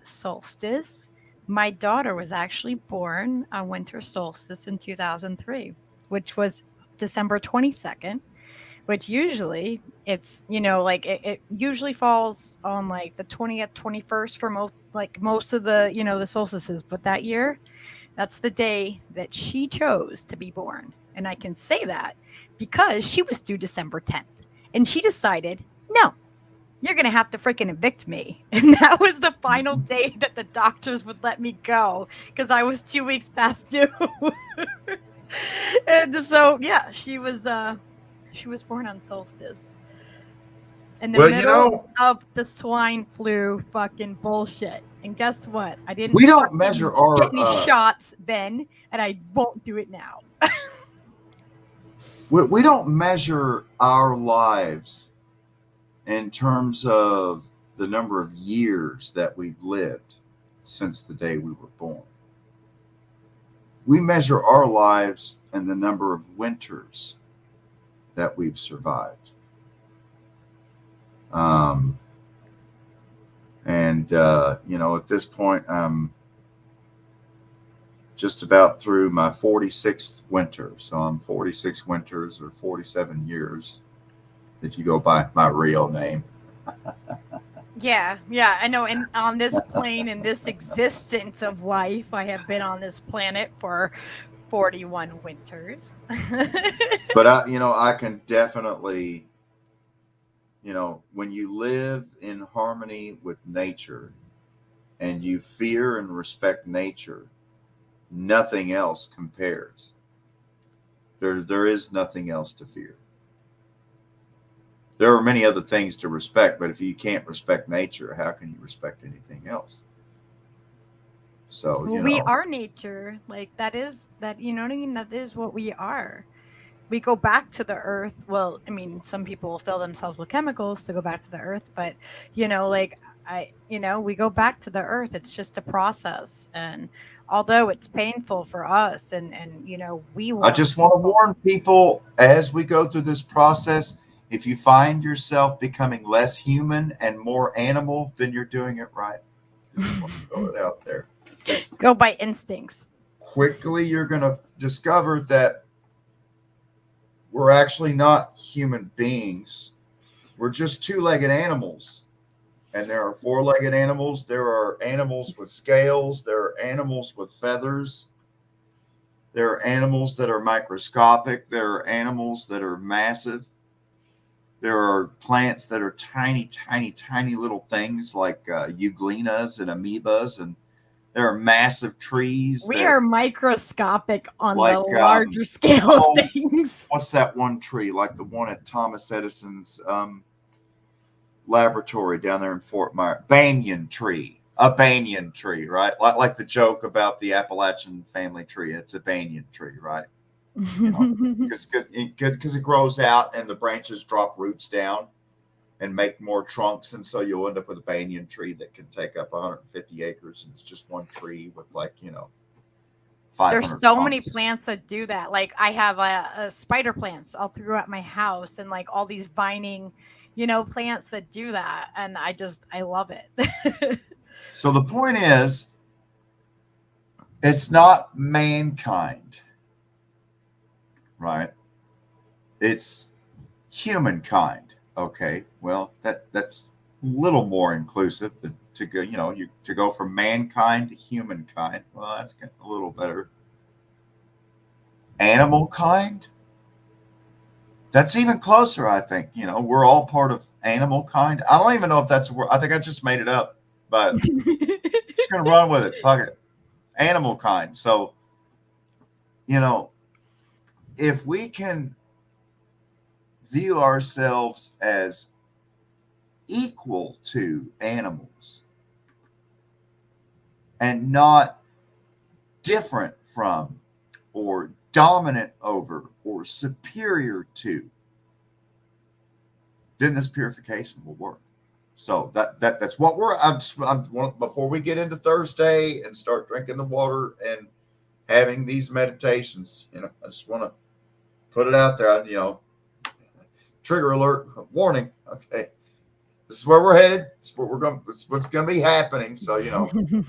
solstice, my daughter was actually born on winter solstice in 2003, which was December 22nd, which usually it's, you know, like it usually falls on like the 20th, 21st for most of the, you know, the solstices. But that year, that's the day that she chose to be born. And I can say that because she was due December 10th. And she decided, no, you're going to have to freaking evict me. And that was the final day that the doctors would let me go because I was 2 weeks past due. And so, yeah, she was born on solstice. In the middle of the swine flu fucking bullshit. And guess what? We don't measure our get any shots then, and I won't do it now. We don't measure our lives in terms of the number of years that we've lived. since the day we were born. We measure our lives in the number of winters that we've survived. At this point, I'm just about through my 46th winter. So I'm 46 winters or 47 years, if you go by my real name. Yeah, I know. And on this plane, in this existence of life, I have been on this planet for 41 winters. But I can definitely, when you live in harmony with nature and you fear and respect nature, nothing else compares. There is nothing else to fear. There are many other things to respect, but if you can't respect nature, how can you respect anything else? So, we are nature. Like that is what I mean? That is what we are. We go back to the earth. Well, I mean, some people fill themselves with chemicals to go back to the earth, but we go back to the earth. It's just a process. And although it's painful for us and I just want to warn people as we go through this process, if you find yourself becoming less human and more animal, then you're doing it right. Just want to throw it out there. Go by instincts. Quickly, you're going to discover that we're actually not human beings. We're just two-legged animals. And there are four-legged animals. There are animals with scales. There are animals with feathers. There are animals that are microscopic. There are animals that are massive. There are plants that are tiny, tiny, tiny little things like euglenas and amoebas, and there are massive trees. We are microscopic on the larger scale of things. What's that one tree? Like the one at Thomas Edison's laboratory down there in Fort Myers. Banyan tree. A banyan tree, right? Like the joke about the Appalachian family tree. It's a banyan tree, right? Because it grows out and the branches drop roots down and make more trunks, and so you'll end up with a banyan tree that can take up 150 acres, and it's just one tree with 500 There's so many trunks. plants that do that. Like I have a spider plants all throughout my house, and like all these vining, plants that do that, and I love it. So the point is, it's not mankind. Right? It's humankind. Okay. Well, that's a little more inclusive to go, to go from mankind to humankind. Well, that's getting a little better. Animal kind? That's even closer, I think. We're all part of animal kind. I don't even know if that's a word. I think I just made it up, but just going to run with it. Fuck it. Animal kind. So, if we can view ourselves as equal to animals and not different from or dominant over or superior to, then this purification will work. So that's what before we get into Thursday and start drinking the water and having these meditations, I just want to put it out there, trigger alert, warning. Okay, this is where we're headed. This is where we're going. This is what's going to be happening. So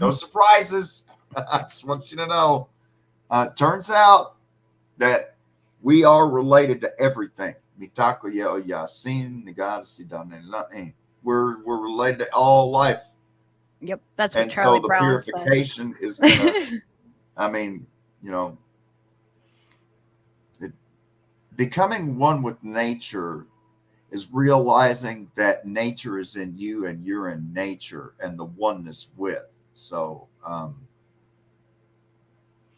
no surprises. I just want you to know. Turns out that we are related to everything. We're related to all life. Yep, that's what and Charlie so the Brown purification is going to. Becoming one with nature is realizing that nature is in you and you're in nature and the oneness with. So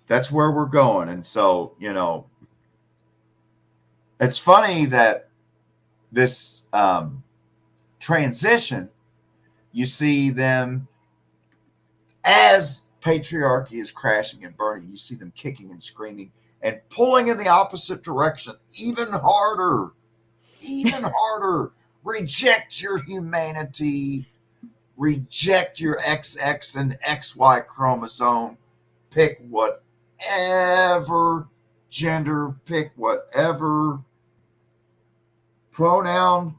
that's where we're going. And so, it's funny that this transition, you see them as patriarchy is crashing and burning, you see them kicking and screaming and pulling in the opposite direction even harder. Reject your humanity. reject your XX and XY chromosome, pick whatever gender, pick whatever pronoun,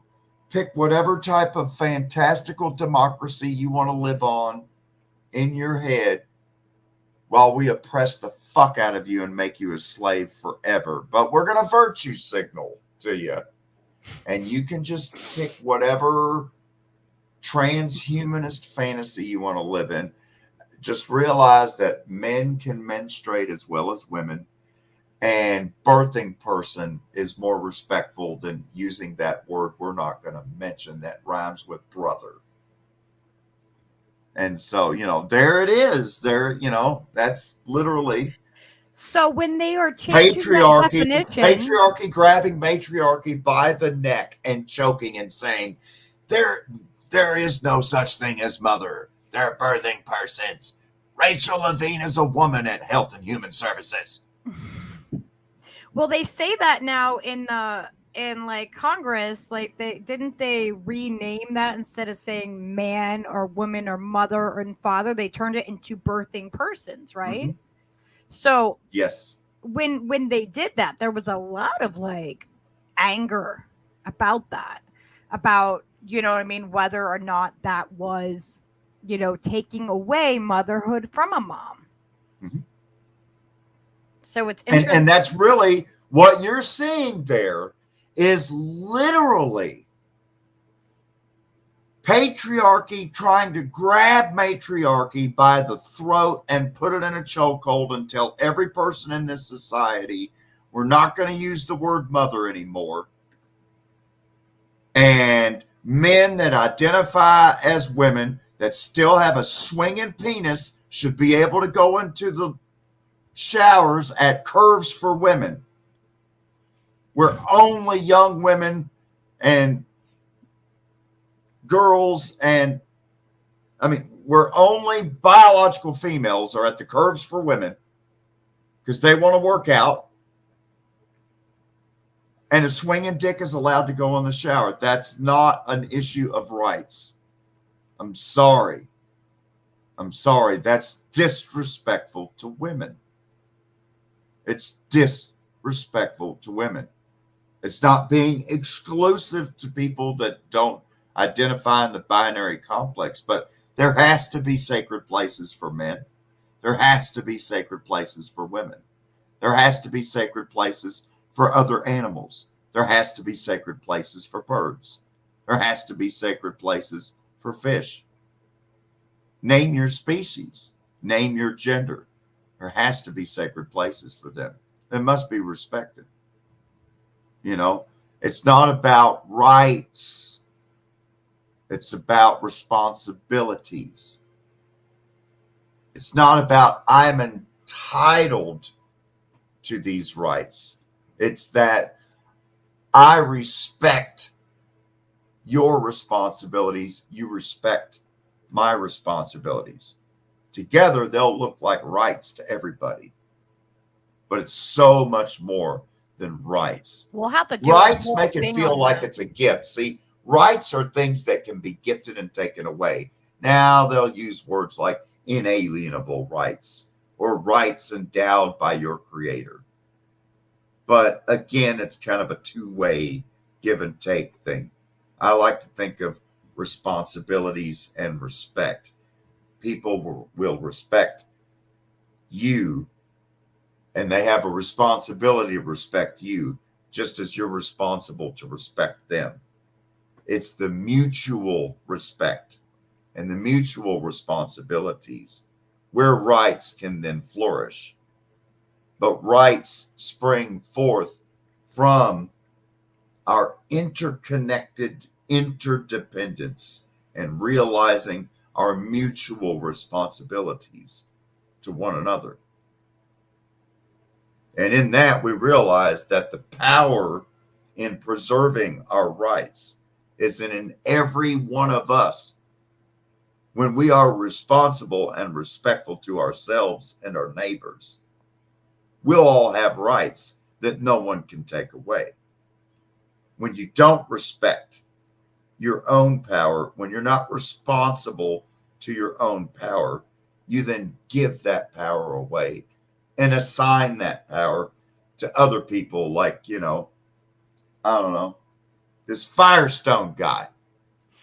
pick whatever type of fantastical democracy you want to live on in your head, while we oppress the fuck out of you and make you a slave forever. But we're going to virtue signal to you. And you can just pick whatever transhumanist fantasy you want to live in. Just realize that men can menstruate as well as women. And birthing person is more respectful than using that word we're not going to mention that rhymes with brother. And so, there it is. There, that's literally So when they are changing that definition, patriarchy grabbing matriarchy by the neck and choking and saying, there is no such thing as mother. They're birthing persons. Rachel Levine is a woman at Health and Human Services. Well, they say that now in Congress, like they rename that instead of saying man or woman or mother and father, they turned it into birthing persons, right? Mm-hmm. So yes, when they did that, there was a lot of anger about that, about whether or not that was taking away motherhood from a mom. Mm-hmm. So it's and that's really what you're seeing there is literally patriarchy trying to grab matriarchy by the throat and put it in a chokehold and tell every person in this society we're not going to use the word mother anymore. And men that identify as women that still have a swinging penis should be able to go into the showers at Curves for Women, where only young women and girls where only biological females are at the Curves for Women because they want to work out, and a swinging dick is allowed to go in the shower. That's not an issue of rights. I'm sorry. That's disrespectful to women. It's disrespectful to women. It's not being exclusive to people that don't identify in the binary complex, but there has to be sacred places for men. There has to be sacred places for women. There has to be sacred places for other animals. There has to be sacred places for birds. There has to be sacred places for fish. Name your species. Name your gender. There has to be sacred places for them. They must be respected. It's not about rights. It's about responsibilities. It's not about I'm entitled to these rights. It's that I respect your responsibilities. You respect my responsibilities. Together, they'll look like rights to everybody. But it's so much more than rights. We'll have to do rights make it feel like it's a gift. See, rights are things that can be gifted and taken away. Now they'll use words like inalienable rights or rights endowed by your creator. But again, it's kind of a two-way give and take thing. I like to think of responsibilities and respect. People will respect you, and they have a responsibility to respect you, just as you're responsible to respect them. It's the mutual respect and the mutual responsibilities where rights can then flourish. But rights spring forth from our interconnected interdependence and realizing our mutual responsibilities to one another. And in that, we realize that the power in preserving our rights is in every one of us when we are responsible and respectful to ourselves and our neighbors. We'll all have rights that no one can take away. When you don't respect your own power, when you're not responsible to your own power, you then give that power away and assign that power to other people, like, I don't know, this Firestone guy.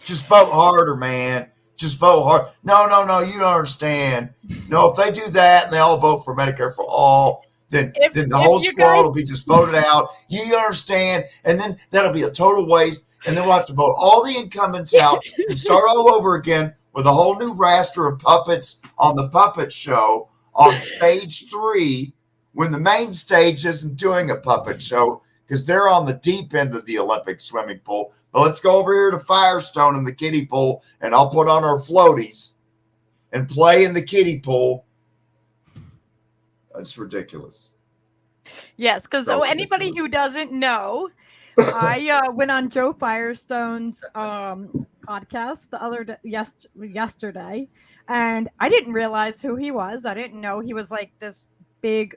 Just vote harder, man. Just vote hard. No, you don't understand. No, if they do that and they all vote for Medicare for all, then the whole squad will be just voted out. You understand? And then that'll be a total waste. And then we'll have to vote all the incumbents out and start all over again with a whole new roster of puppets on the puppet show on stage 3, when the main stage isn't doing a puppet show because they're on the deep end of the Olympic swimming pool. But let's go over here to Firestone in the kiddie pool, and I'll put on our floaties and play in the kiddie pool. It's ridiculous. Yes, because So anybody ridiculous. who doesn't know, I went on Joe Firestone's podcast yesterday, and I didn't realize who he was. I didn't know he was like this big,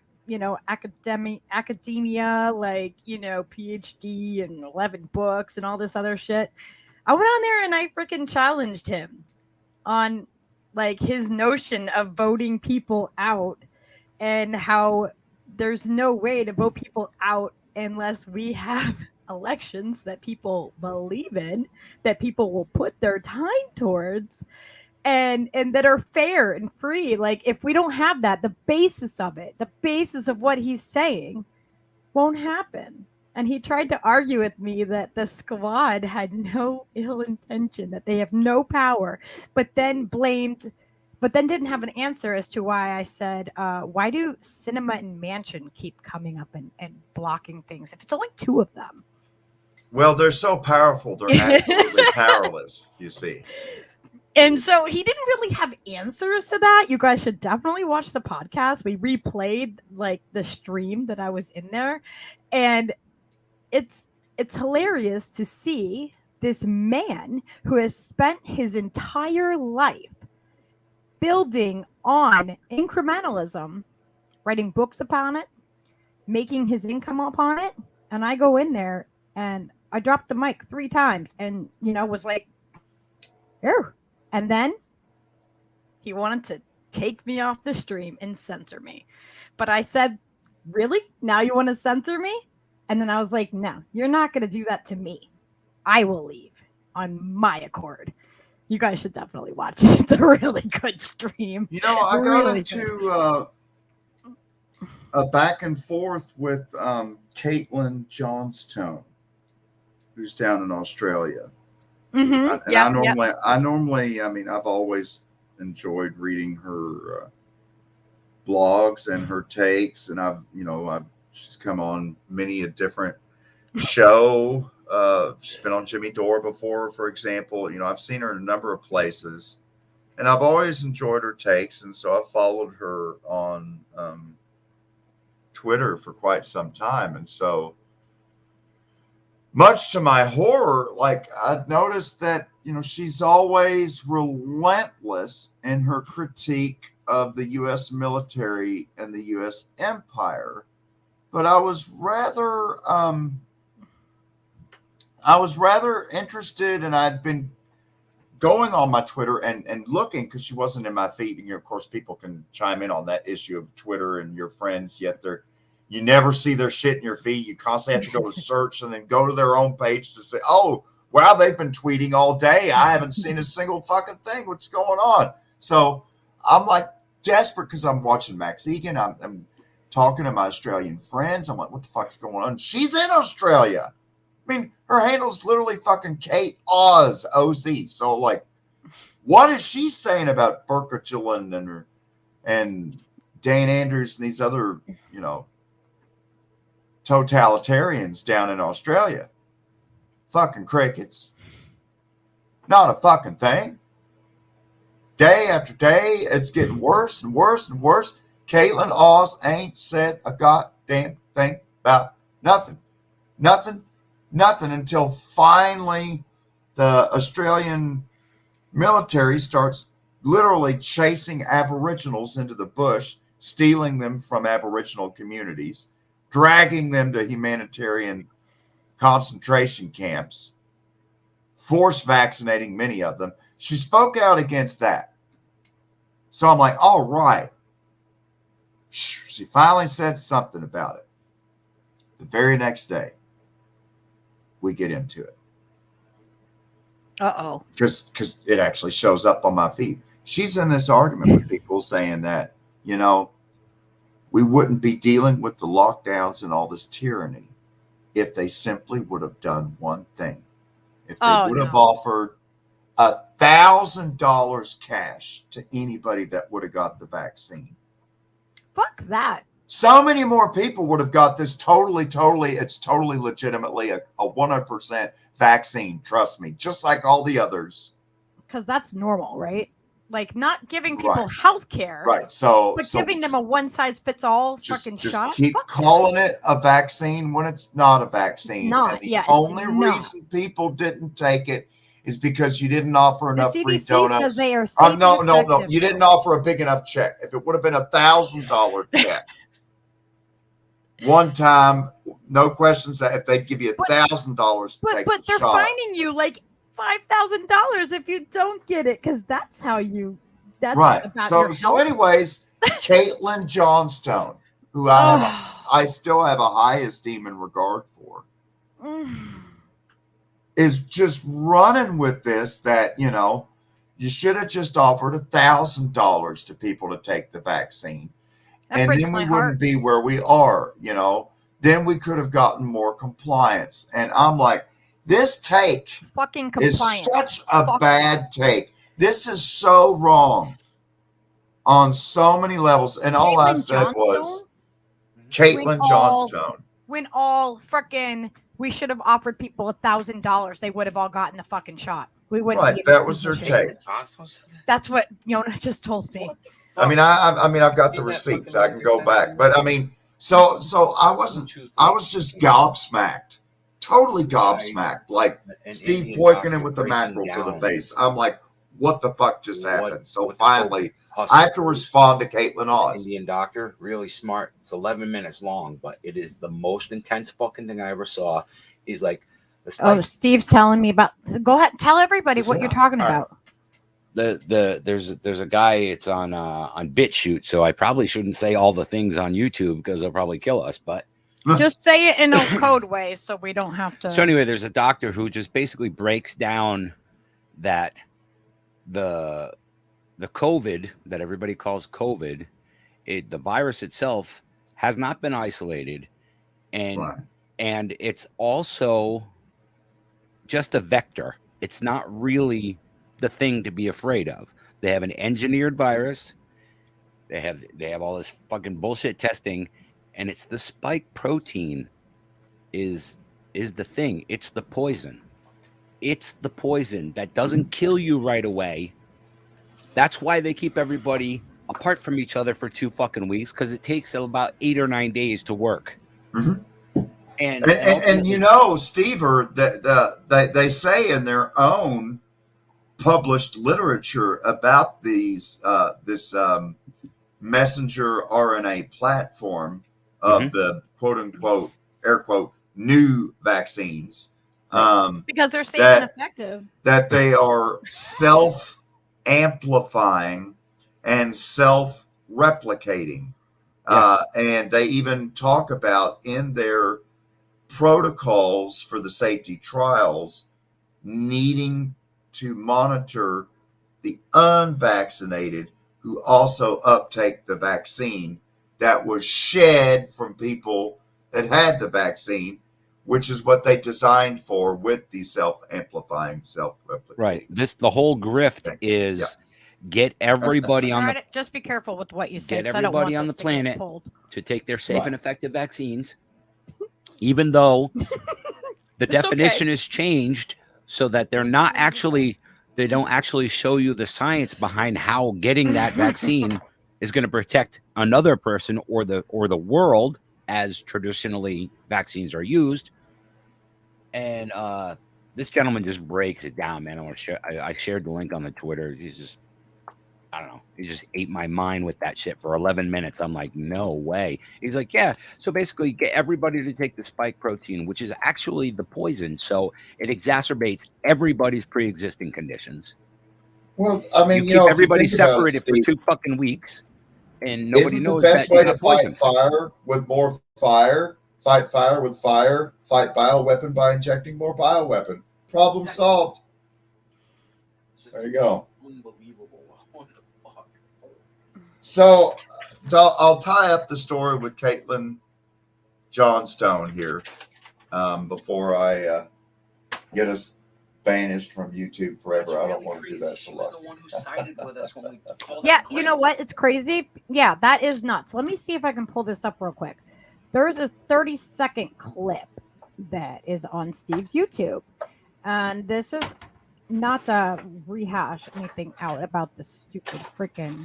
academia, like, PhD and 11 books and all this other shit. I went on there and I freaking challenged him on like his notion of voting people out, and how there's no way to vote people out unless we have elections that people believe in, that people will put their time towards, and that are fair and free. Like, if we don't have that, the basis of what he's saying won't happen. And he tried to argue with me that the squad had no ill intention, that they have no power, but then didn't have an answer as to why I said, why do Cinema and Mansion keep coming up and blocking things if it's only 2 of them? Well, they're so powerful, they're absolutely powerless, you see. And so he didn't really have answers to that. You guys should definitely watch the podcast. We replayed like the stream that I was in there, and it's hilarious to see this man who has spent his entire life building on incrementalism, writing books upon it, making his income upon it, and I go in there and I dropped the mic 3 times and was like, "Oh." And then he wanted to take me off the stream and censor me. But I said, "Really? Now you want to censor me?" And then I was like, "No, you're not going to do that to me. I will leave on my accord." You guys should definitely watch it. It's a really good stream. I got into a back and forth with Caitlin Johnstone, who's down in Australia. Mm-hmm. I normally, I've always enjoyed reading her blogs and her takes, and she's come on many a different show. She's been on Jimmy Dore before, for example. I've seen her in a number of places, and I've always enjoyed her takes, and so I've followed her on Twitter for quite some time, and so, much to my horror, like, I'd noticed that, she's always relentless in her critique of the U.S. military and the U.S. empire. But I was rather interested, and I'd been going on my Twitter and looking, because she wasn't in my feed. And of course, people can chime in on that issue of Twitter and your friends, yet you never see their shit in your feed. You constantly have to go to search and then go to their own page to say, "Oh, wow, they've been tweeting all day. I haven't seen a single fucking thing. What's going on?" So I'm like desperate, because I'm watching Max Egan. I'm talking to my Australian friends. I'm like, what the fuck's going on? She's in Australia. I mean, her handle's literally fucking Kate Oz, OZ. So, like, what is she saying about Burkhardt and Dane Andrews and these other, totalitarians down in Australia? Fucking crickets. Not a fucking thing. Day after day, it's getting worse and worse and worse. Caitlin Oz ain't said a goddamn thing about nothing until finally the Australian military starts literally chasing Aboriginals into the bush, stealing them from Aboriginal communities, dragging them to humanitarian concentration camps, force vaccinating many of them. She spoke out against that. So I'm like, all right. She finally said something about it. The very next day, we get into it. Uh-oh. Because it actually shows up on my feed. She's in this argument with people saying that, you know, we wouldn't be dealing with the lockdowns and all this tyranny if they simply would have done one thing. If they would have offered $1,000 cash to anybody that would have got the vaccine. Fuck that. So many more people would have got this it's totally legitimately a 100% vaccine. Trust me, just like all the others. Because that's normal, right? Like not giving people health care. Right. So giving them a one-size-fits-all fucking shot. Keep calling it a vaccine when it's not a vaccine. Not, and the only reason people didn't take it is because you didn't offer enough free donuts. Says they are safe no. You didn't offer a big enough check. If it would have been $1,000 check, one time, no questions. If they'd give you $1,000 to take but the they're shot. fining you like $5,000 if you don't get it, because that's how you. That's right. About So anyways, Caitlin Johnstone, who I still have a high esteem and regard for, is just running with this that, you know, you should have just offered $1,000 to people to take the vaccine. And then we wouldn't be where we are, you know. Then we could have gotten more compliance. And I'm like, this take is such a bad take. This is so wrong on so many levels. And all I said was Caitlin Johnstone. When all freaking we should have offered people $1,000, they would have all gotten the fucking shot. We wouldn't. Right, that was her take. That's what Yona just told me. I mean, I've got the receipts. I can go back, but I mean, so I was just gobsmacked, totally gobsmacked, like Steve Poikonen with the mackerel to the face. I'm like, what the fuck just happened? So finally, I have to respond to Caitlin Oz. Indian doctor, really smart. It's 11 minutes long, but it is the most intense fucking thing I ever saw. He's like, Steve's telling me about. Go ahead, tell everybody what you're talking about. There's a guy. It's on BitChute, so I probably shouldn't say all the things on YouTube because they'll probably kill us. But just say it in a code way, so we don't have to. So anyway, there's a doctor who just basically breaks down that the COVID that everybody calls COVID, the virus itself has not been isolated, and it's also just a vector. It's not really the thing to be afraid of. They have an engineered virus. They have all this fucking bullshit testing, and it's the spike protein is the thing. It's the poison. It's the poison that doesn't kill you right away. That's why they keep everybody apart from each other for 2 fucking weeks, because it takes about 8 or 9 days to work. Mm-hmm. And you know, Stever, that they say in their own published literature about these this messenger RNA platform of the quote unquote air quote new vaccines, because they're safe and effective, that they are self-amplifying and self-replicating. And they even talk about in their protocols for the safety trials needing to monitor the unvaccinated who also uptake the vaccine that was shed from people that had the vaccine, which is what they designed for with the self-amplifying, self-replicating. Right. The whole grift is get everybody on the. Just be careful with what you say. Get everybody on the planet to take their safe and effective vaccines, even though the definition is changed so that they don't actually show you the science behind how getting that vaccine is going to protect another person or the world, as traditionally vaccines are used. And this gentleman just breaks it down, man. I shared the link on the Twitter. He's just I don't know. He just ate my mind with that shit for 11 minutes. I'm like, no way. He's like, yeah. So basically, get everybody to take the spike protein, which is actually the poison. So it exacerbates everybody's pre-existing conditions. Well, I mean, you keep everybody if you think about separated it, Steve, for 2 fucking weeks, and nobody isn't knows the best that you way to got poison. fight fire with more fire? Fight fire with fire. Fight bioweapon by injecting more bioweapon. Problem solved. There you go. Unbelievable. What the fuck? So I'll tie up the story with Caitlin Johnstone here before I get us banished from YouTube forever. I don't want to do that to Lucky. The one who sided with us when we called Yeah, you know what? It's crazy. Yeah, that is nuts. Let me see if I can pull this up real quick. There's a 30-second clip that is on Steve's YouTube. And this is not to rehash anything out about the stupid freaking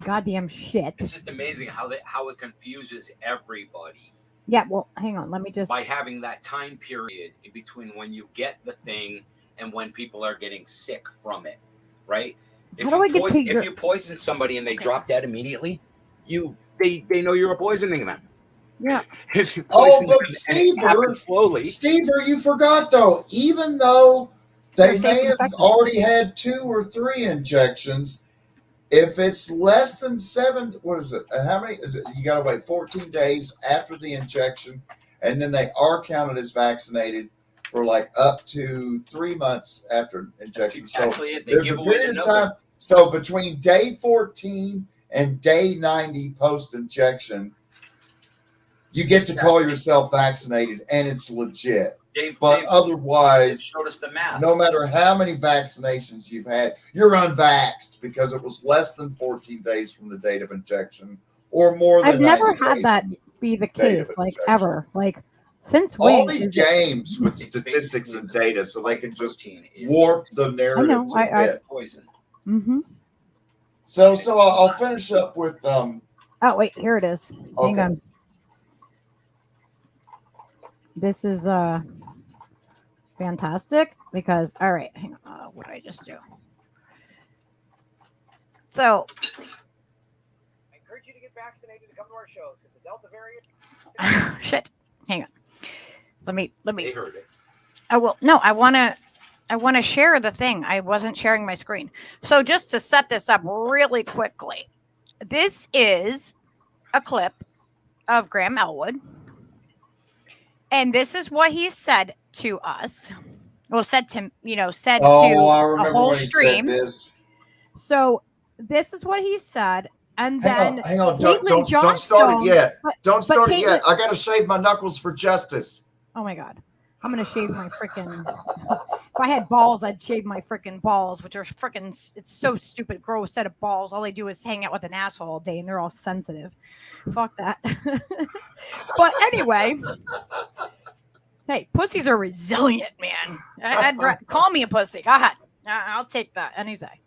goddamn shit. It's just amazing how it confuses everybody. Yeah, well, hang on. Let me just... By having that time period in between when you get the thing and when people are getting sick from it, right? If you poison somebody and they drop dead immediately, they know you're poisoning them. Yeah. But Stever, you forgot though. Even though they may have already had 2 or 3 injections, if it's less than 7, what is it? How many is it? You got to wait 14 days after the injection, and then they are counted as vaccinated for like up to 3 months after injection. Exactly so there's a period of time. So between day 14 and day 90 post-injection, you get to call yourself vaccinated, and it's legit. But otherwise, showed us the math. No matter how many vaccinations you've had, you're unvaxxed because it was less than 14 days from the date of injection or more than 90 days. I've never had that be the case, like ever. Like since all these games with statistics and data, so they can just warp the narrative to fit. Poison. Mm-hmm. So I'll finish up with Oh wait, here it is. Okay. Hang on. This is fantastic because all right, hang on. What did I just do? So I encourage you to get vaccinated to come to our shows because the Delta variant. Shit. Hang on. Let me. They heard it. I will. No, I want to share the thing. I wasn't sharing my screen. So just to set this up really quickly, this is a clip of Graham Elwood. And this is what he said to us. Well, said to I remember a whole when he stream. said this. So this is what he said, and hang on, Caitlin don't start it yet. Don't start it Caitlin, yet. I gotta shave my knuckles for justice. Oh my god, I'm gonna shave my freaking. If I had balls, I'd shave my freaking balls, which are freaking. It's so stupid, gross set of balls. All they do is hang out with an asshole all day, and they're all sensitive. Fuck that. But anyway. Hey, pussies are resilient, man. I'd call me a pussy. Go ahead. I'll take that any day.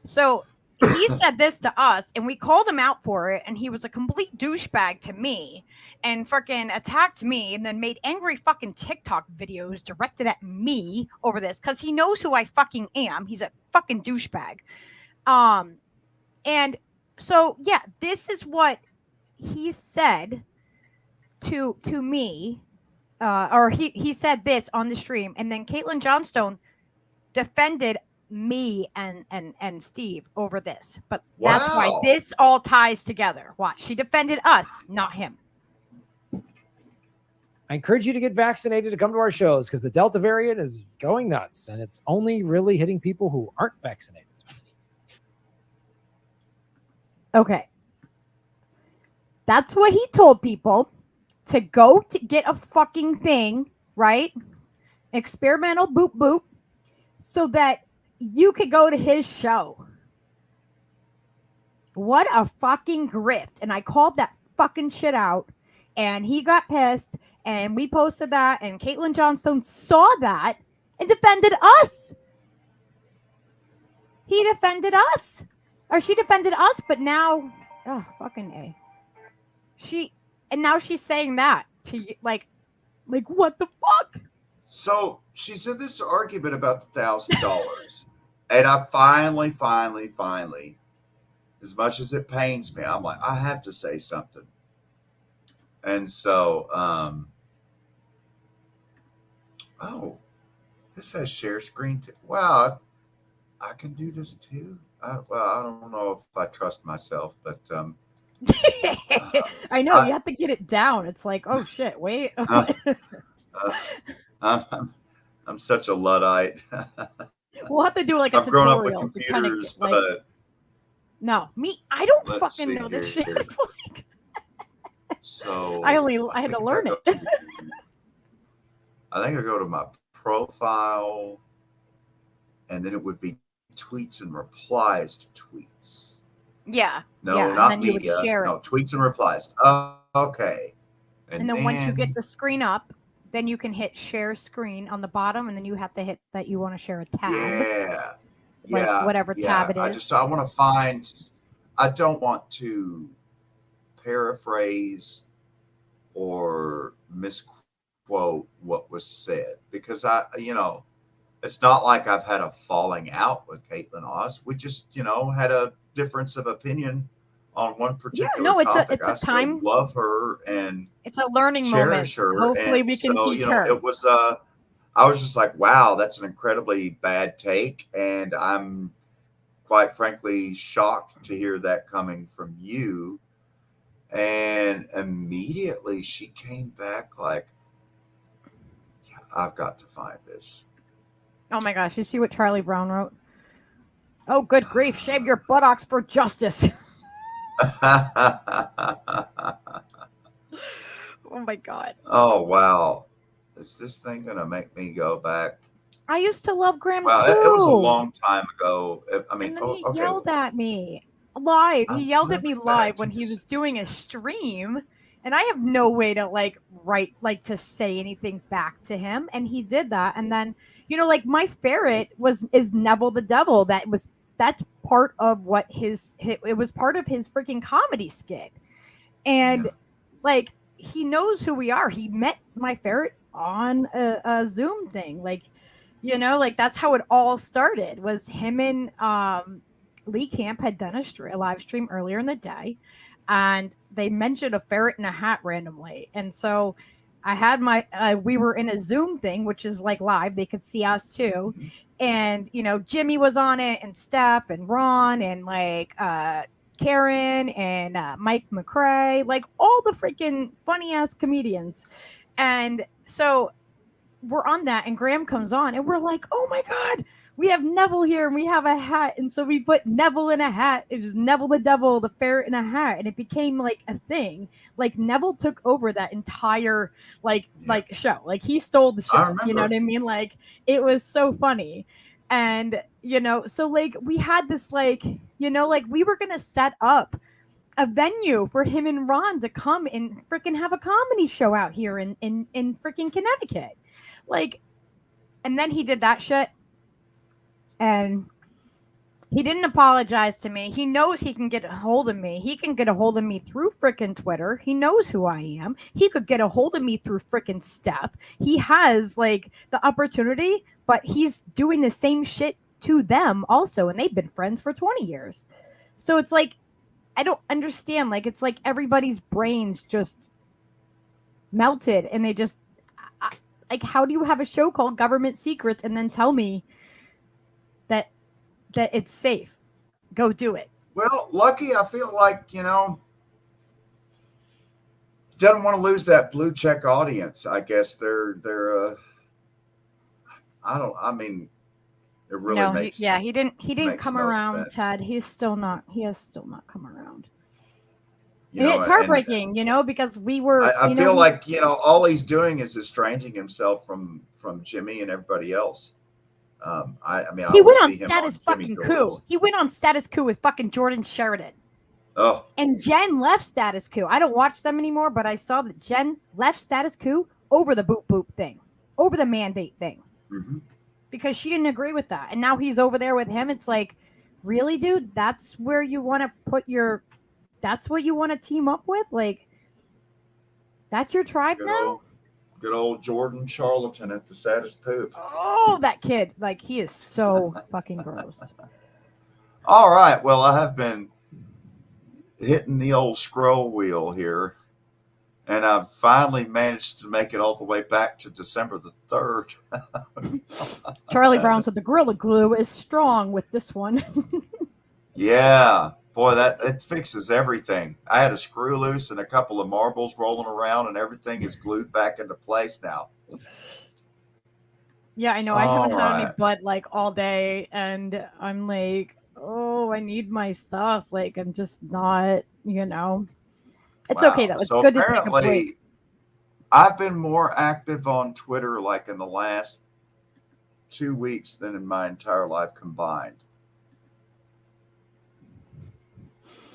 So he said this to us, and we called him out for it, and he was a complete douchebag to me, and freaking attacked me, and then made angry fucking TikTok videos directed at me over this, because he knows who I fucking am. He's a fucking douchebag. And so, yeah, this is what he said to me, or he said this on the stream, and then Caitlin Johnstone defended me and Steve over this. But that's why this all ties together. Watch, she defended us, not him. I encourage you to get vaccinated to come to our shows because the Delta variant is going nuts, and it's only really hitting people who aren't vaccinated. Okay. That's what he told people. To go to get a fucking thing, right? Experimental boop boop, so that you could go to his show. What a fucking grift. And I called that fucking shit out, and he got pissed, and we posted that, and Caitlin Johnstone saw that and defended us. He defended us. Or she defended us, but now, oh, fucking A. And now she's saying that to you, like what the fuck? So she's in this argument about the $1,000. And I finally, as much as it pains me, I'm like, I have to say something. And so, oh, this says share screen. Wow, I can do this too. I don't know if I trust myself, but I know you have to get it down. It's like, oh shit, wait. I'm such a Luddite. We'll have to do like a I've grown up with tutorial to kind of computers, get, like, but no, me, I don't let's fucking see know this here. shit. So I had to think learn I it. go to- I think I go to my profile, and then it would be tweets and replies to tweets. Yeah. No, Yeah, and not then you would media. share No, it. tweets and replies. Okay. And then once you get the screen up, then you can hit share screen on the bottom, and then you have to hit that you want to share a tab. Like whatever tab it is. I want to find. I don't want to paraphrase or misquote what was said, because it's not like I've had a falling out with Caitlin Oz. We just, had a difference of opinion on one particular topic. It's a time. Still love her and it's a learning cherish moment. her. Hopefully and we can so, teach her. It was I was just like, wow, that's an incredibly bad take, and I'm quite frankly shocked to hear that coming from you. And immediately she came back like, yeah, I've got to find this. Oh my gosh, you see what Charlie Brown wrote? Oh, good grief, shave your buttocks for justice. Oh my God. Oh, wow. Is this thing going to make me go back? I used to love Graham Well, too. it was a long time ago. I mean, and then he yelled at me live. He yelled at me live when he was doing a stream, and I have no way to to say anything back to him. And he did that, and then my ferret is Neville the Devil. That's part of what it was part of his freaking comedy skit, and he knows who we are. He met my ferret on a Zoom thing, that's how it all started. Was him and Lee Camp had done a live stream earlier in the day, and they mentioned a ferret in a hat randomly, and so I had we were in a Zoom thing, which is like live. They could see us too, and Jimmy was on it, and Steph and Ron and Karen and Mike McRae, all the freaking funny ass comedians, and so we're on that, and Graham comes on, and we're like, oh my God, we have Neville here, and we have a hat. And so we put Neville in a hat. It was Neville the Devil, the ferret in a hat. And it became a thing. Neville took over that entire show. He stole the show. You know what I mean? It was so funny. And, so we had this we were going to set up a venue for him and Ron to come and freaking have a comedy show out here in freaking Connecticut. And then he did that shit, and he didn't apologize to me. He knows he can get a hold of me. He can get a hold of me through freaking Twitter. He knows who I am. He could get a hold of me through freaking Steph. He has the opportunity, but he's doing the same shit to them also, and they've been friends for 20 years. So it's I don't understand. It's everybody's brains just melted, and they just how do you have a show called Government Secrets and then tell me that it's safe? Go do it. Well, Lucky, I feel doesn't want to lose that blue check audience. I guess they're it really makes he didn't come around, sense. Ted. He has still not come around. It's heartbreaking, because we were. I feel all he's doing is estranging himself from Jimmy and everybody else. He went on Status fucking Coup. He went on Status Coup with fucking Jordan Sheridan. Oh. And Jen left Status Coup. I don't watch them anymore, but I saw that Jen left Status Coup over the boop boop thing, over the mandate thing, because she didn't agree with that. And now he's over there with him. It's really, dude? That's where you want to put your. That's what you want to team up with? That's your tribe now? Good old Jordan Charlatan at the saddest poop. Oh, that kid. Like, he is so fucking gross. All right. Well, I have been hitting the old scroll wheel here, and I've finally managed to make it all the way back to December the 3rd. Charlie Brown said the Gorilla Glue is strong with this one. Yeah. Boy, it fixes everything. I had a screw loose and a couple of marbles rolling around, and everything is glued back into place now. Yeah, I know. I haven't had any Alright. butt like all day, and I'm like, oh, I need my stuff. Like, I'm just not, It's okay though. It's So good to take a break. apparently, I've been more active on Twitter like in the last 2 weeks than in my entire life combined.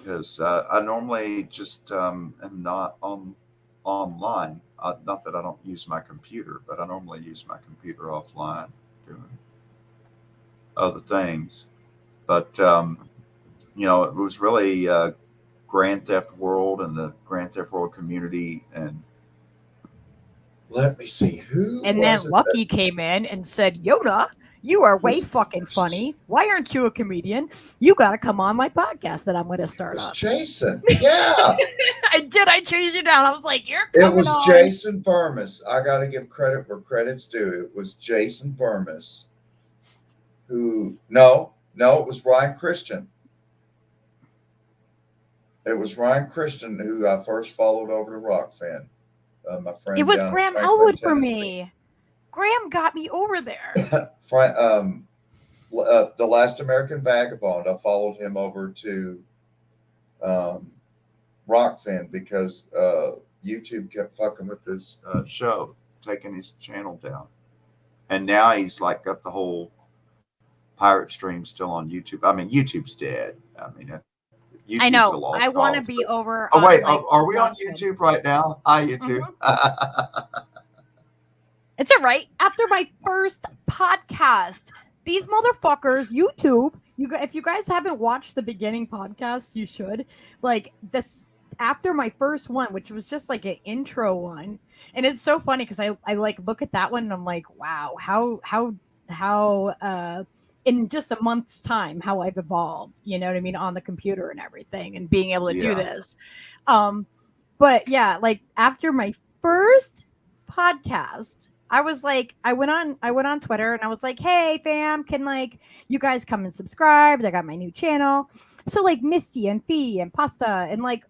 Because I normally just am not online. Not that I don't use my computer, but I normally use my computer offline doing other things. But, it was really Grand Theft World and the Grand Theft World community. And let me see, who And was then it Lucky came in and said, Yoda, you are way fucking funny. Why aren't you a comedian? You got to come on my podcast that I'm going to start It was up. Jason. Yeah. I did. I changed you down. I was like, you're It coming was on. Jason Burmis. I got to give credit where credit's due. It was Jason Burmis no, it was Ryan Christian. It was Ryan Christian who I first followed over to Rockfin. My friend. It was down in Graham Franklin, Elwood for Tennessee. me. Graham got me over there. The Last American Vagabond. I followed him over to Rockfin because YouTube kept fucking with his show, taking his channel down, and now he's like got the whole pirate stream still on YouTube. I mean, YouTube's dead. I mean, YouTube's I know. a lost I want to cause, be but... over. Oh wait, like, are we on Rockfin. YouTube right now? Hi, YouTube. It's all right. After my first podcast, these motherfuckers, YouTube, if you guys haven't watched the beginning podcast, you should. Like, this after my first one, which was just like an intro one, and it's so funny because I like look at that one and I'm like, wow, how in just a month's time how I've evolved, you know what I mean, on the computer and everything, and being able to do this. But yeah, like after my first podcast, I was like, I went on Twitter and I was like, hey fam, can like you guys come and subscribe? I got my new channel. So like Missy and Fee and Pasta and like,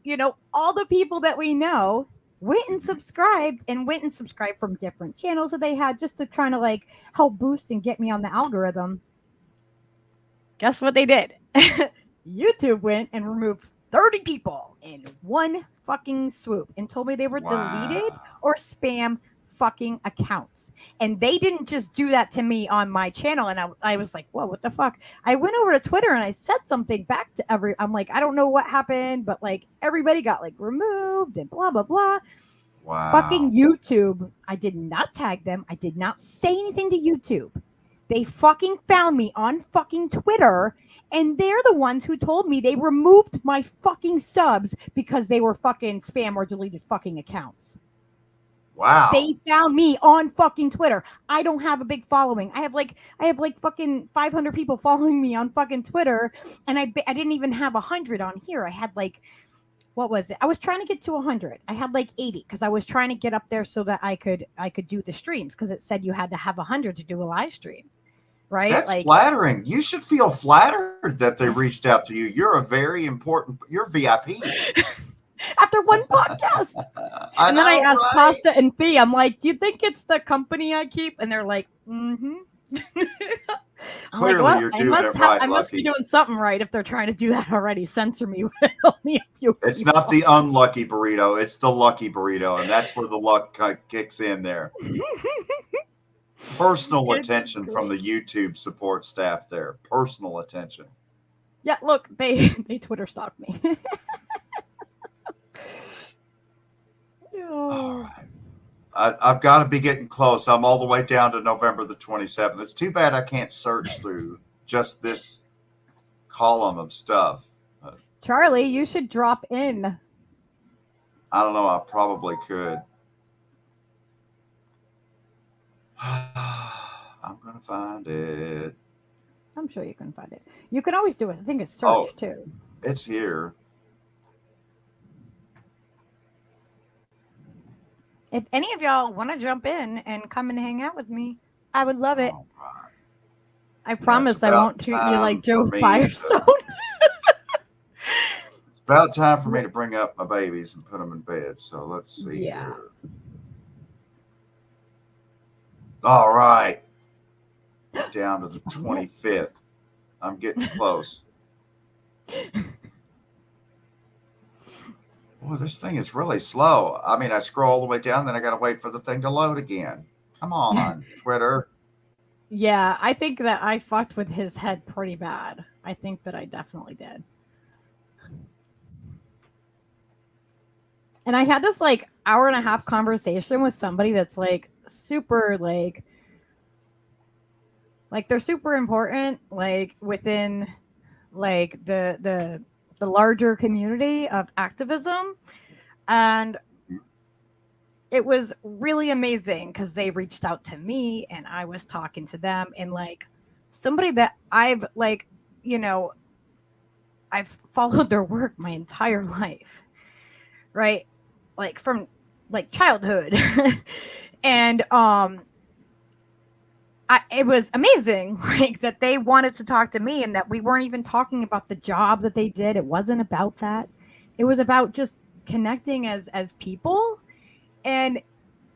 all the people that we know went and subscribed from different channels that they had just to try to like help boost and get me on the algorithm. Guess what they did? YouTube went and removed 30 people in one fucking swoop and told me they were deleted or spam fucking accounts. And they didn't just do that to me on my channel. And I was like, whoa, what the fuck? I went over to Twitter and I said something back to I'm like, I don't know what happened, but like everybody got like removed and blah, blah, blah. Wow. Fucking YouTube. I did not tag them. I did not say anything to YouTube. They fucking found me on fucking Twitter, and they're the ones who told me they removed my fucking subs because they were fucking spam or deleted fucking accounts. Wow. They found me on fucking Twitter. I don't have a big following. I have like fucking 500 people following me on fucking Twitter, and I didn't even have 100 on here. I had like, what was it? I was trying to get to 100. I had like 80 because I was trying to get up there so that I could do the streams because it said you had to have 100 to do a live stream. Right? That's like, flattering. You should feel flattered that they reached out to you. You're a very important, you're VIP. After one podcast. And then I asked Pasta and Fee, I'm like, do you think it's the company I keep? And they're like, mm-hmm. Clearly, like, you're doing it right, I must be doing something right if they're trying to do that already. Censor me with only a few It's people. not the unlucky burrito. It's the lucky burrito. And that's where the luck kicks in there. Personal attention from the YouTube support staff there. Personal attention. Yeah, look, they Twitter stalked me. All right. I've got to be getting close. I'm all the way down to November the 27th. It's too bad I can't search through just this column of stuff. Charlie, you should drop in. I don't know. I probably could. I'm gonna find it. I'm sure you can find it. You can always do it. I think it's Oh. search too. It's here. If any of y'all want to jump in and come and hang out with me, I would love it. All right. I promise I won't treat you like Joe Firestone. It's about time for me to bring up my babies and put them in bed. So let's see here. All right. Down to the 25th. I'm getting close. Boy, this thing is really slow. I mean, I scroll all the way down, then I got to wait for the thing to load again. Come on, Twitter. Yeah, I think that I fucked with his head pretty bad. I think that I definitely did. And I had this like hour and a half conversation with somebody that's like super like they're super important like within like the larger community of activism. And it was really amazing because they reached out to me and I was talking to them, and like somebody that I've like, you know, I've followed their work my entire life, right? Like from like childhood. And it was amazing like that they wanted to talk to me, and that we weren't even talking about the job that they did. It wasn't about that. It was about just connecting as people. And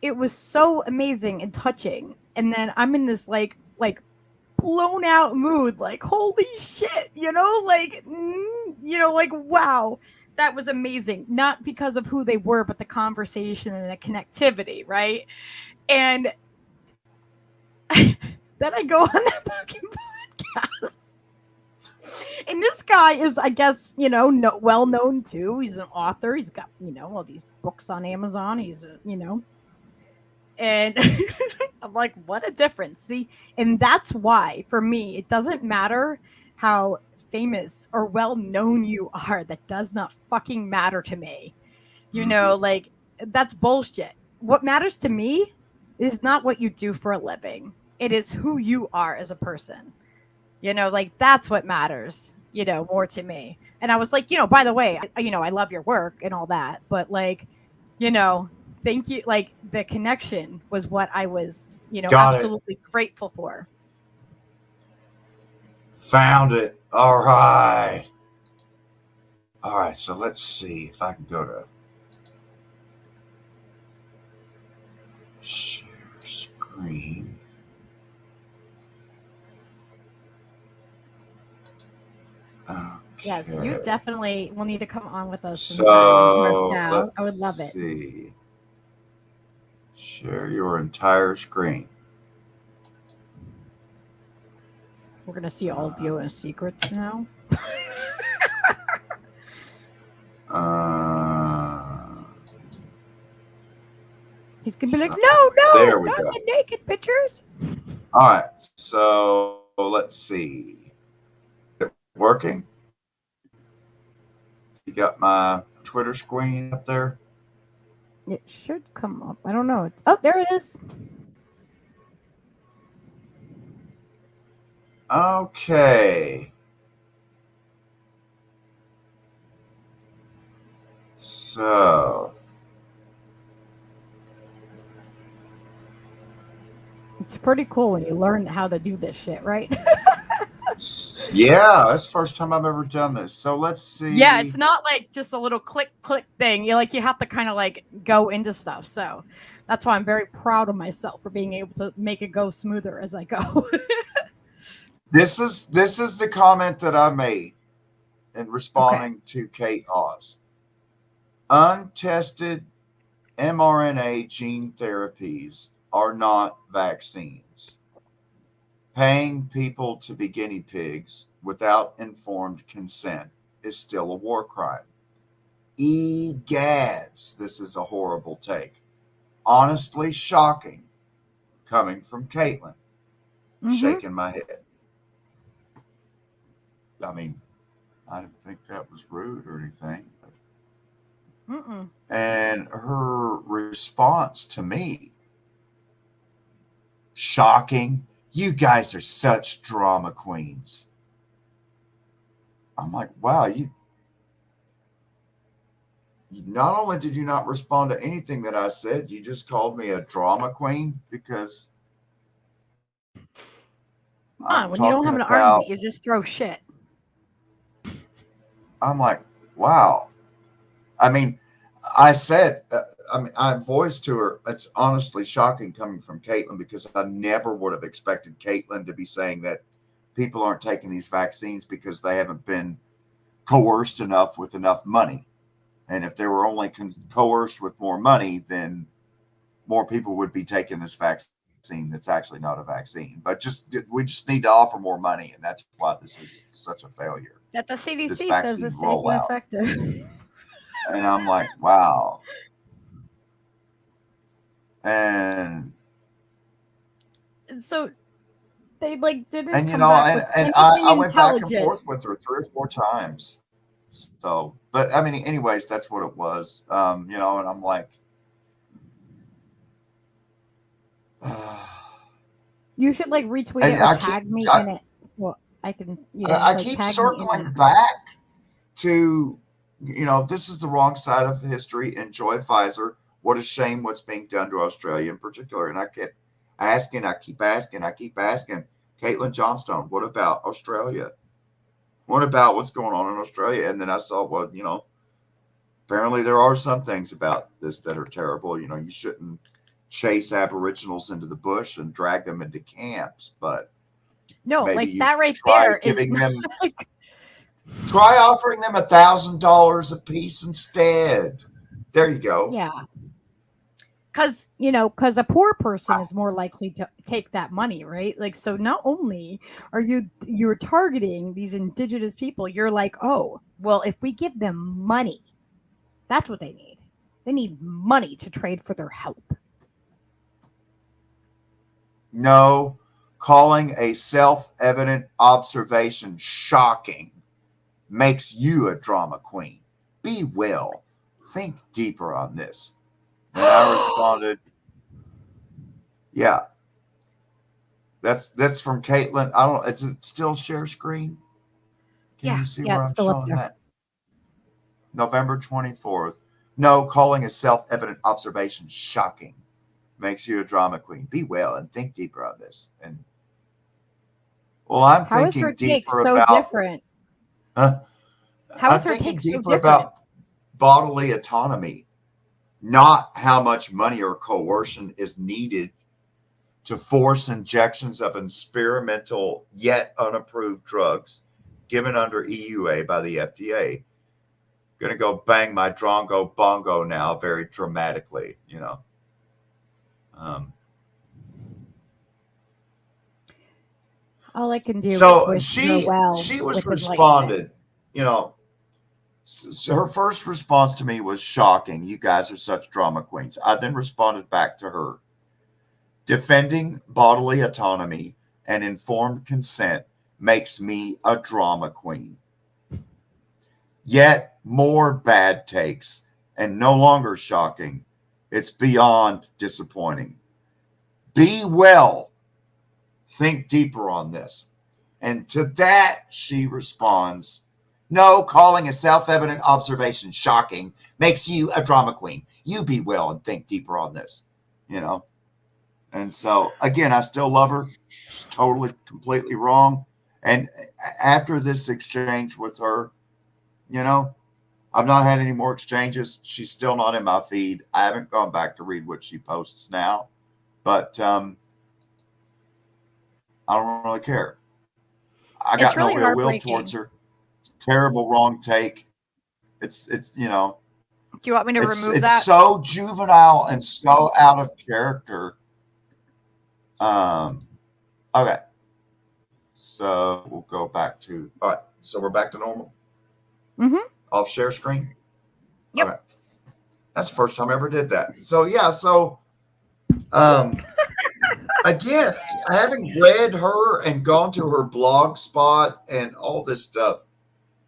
it was so amazing and touching. And then I'm in this like blown out mood, like holy shit, you know, like wow, that was amazing. Not because of who they were, but the conversation and the connectivity, right? And then I go on that fucking podcast. And this guy is, I guess, well known too. He's an author. He's got, all these books on Amazon. He's, and I'm like, what a difference. See, and that's why for me, it doesn't matter how famous or well known you are. That does not fucking matter to me. Like that's bullshit. What matters to me is not what you do for a living. It is who you are as a person. Like that's what matters, more to me. And I was like, by the way, I love your work and all that, but like, thank you. Like the connection was what I was, absolutely grateful for. Found it. All right. All right. So let's see if I can go to share screen. Okay. Yes, you definitely will need to come on with us. So I would love it. See. Share your entire screen. We're gonna see all of you in secrets now. He's gonna be like, no, there we not go. the naked pictures. All right, so let's see. Is it working? You got my Twitter screen up there? It should come up. I don't know. Oh, there it is. Okay. So it's pretty cool when you learn how to do this shit, right? Yeah, that's the first time I've ever done this. So let's see. Yeah, it's not like just a little click thing. You have to kind of like go into stuff. So that's why I'm very proud of myself for being able to make it go smoother as I go. This is the comment that I made in responding to Kate Oz. Untested mRNA gene therapies are not vaccines. Paying people to be guinea pigs without informed consent is still a war crime. Egads, this is a horrible take. Honestly shocking, coming from Caitlin. Shaking my head. I mean, I didn't think that was rude or anything. And her response to me shocking. You guys are such drama queens. I'm like, wow, you not only did you not respond to anything that I said, you just called me a drama queen because when you don't have an argument, you just throw shit. I'm like, wow. I mean, I said, I voiced to her, it's honestly shocking coming from Caitlin, because I never would have expected Caitlin to be saying that people aren't taking these vaccines because they haven't been coerced enough with enough money. And if they were only coerced with more money, then more people would be taking this vaccine that's actually not a vaccine. But we just need to offer more money, and that's why this is such a failure. That the CDC says is safe and effective. And I'm like, wow. And so they didn't. And I went back and forth with her 3 or 4 times. So, but I mean, anyways, that's what it was. And I'm like, you should retweet it or tag me in it. Well, I can. I keep circling back to, this is the wrong side of history. Enjoy Pfizer. What a shame what's being done to Australia in particular. And I kept asking, I keep asking. Caitlin Johnstone, what about Australia? What about what's going on in Australia? And then I saw, well, apparently there are some things about this that are terrible. You shouldn't chase Aboriginals into the bush and drag them into camps, but no, maybe that right there giving them, try offering them $1,000 a piece instead. There you go. Yeah. Because a poor person is more likely to take that money, right? So not only are you're targeting these indigenous people, you're like, oh, well, if we give them money, that's what they need. They need money to trade for their help. No, calling a self-evident observation shocking makes you a drama queen. Be well. Think deeper on this. And I responded, yeah. That's from Caitlin. Is it still share screen? Can you see where I'm showing that? November 24th. No, calling a self-evident observation shocking makes you a drama queen. Be well and think deeper on this. And I'm thinking deeper about different. I'm thinking deeper about bodily autonomy. Not how much money or coercion is needed to force injections of experimental yet unapproved drugs given under EUA by the FDA. Gonna go bang my drongo bongo now very dramatically, All I can do. So she was responded, her first response to me was shocking. You guys are such drama queens. I then responded back to her. Defending bodily autonomy and informed consent makes me a drama queen. Yet more bad takes and no longer shocking. It's beyond disappointing. Be well. Think deeper on this. And to that, she responds, no, calling a self-evident observation shocking makes you a drama queen. You be well and think deeper on this, And so, again, I still love her. She's totally, completely wrong. And after this exchange with her, I've not had any more exchanges. She's still not in my feed. I haven't gone back to read what she posts now. But I don't really care. I got no ill will towards her. It's terrible, wrong take. It's Do you want me to remove that? It's so juvenile and so out of character. Okay. So we'll go back to, all right. So we're back to normal. Mm-hmm. Off share screen. Yep. Okay. That's the first time I ever did that. So yeah. So, again, having read her and gone to her blog spot and all this stuff,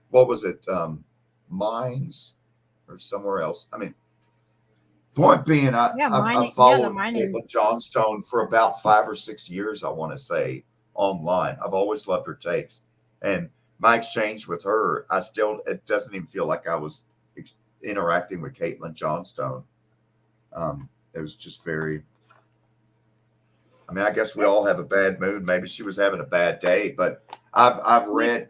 what was it? Minds or somewhere else. I mean, Point being, Yeah, I've the followed mining. Caitlin Johnstone for about 5 or 6 years, I want to say, online. I've always loved her takes. And my exchange with her, it doesn't even feel like I was interacting with Caitlin Johnstone. It was just very, I mean, I guess we all have a bad mood. Maybe she was having a bad day, but I've read,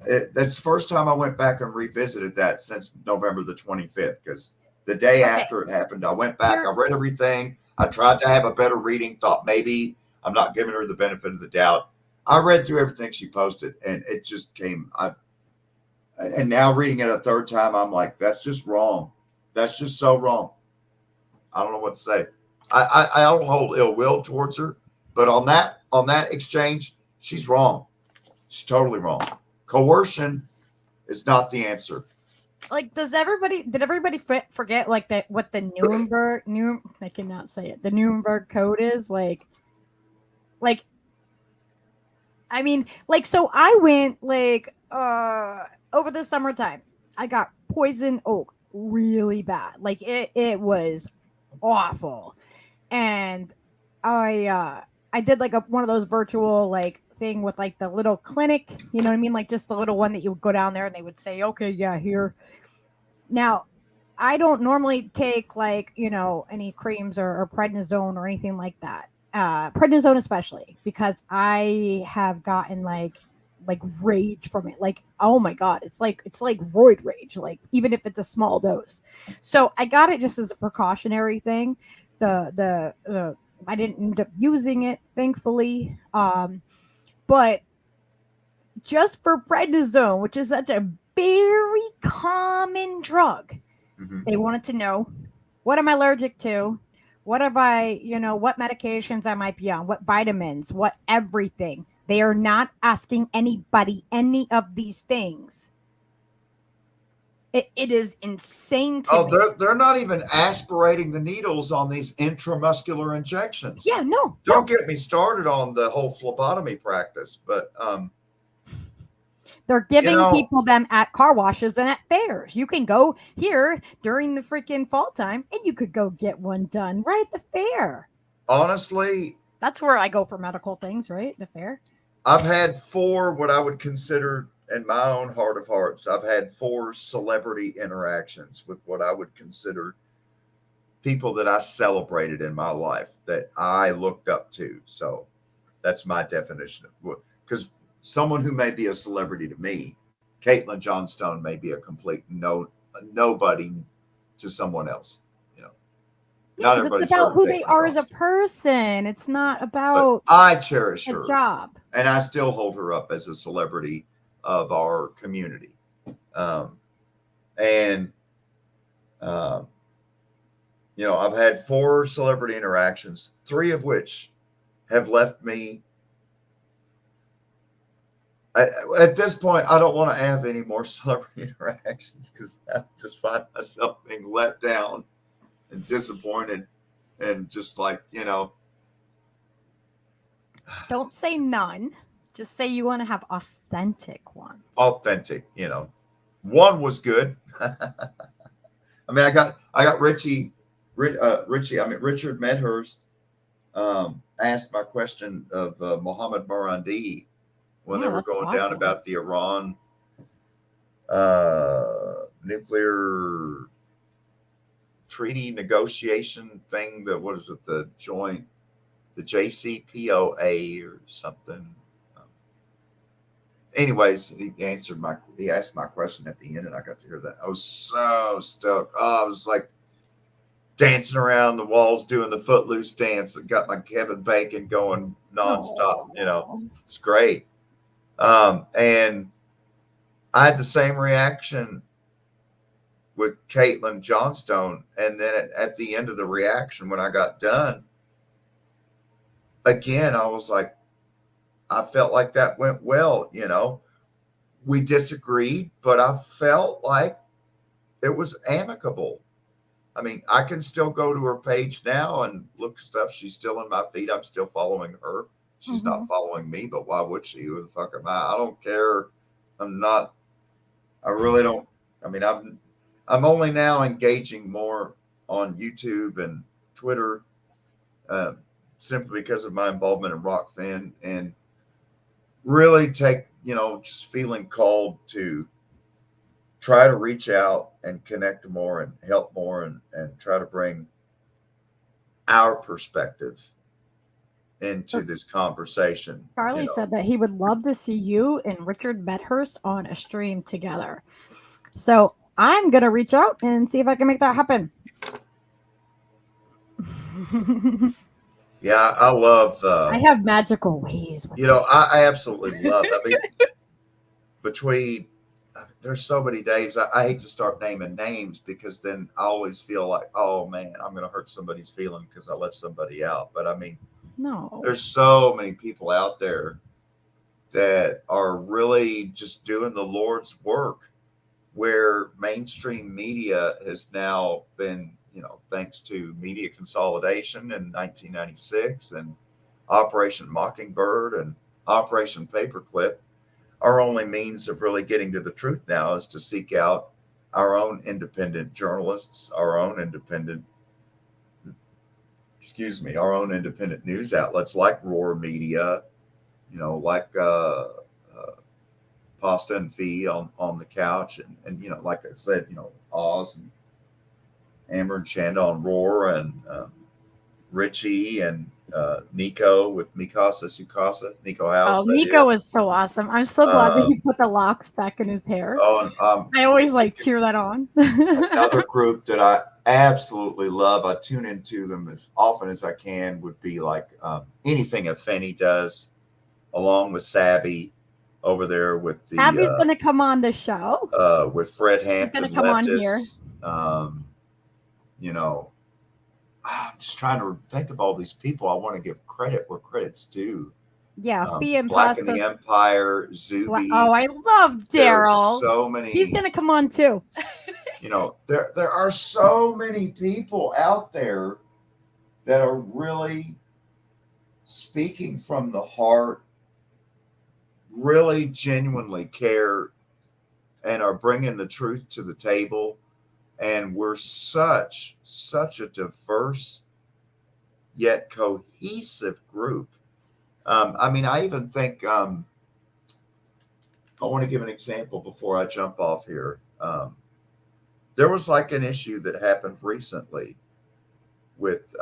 that's the first time I went back and revisited that since November the 25th, because the day after it happened, I went back, I read everything. I tried to have a better reading, thought maybe I'm not giving her the benefit of the doubt. I read through everything she posted, and it just came. And now reading it a third time, I'm like, that's just wrong. That's just so wrong. I don't know what to say. I don't hold ill will towards her, but on that exchange, she's wrong. She's totally wrong. Coercion is not the answer. Like, did everybody forget like that what the I cannot say it. The Nuremberg Code is like I mean, like, so I went like over the summertime. I got poison oak really bad. Like it was awful. And I did like one of those virtual like thing with like the little clinic, you know what I mean? Like just the little one that you would go down there and they would say, okay, yeah, here. Now, I don't normally take like, any creams or prednisone or anything like that. Prednisone especially, because I have gotten like rage from it. Like, oh my God, it's like roid rage, like even if it's a small dose. So I got it just as a precautionary thing. I didn't end up using it, thankfully. But just for prednisone, which is such a very common drug, they wanted to know, what am I allergic to? What have I, what medications I might be on, what vitamins, what everything. They are not asking anybody any of these things. It is insane to me. They're not even aspirating the needles on these intramuscular injections. Yeah, no. Don't get me started on the whole phlebotomy practice, but they're giving people them at car washes and at fairs. You can go here during the freaking fall time and you could go get one done right at the fair. Honestly, that's where I go for medical things, right? The fair. I've had 4 what I would consider, in my own heart of hearts, I've had 4 celebrity interactions with what I would consider people that I celebrated in my life, that I looked up to. So that's my definition of, because someone who may be a celebrity to me, Caitlin Johnstone, may be a complete nobody to someone else. Not everybody's it's about who they are as a person. It's not about. But I cherish her job, and I still hold her up as a celebrity of our community. I've had 4 celebrity interactions, 3 of which have left me. At this point, I don't want to have any more celebrity interactions because I just find myself being let down and disappointed and just like, Don't say none. Just say you want to have authentic ones. Authentic, One was good. I mean, I got Richard Medhurst asked my question of Mohammed Morandi when they were going down about the Iran nuclear treaty negotiation thing. The JCPOA or something. Anyways, he asked my question at the end, and I got to hear that. I was so stoked. I was like dancing around the walls doing the Footloose dance that got my Kevin Bacon going nonstop. It's great. And I had the same reaction with Caitlin Johnstone. And then at the end of the reaction, when I got done, again, I was like, I felt like that went well. We disagreed, but I felt like it was amicable. I mean, I can still go to her page now and look stuff. She's still in my feed. I'm still following her. She's not following me, but why would she? Who the fuck am I? I don't care. I really don't. I mean, I'm only now engaging more on YouTube and Twitter, simply because of my involvement in Rockfin, and really take, just feeling called to try to reach out and connect more and help more and try to bring our perspective into this conversation. Charlie said that he would love to see you and Richard Medhurst on a stream together. So I'm going to reach out and see if I can make that happen. Yeah, I love. I have magical ways. I absolutely love. I mean, there's so many names. I hate to start naming names because then I always feel like, oh man, I'm going to hurt somebody's feeling because I left somebody out. But I mean, no, there's so many people out there that are really just doing the Lord's work, where mainstream media has now been, thanks to media consolidation in 1996 and Operation Mockingbird and Operation Paperclip, our only means of really getting to the truth now is to seek out our own independent journalists, our own independent news outlets like Roar Media, like Pasta and Fee on the couch, and like I said, Oz and Amber and Shanda on Roar, and Richie and Nico with Mikasa Sukasa, Nico House. Oh, Nico is so awesome. I'm so glad that he put the locks back in his hair. Oh, and I always cheer that on. another group that I absolutely love, I tune into them as often as I can, would be like anything Afeni does, along with Sabby over there with the Abby's going to come on the show. with Fred Hampton. He's going to come on here. I'm just trying to think of all these people. I want to give credit where credit's due. Yeah, Fee and Black Pasta. in the Empire, Zuby. Oh, I love Daryl. So many. He's going to come on too. There are so many people out there that are really speaking from the heart, really genuinely care, and are bringing the truth to the table. And we're such a diverse yet cohesive group. I even think I want to give an example before I jump off here. There was an issue that happened recently with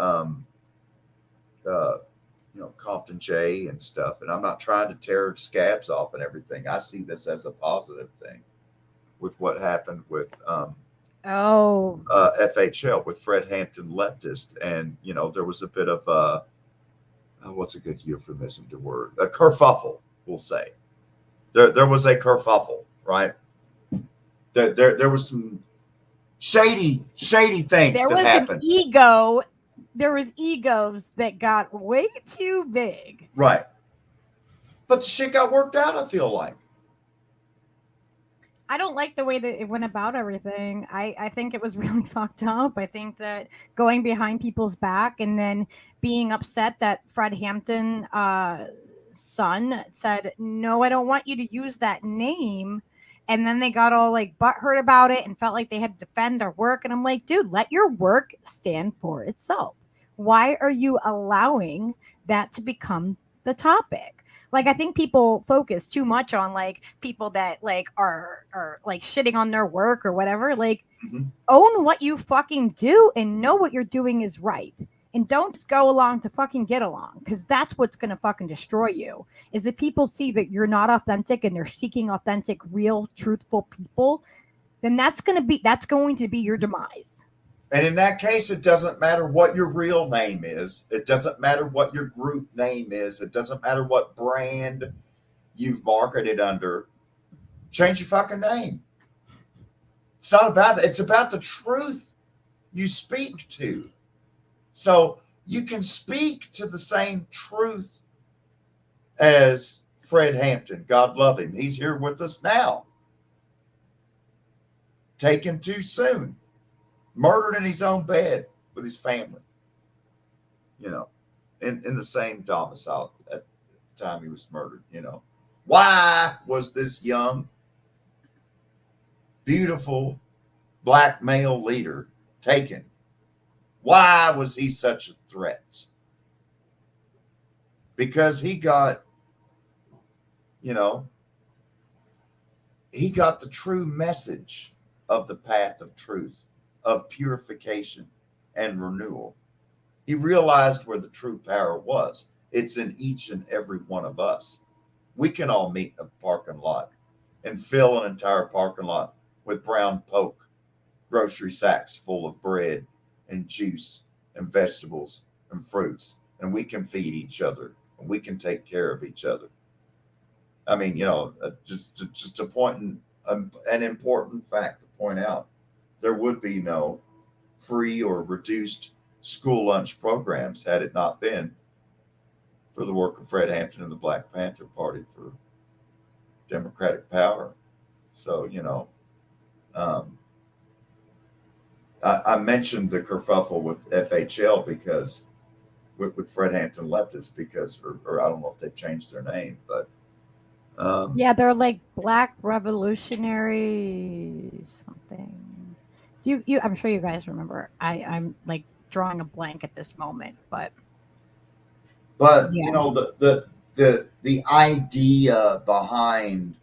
Compton J and stuff, and I'm not trying to tear scabs off and everything. I see this as a positive thing with what happened with FHL with Fred Hampton leftist, and there was a bit of what's a good euphemism to word, a kerfuffle, we'll say. There was a kerfuffle, right? There was some shady things that happened. There was egos that got way too big. Right. But the shit got worked out, I feel like. I don't like the way that it went about everything. I think it was really fucked up. I think that going behind people's back and then being upset that Fred Hampton son said, no, I don't want you to use that name. And then they got all butthurt about it and felt like they had to defend their work. And I'm like, dude, let your work stand for itself. Why are you allowing that to become the topic? I think people focus too much on people that are shitting on their work or whatever. Own what you fucking do and know what you're doing is right. And don't just go along to fucking get along, because that's what's going to fucking destroy you. Is if people see that you're not authentic and they're seeking authentic, real, truthful people, then that's going to be your demise. And in that case, it doesn't matter what your real name is. It doesn't matter what your group name is. It doesn't matter what brand you've marketed under. Change your fucking name. It's not about that. It's about the truth you speak to. So you can speak to the same truth as Fred Hampton. God love him. He's here with us now. Taken too soon. Murdered in his own bed with his family, in the same domicile at the time he was murdered. Why was this young, beautiful black male leader taken Why was he such a threat? Because he got, he got the true message of the path of truth, of purification and renewal. He realized where the true power was. It's in each and every one of us. We can all meet in a parking lot and fill an entire parking lot with brown poke, grocery sacks full of bread and juice and vegetables and fruits, and we can feed each other and we can take care of each other. I mean, just a point, an important fact to point out, there would be no free or reduced school lunch programs had it not been for the work of Fred Hampton and the Black Panther Party for democratic power. So, I mentioned the kerfuffle with FHL because with Fred Hampton leftists because, or I don't know if they've changed their name, but yeah, they're like Black Revolutionary something. You I'm sure you guys remember. I'm like drawing a blank at this moment, but yeah. the idea behind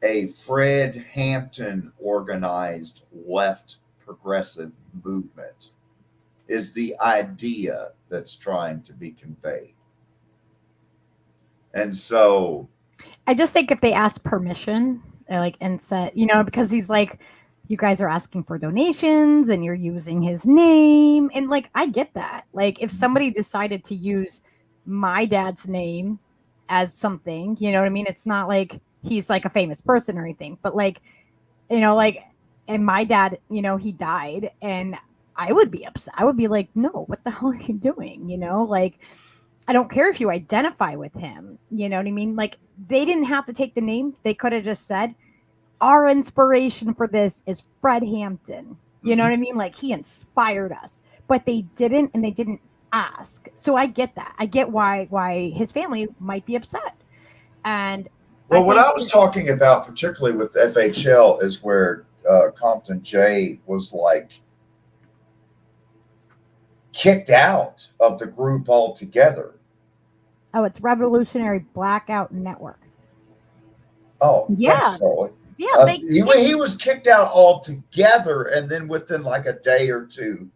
a Fred Hampton organized left progressive movement is the idea that's trying to be conveyed. And so I just think if they asked permission, and said, because he's like, you guys are asking for donations and you're using his name. And I get that. Like, if somebody decided to use my dad's name as something, you know what I mean? It's not like he's like a famous person or anything, but and my dad, he died and I would be upset. I would be like, no, what the hell are you doing? I don't care if you identify with him. You know what I mean? They didn't have to take the name. They could have just said, our inspiration for this is Fred Hampton. You know what I mean? He inspired us. But they didn't, and they didn't ask. So I get that. I get why his family might be upset. And what I was talking about, particularly with FHL, is where Compton J was kicked out of the group altogether. Oh, it's Revolutionary Blackout Network. Oh, yeah. Thanks, Charlie. Yeah, he was kicked out altogether, and then within a day or two,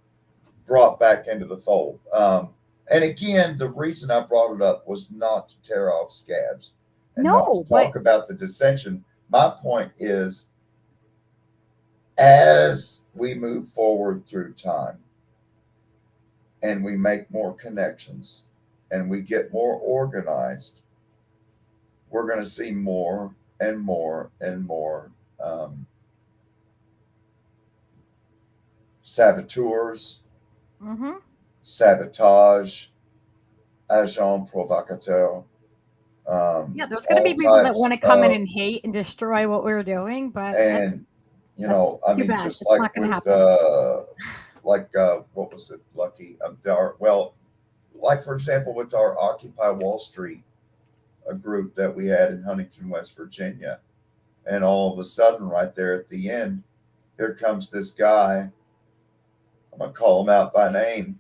brought back into the fold. And again, the reason I brought it up was not to tear off scabs and not to talk about the dissension. My point is, as we move forward through time, and we make more connections, and we get more organized, we're going to see more and more and more saboteurs, sabotage, agent provocateur. There's going to be people that want to come in and hate and destroy what we're doing, but just like with what was it, Lucky? For example, with our Occupy Wall Street, a group that we had in Huntington, West Virginia, and all of a sudden, right there at the end, here comes this guy. I'm gonna call him out by name,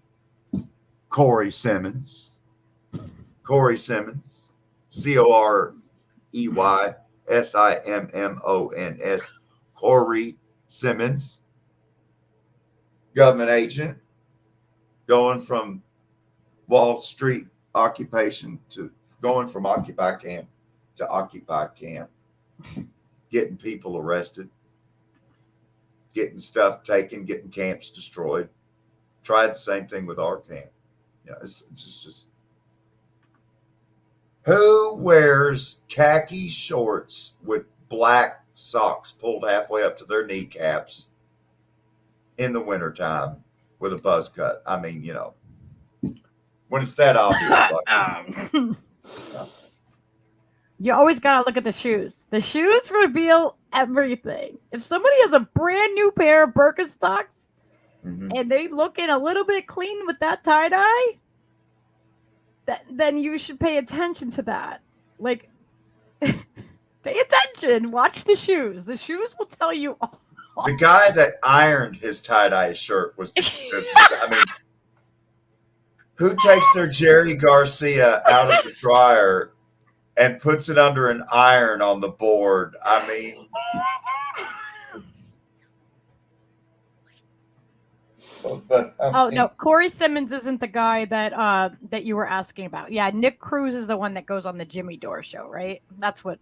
Corey Simmons. Corey Simmons, CoreySimmons, Corey Simmons, government agent, going from Wall Street occupation to going from Occupy camp to Occupy camp, getting people arrested, getting stuff taken, getting camps destroyed. Tried the same thing with our camp. It's just who wears khaki shorts with black socks pulled halfway up to their kneecaps in the wintertime with a buzz cut? I mean, when it's that obvious. You always got to look at the shoes. The shoes reveal everything. If somebody has a brand new pair of Birkenstocks and they looking a little bit clean with that tie-dye, then you should pay attention to that. Pay attention. Watch the shoes. The shoes will tell you The guy that ironed his tie-dye shirt was, I mean, who takes their Jerry Garcia out of the dryer and puts it under an iron on the board? I mean, no, Corey Simmons isn't the guy that you were asking about. Yeah, Nick Cruz is the one that goes on the Jimmy Dore show, right? That's what.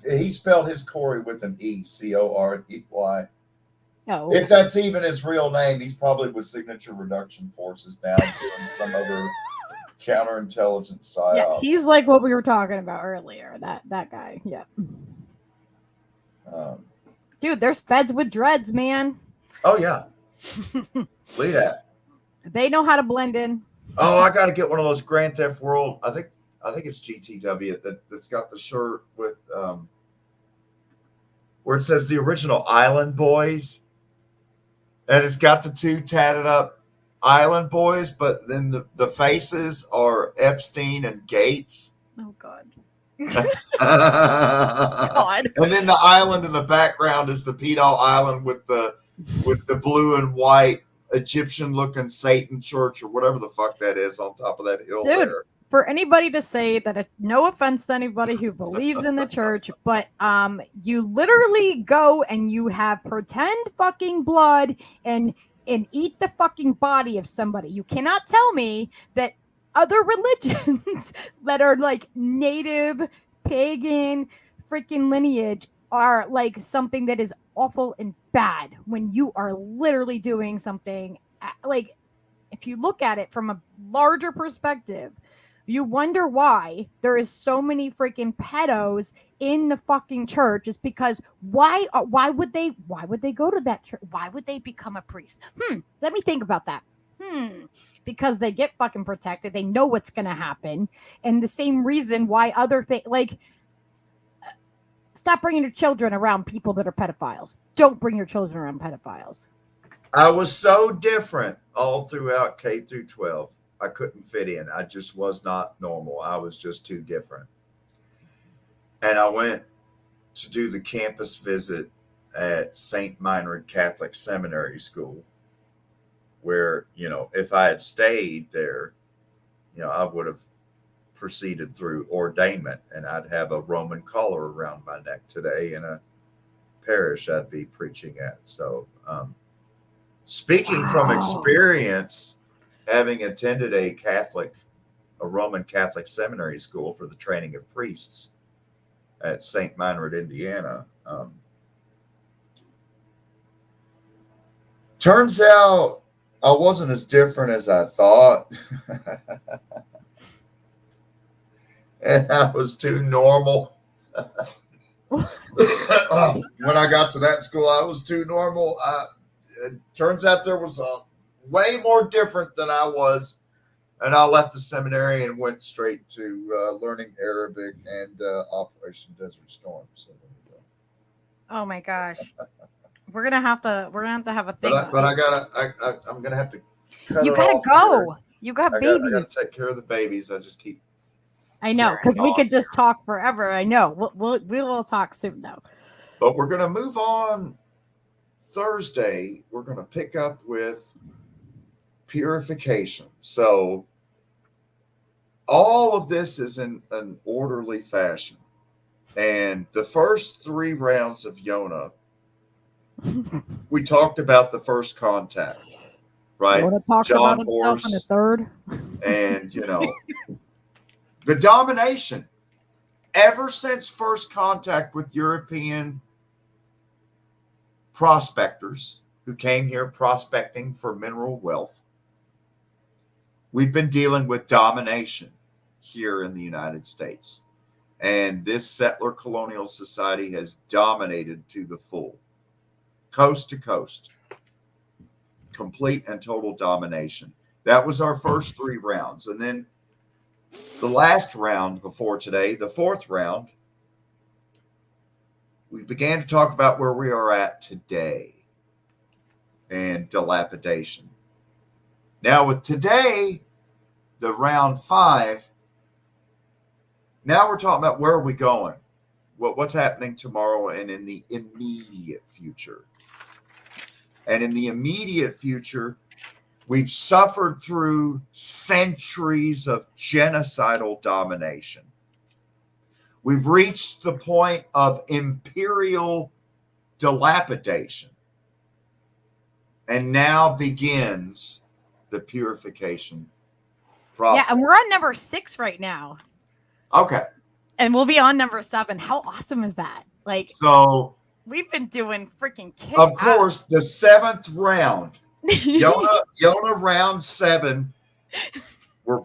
He spelled his Corey with an E, Corey. Oh, if that's even his real name, he's probably with Signature Reduction Forces now, doing some other counterintelligence psyop. Yeah, he's like what we were talking about earlier. That guy. Yeah. Dude, there's feds with dreads, man. Oh yeah. Lead that. They know how to blend in. Oh, I got to get one of those Grand Theft World. I think it's GTW that's got the shirt with where it says the original Island Boys, and it's got the two tatted up Island Boys, but then the faces are Epstein and Gates. Oh God. God. And then the island in the background is the Pedo Island with the blue and white Egyptian looking Satan church or whatever the fuck that is on top of that hill. Dude, there. For anybody to say that, no offense to anybody who believes in the church, but you literally go and you have pretend fucking blood and eat the fucking body of somebody. You cannot tell me that other religions that are like native pagan freaking lineage are like something that is awful and bad when you are literally doing something like, if you look at it from a larger perspective, you wonder why there is so many freaking pedos in the fucking church. Is because why would they go to that church? Why would they become a priest? Let me think about that. Because they get fucking protected. They know what's going to happen. And the same reason why other things, like, stop bringing your children around people that are pedophiles. Don't bring your children around pedophiles. I was so different all throughout K through 12. I couldn't fit in. I just was not normal. I was just too different. And I went to do the campus visit at St. Meinrad Catholic Seminary School, where, if I had stayed there, I would have proceeded through ordainment, and I'd have a Roman collar around my neck today in a parish I'd be preaching at. So, speaking from experience, having attended a Roman Catholic seminary school for the training of priests at St. Meinrad, Indiana, turns out I wasn't as different as I thought. And I was too normal. When I got to that school, I was too normal. It turns out there was a way more different than I was. And I left the seminary and went straight to learning Arabic and Operation Desert Storm. So there we go. Oh my gosh. We're gonna have to have a thing. But I'm gonna have to cut You it gotta off go. here. You got I babies. gotta take care of the babies. I just keep. I know, because we could just talk forever. I know. We'll talk soon though. But we're gonna move on. Thursday, we're gonna pick up with purification. So all of this is in an orderly fashion, and the first 3 rounds of Yona. We talked about the first contact, right? You want to talk John about himself in the third? And, the domination. Ever since first contact with European prospectors who came here prospecting for mineral wealth, we've been dealing with domination here in the United States. And this settler colonial society has dominated to the full. Coast to coast, complete and total domination. That was our first 3 rounds. And then the last round before today, the 4th round, we began to talk about where we are at today and dilapidation. Now with today, the round 5, now we're talking about where are we going? what's happening tomorrow and in the immediate future. And in the immediate future, we've suffered through centuries of genocidal domination. We've reached the point of imperial dilapidation. And now begins the purification process. Yeah, and we're on number 6 right now. Okay. And we'll be on number 7. How awesome is that? Like, so we've been doing freaking kick of course, the 7th round, Yona round 7, we're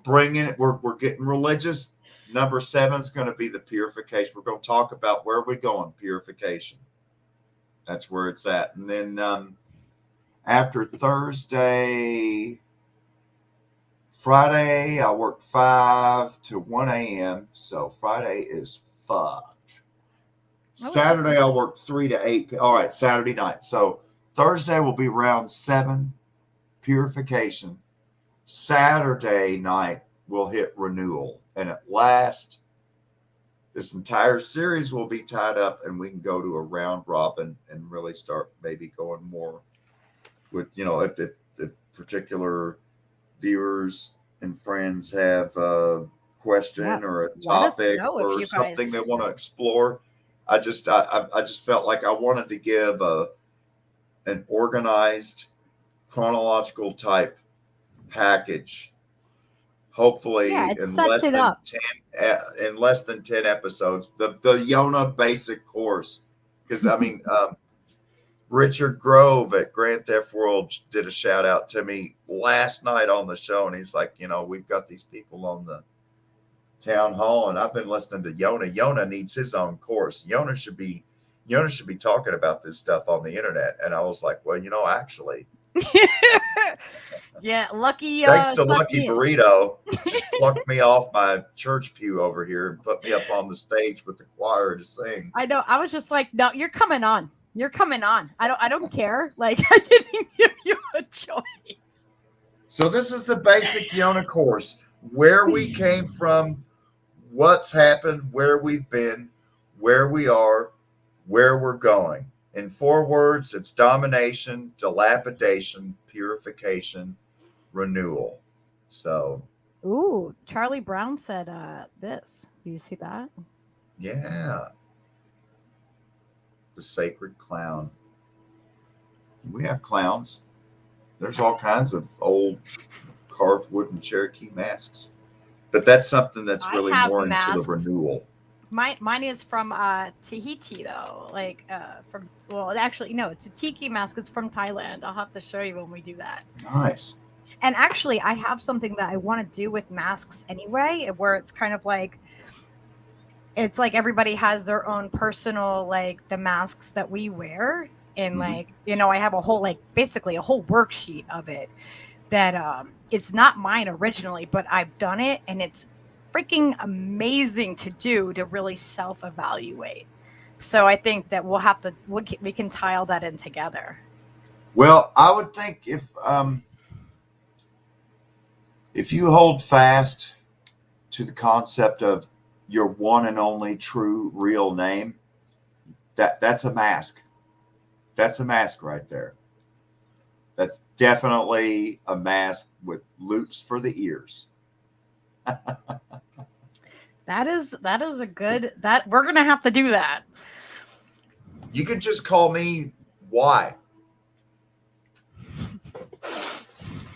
getting religious. Number 7 is going to be the purification. We're going to talk about where we're going, purification. That's where it's at. And then after Friday, I work 5 to 1 a.m. So Friday is fucked. Saturday, I work 3 to 8. All right, Saturday night. So Thursday will be round 7, purification. Saturday night, we'll hit renewal. And at last, this entire series will be tied up and we can go to a round robin and really start maybe going more with, if particular viewers and friends have a question or a topic or something they want to explore. I just felt like I wanted to give an organized chronological type package, hopefully in less than 10 episodes, the Yona basic course. Because I mean, Richard Grove at Grand Theft World did a shout out to me last night on the show, and he's like, we've got these people on the town hall, and I've been listening to Yona. Yona needs his own course. Yona should be talking about this stuff on the internet. And I was like, well, actually, yeah, Lucky. Thanks to Lucky Burrito, just plucked me off my church pew over here and put me up on the stage with the choir to sing. I know. I was just like, no, you're coming on. You're coming on. I don't care. Like, I didn't give you a choice. So this is the basic Yona course, where we came from, what's happened, where we've been, where we are, where we're going. In 4 words, it's domination, dilapidation, purification, renewal. So. Ooh, Charlie Brown said this. Do you see that? Yeah. The sacred clown. We have clowns. There's all kinds of old carved wooden Cherokee masks. But that's something that's really more into the renewal. Mine is from Tahiti, though. Like, actually, no, it's a tiki mask. It's from Thailand. I'll have to show you when we do that. Nice. And actually, I have something that I want to do with masks anyway, where it's kind of like, it's like everybody has their own personal, like, the masks that we wear. And, like, I have a whole, basically a whole worksheet of it that it's not mine originally, but I've done it, and it's freaking amazing to do to really self-evaluate. So I think that we can tile that in together. Well, I would think if you hold fast to the concept of your one and only true real name, that's a mask. That's a mask right there. That's definitely a mask with loops for the ears. That is a good, that we're gonna have to do that. You can just call me Y.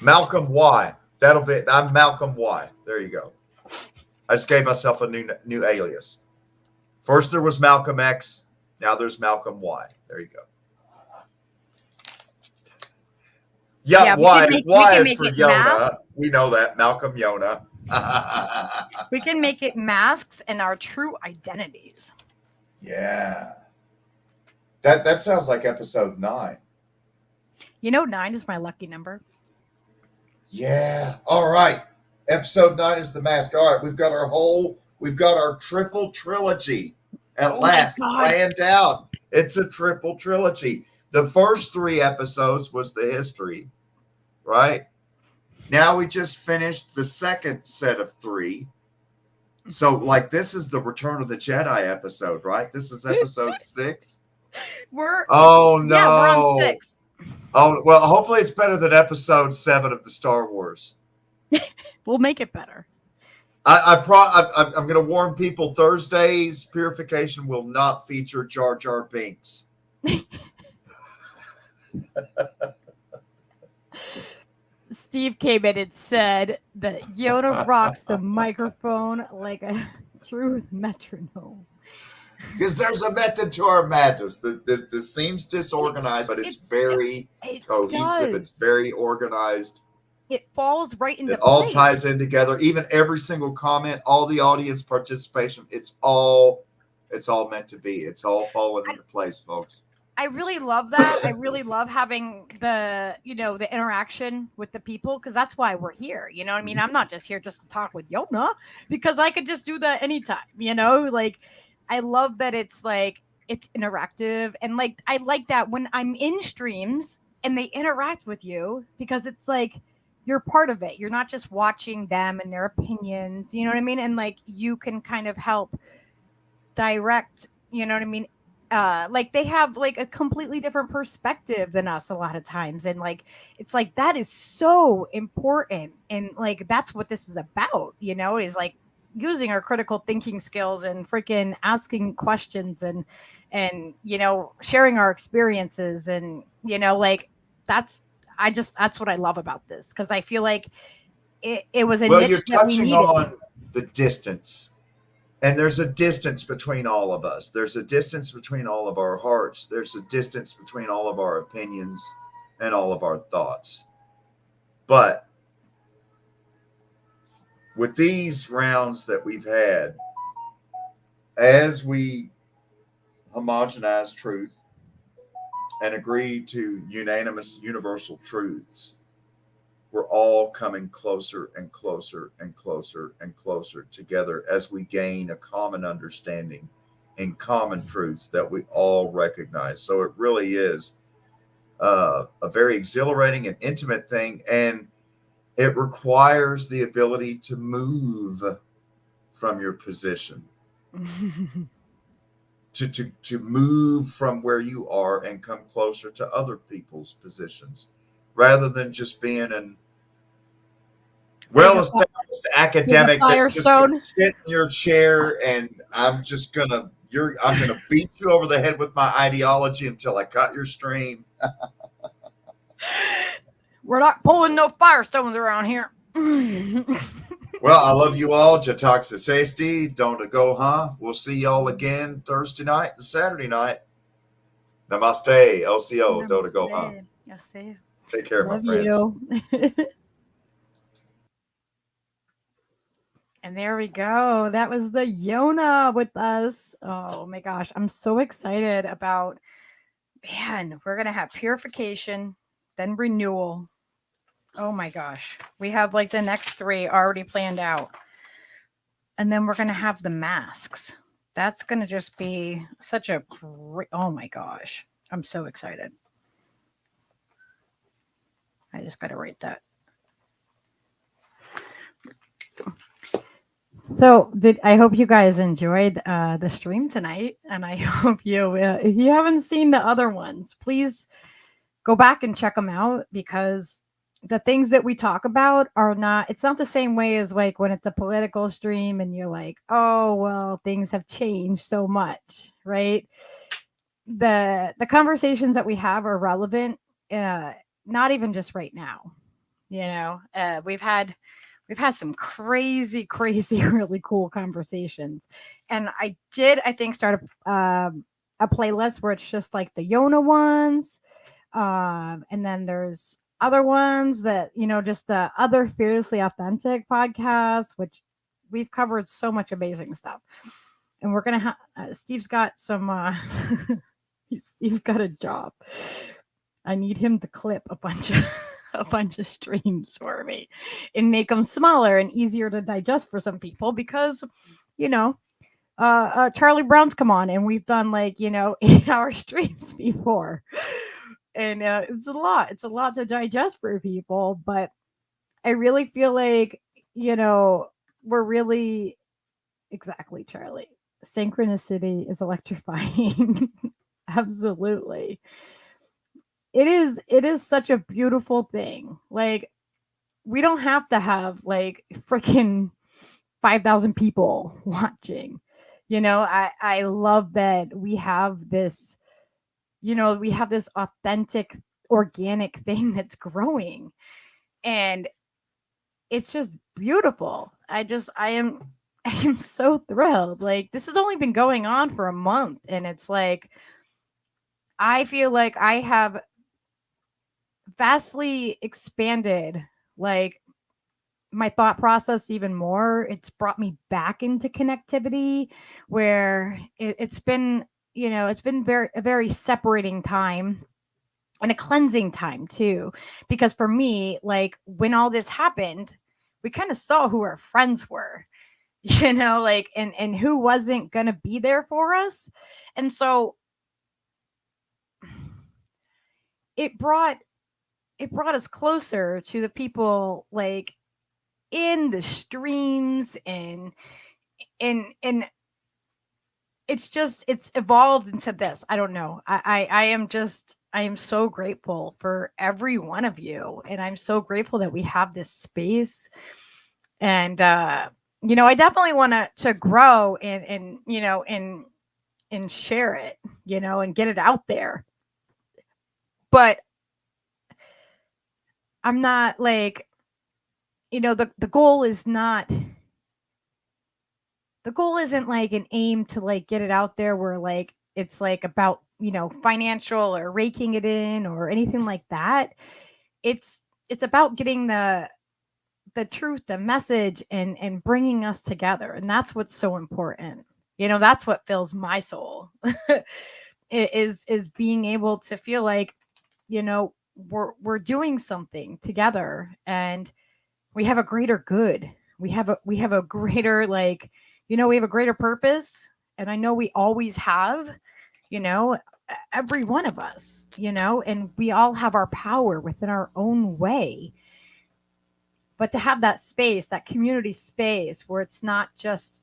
Malcolm Y. I'm Malcolm Y. There you go. I just gave myself a new alias. First there was Malcolm X. Now there's Malcolm Y. There you go. Yeah, Y is for Yona. Masks. We know that. Malcolm Yona. We can make it masks and our true identities. Yeah. That sounds like episode 9. 9 is my lucky number. Yeah. All right. Episode 9 is the mask. All right. We've got our triple trilogy at last planned out. It's a triple trilogy. The first 3 episodes was the history, right? Now we just finished the second set of 3, So, like, this is the Return of the Jedi episode, right? This is episode 6. Oh no! Yeah, we're on 6. Oh well, hopefully it's better than episode 7 of the Star Wars. We'll make it better. I'm going to warn people: Thursday's purification will not feature Jar Jar Binks. Steve came in and said that Yoda rocks the microphone like a truth metronome. Because there's a method to our madness. This seems disorganized, but it's very cohesive. It's very organized. It falls right into place. It all place. ties in together. Even every single comment, all the audience participation, it's all meant to be. It's all falling into place, folks. I really love that. I really love having the interaction with the people, because that's why we're here. You know what I mean? I'm not just here just to talk with Yona, because I could just do that anytime, like I love that it's like it's interactive, and like I like that when I'm in streams and they interact with you, because it's like you're part of it. You're not just watching them and their opinions, you know what I mean? And like you can kind of help direct, you know what I mean? Like they have like a completely different perspective than us a lot of times, and like it's like that is so important, and like that's what this is about, is like using our critical thinking skills and freaking asking questions and sharing our experiences, and like that's what I love about this, because I feel like it was a niche you're that we touching needed. on the distance. And there's a distance between all of us. There's a distance between all of our hearts. There's a distance between all of our opinions and all of our thoughts. But with these rounds that we've had, as we homogenize truth and agree to unanimous universal truths, we're all coming closer and closer and closer and closer together as we gain a common understanding and common truths that we all recognize. So it really is a very exhilarating and intimate thing, and it requires the ability to move from your position, to move from where you are and come closer to other people's positions, rather than just being an well-established academic that's just gonna sit in your chair and I'm gonna beat you over the head with my ideology until I cut your stream. We're not pulling no firestones around here. Well, I love you all. Jataksasesti, don't go, huh? We'll see y'all again Thursday night and Saturday night. Namaste, LCO, don't go, huh? Take care, my friends. And there we go. That was the Yona with us. Oh my gosh. I'm so excited about, we're going to have purification, then renewal. Oh my gosh. We have like the next 3 already planned out. And then we're going to have the masks. That's going to just be such a great, oh my gosh. I'm so excited. I just got to write that. So I hope you guys enjoyed the stream tonight, and I hope you, if you haven't seen the other ones, please go back and check them out, because the things that we talk about it's not the same way as like when it's a political stream and you're like, oh, well, things have changed so much, right? The conversations that we have are relevant, not even just right now. We've had some crazy, really cool conversations. And I think, start a playlist where it's just like the Yona ones. And then there's other ones that, just the other Fearlessly Authentic podcasts, which we've covered so much amazing stuff. And we're going to have, Steve's got some, Steve's got a job. I need him to clip a bunch of streams for me and make them smaller and easier to digest for some people, because Charlie Brown's come on and we've done 8-hour streams before, and it's a lot to digest for people. But I really feel like we're really Exactly, Charlie. Synchronicity is electrifying. Absolutely. It is such a beautiful thing. Like, we don't have to have like freaking 5,000 people watching. I love that we have this, we have this authentic organic thing that's growing, and it's just beautiful. I am so thrilled. Like, this has only been going on for a month, and it's like I feel like I have vastly expanded like my thought process even more. It's brought me back into connectivity where it's been, it's been a very separating time and a cleansing time too. Because for me, like when all this happened, we kind of saw who our friends were, like, and who wasn't going to be there for us. And so it brought us closer to the people like in the streams, and it's evolved into this. I don't know. I am so grateful for every one of you, and I'm so grateful that we have this space. And I definitely want to grow and share it, and get it out there. But I'm not like, the goal is not, the goal isn't like an aim to like get it out there where like it's like about, financial or raking it in or anything like that. It's about getting the truth, the message, and bringing us together. And that's what's so important. That's what fills my soul. is being able to feel like, we're doing something together, and we have a greater good. We have a greater, like, we have a greater purpose. And I know we always have, every one of us, and we all have our power within our own way. But to have that space, that community space where it's not just,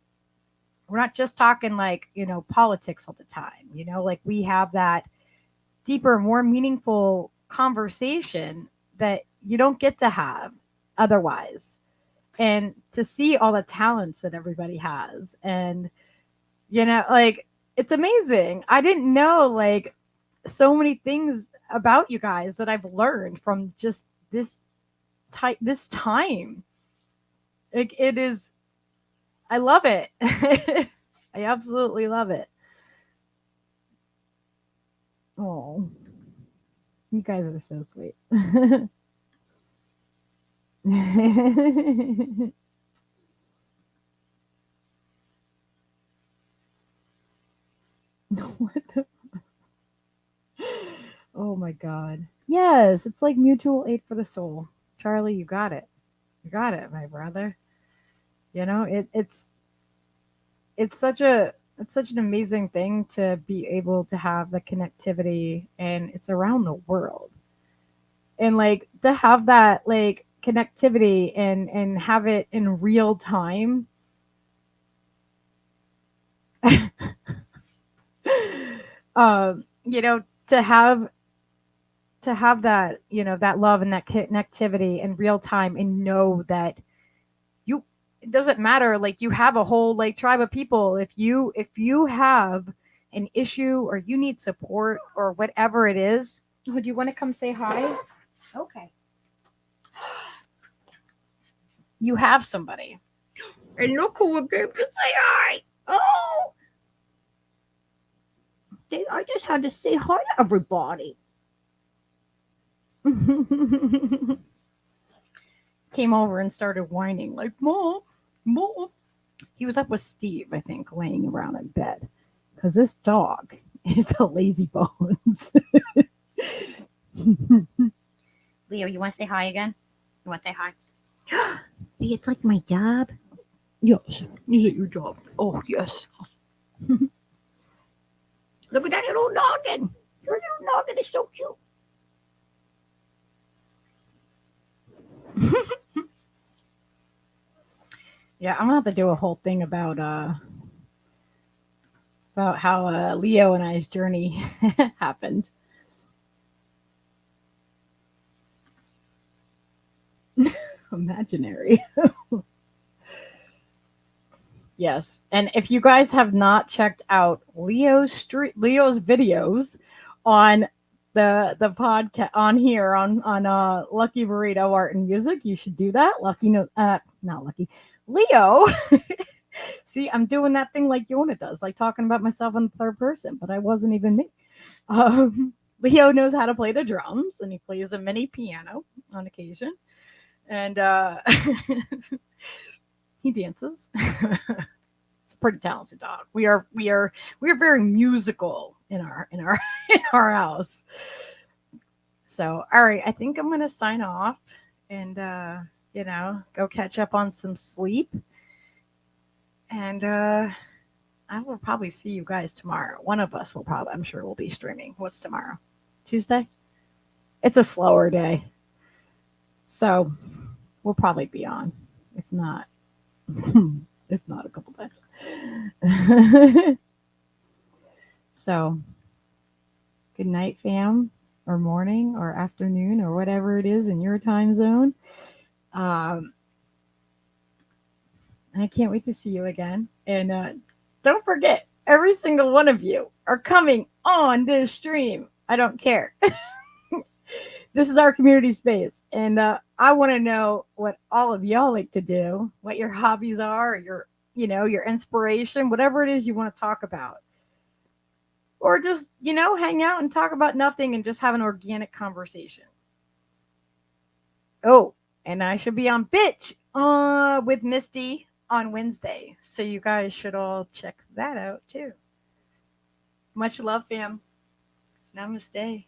we're not just talking like, politics all the time, like we have that deeper, more meaningful conversation that you don't get to have otherwise. And to see all the talents that everybody has, and like, it's amazing. I didn't know like so many things about you guys that I've learned from just this time. Like, it is, I love it. I absolutely love it. Oh, you guys are so sweet. What the? Oh my God. Yes, it's like mutual aid for the soul. Charlie, you got it. You got it, my brother. It's such an amazing thing to be able to have the connectivity, and it's around the world. And like to have that like connectivity and have it in real time. To have that, that love and that connectivity in real time, and know that it doesn't matter, like you have a whole like tribe of people. If you have an issue or you need support or whatever it is, do you want to come say hi? Okay. You have somebody. And look who came to say hi. Oh, I just had to say hi to everybody. Came over and started whining like, Mom. He was up with Steve, I think, laying around in bed, because this dog is a lazy bones. Leo, you want to say hi again? You want to say hi? See, it's like my job. Yes, is it your job? Oh, yes. Look at that little noggin. Your little noggin is so cute. Yeah, I'm gonna have to do a whole thing about how Leo and I's journey happened. Imaginary. Yes, and if you guys have not checked out Leo's videos on the podcast on here on Lucky Burrito Art and Music, you should do that. Not Lucky, Leo. See, I'm doing that thing like Yona does, like talking about myself in the third person, but I wasn't even me. Leo knows how to play the drums, and he plays a mini piano on occasion, and he dances. It's a pretty talented dog. We are very musical in our in our house. So, all right, I think I'm gonna sign off and go catch up on some sleep. And I will probably see you guys tomorrow. One of us will probably, I'm sure, will be streaming. What's tomorrow? Tuesday? It's a slower day. So we'll probably be on. If not a couple days. So good night, fam, or morning, or afternoon, or whatever it is in your time zone. I can't wait to see you again. And don't forget, every single one of you are coming on this stream. I don't care. This is our community space. And I want to know what all of y'all like to do, what your hobbies are, your inspiration, whatever it is you want to talk about. Or just, hang out and talk about nothing and just have an organic conversation. Oh, and I should be on Bitch with Misty on Wednesday. So you guys should all check that out too. Much love, fam. Namaste.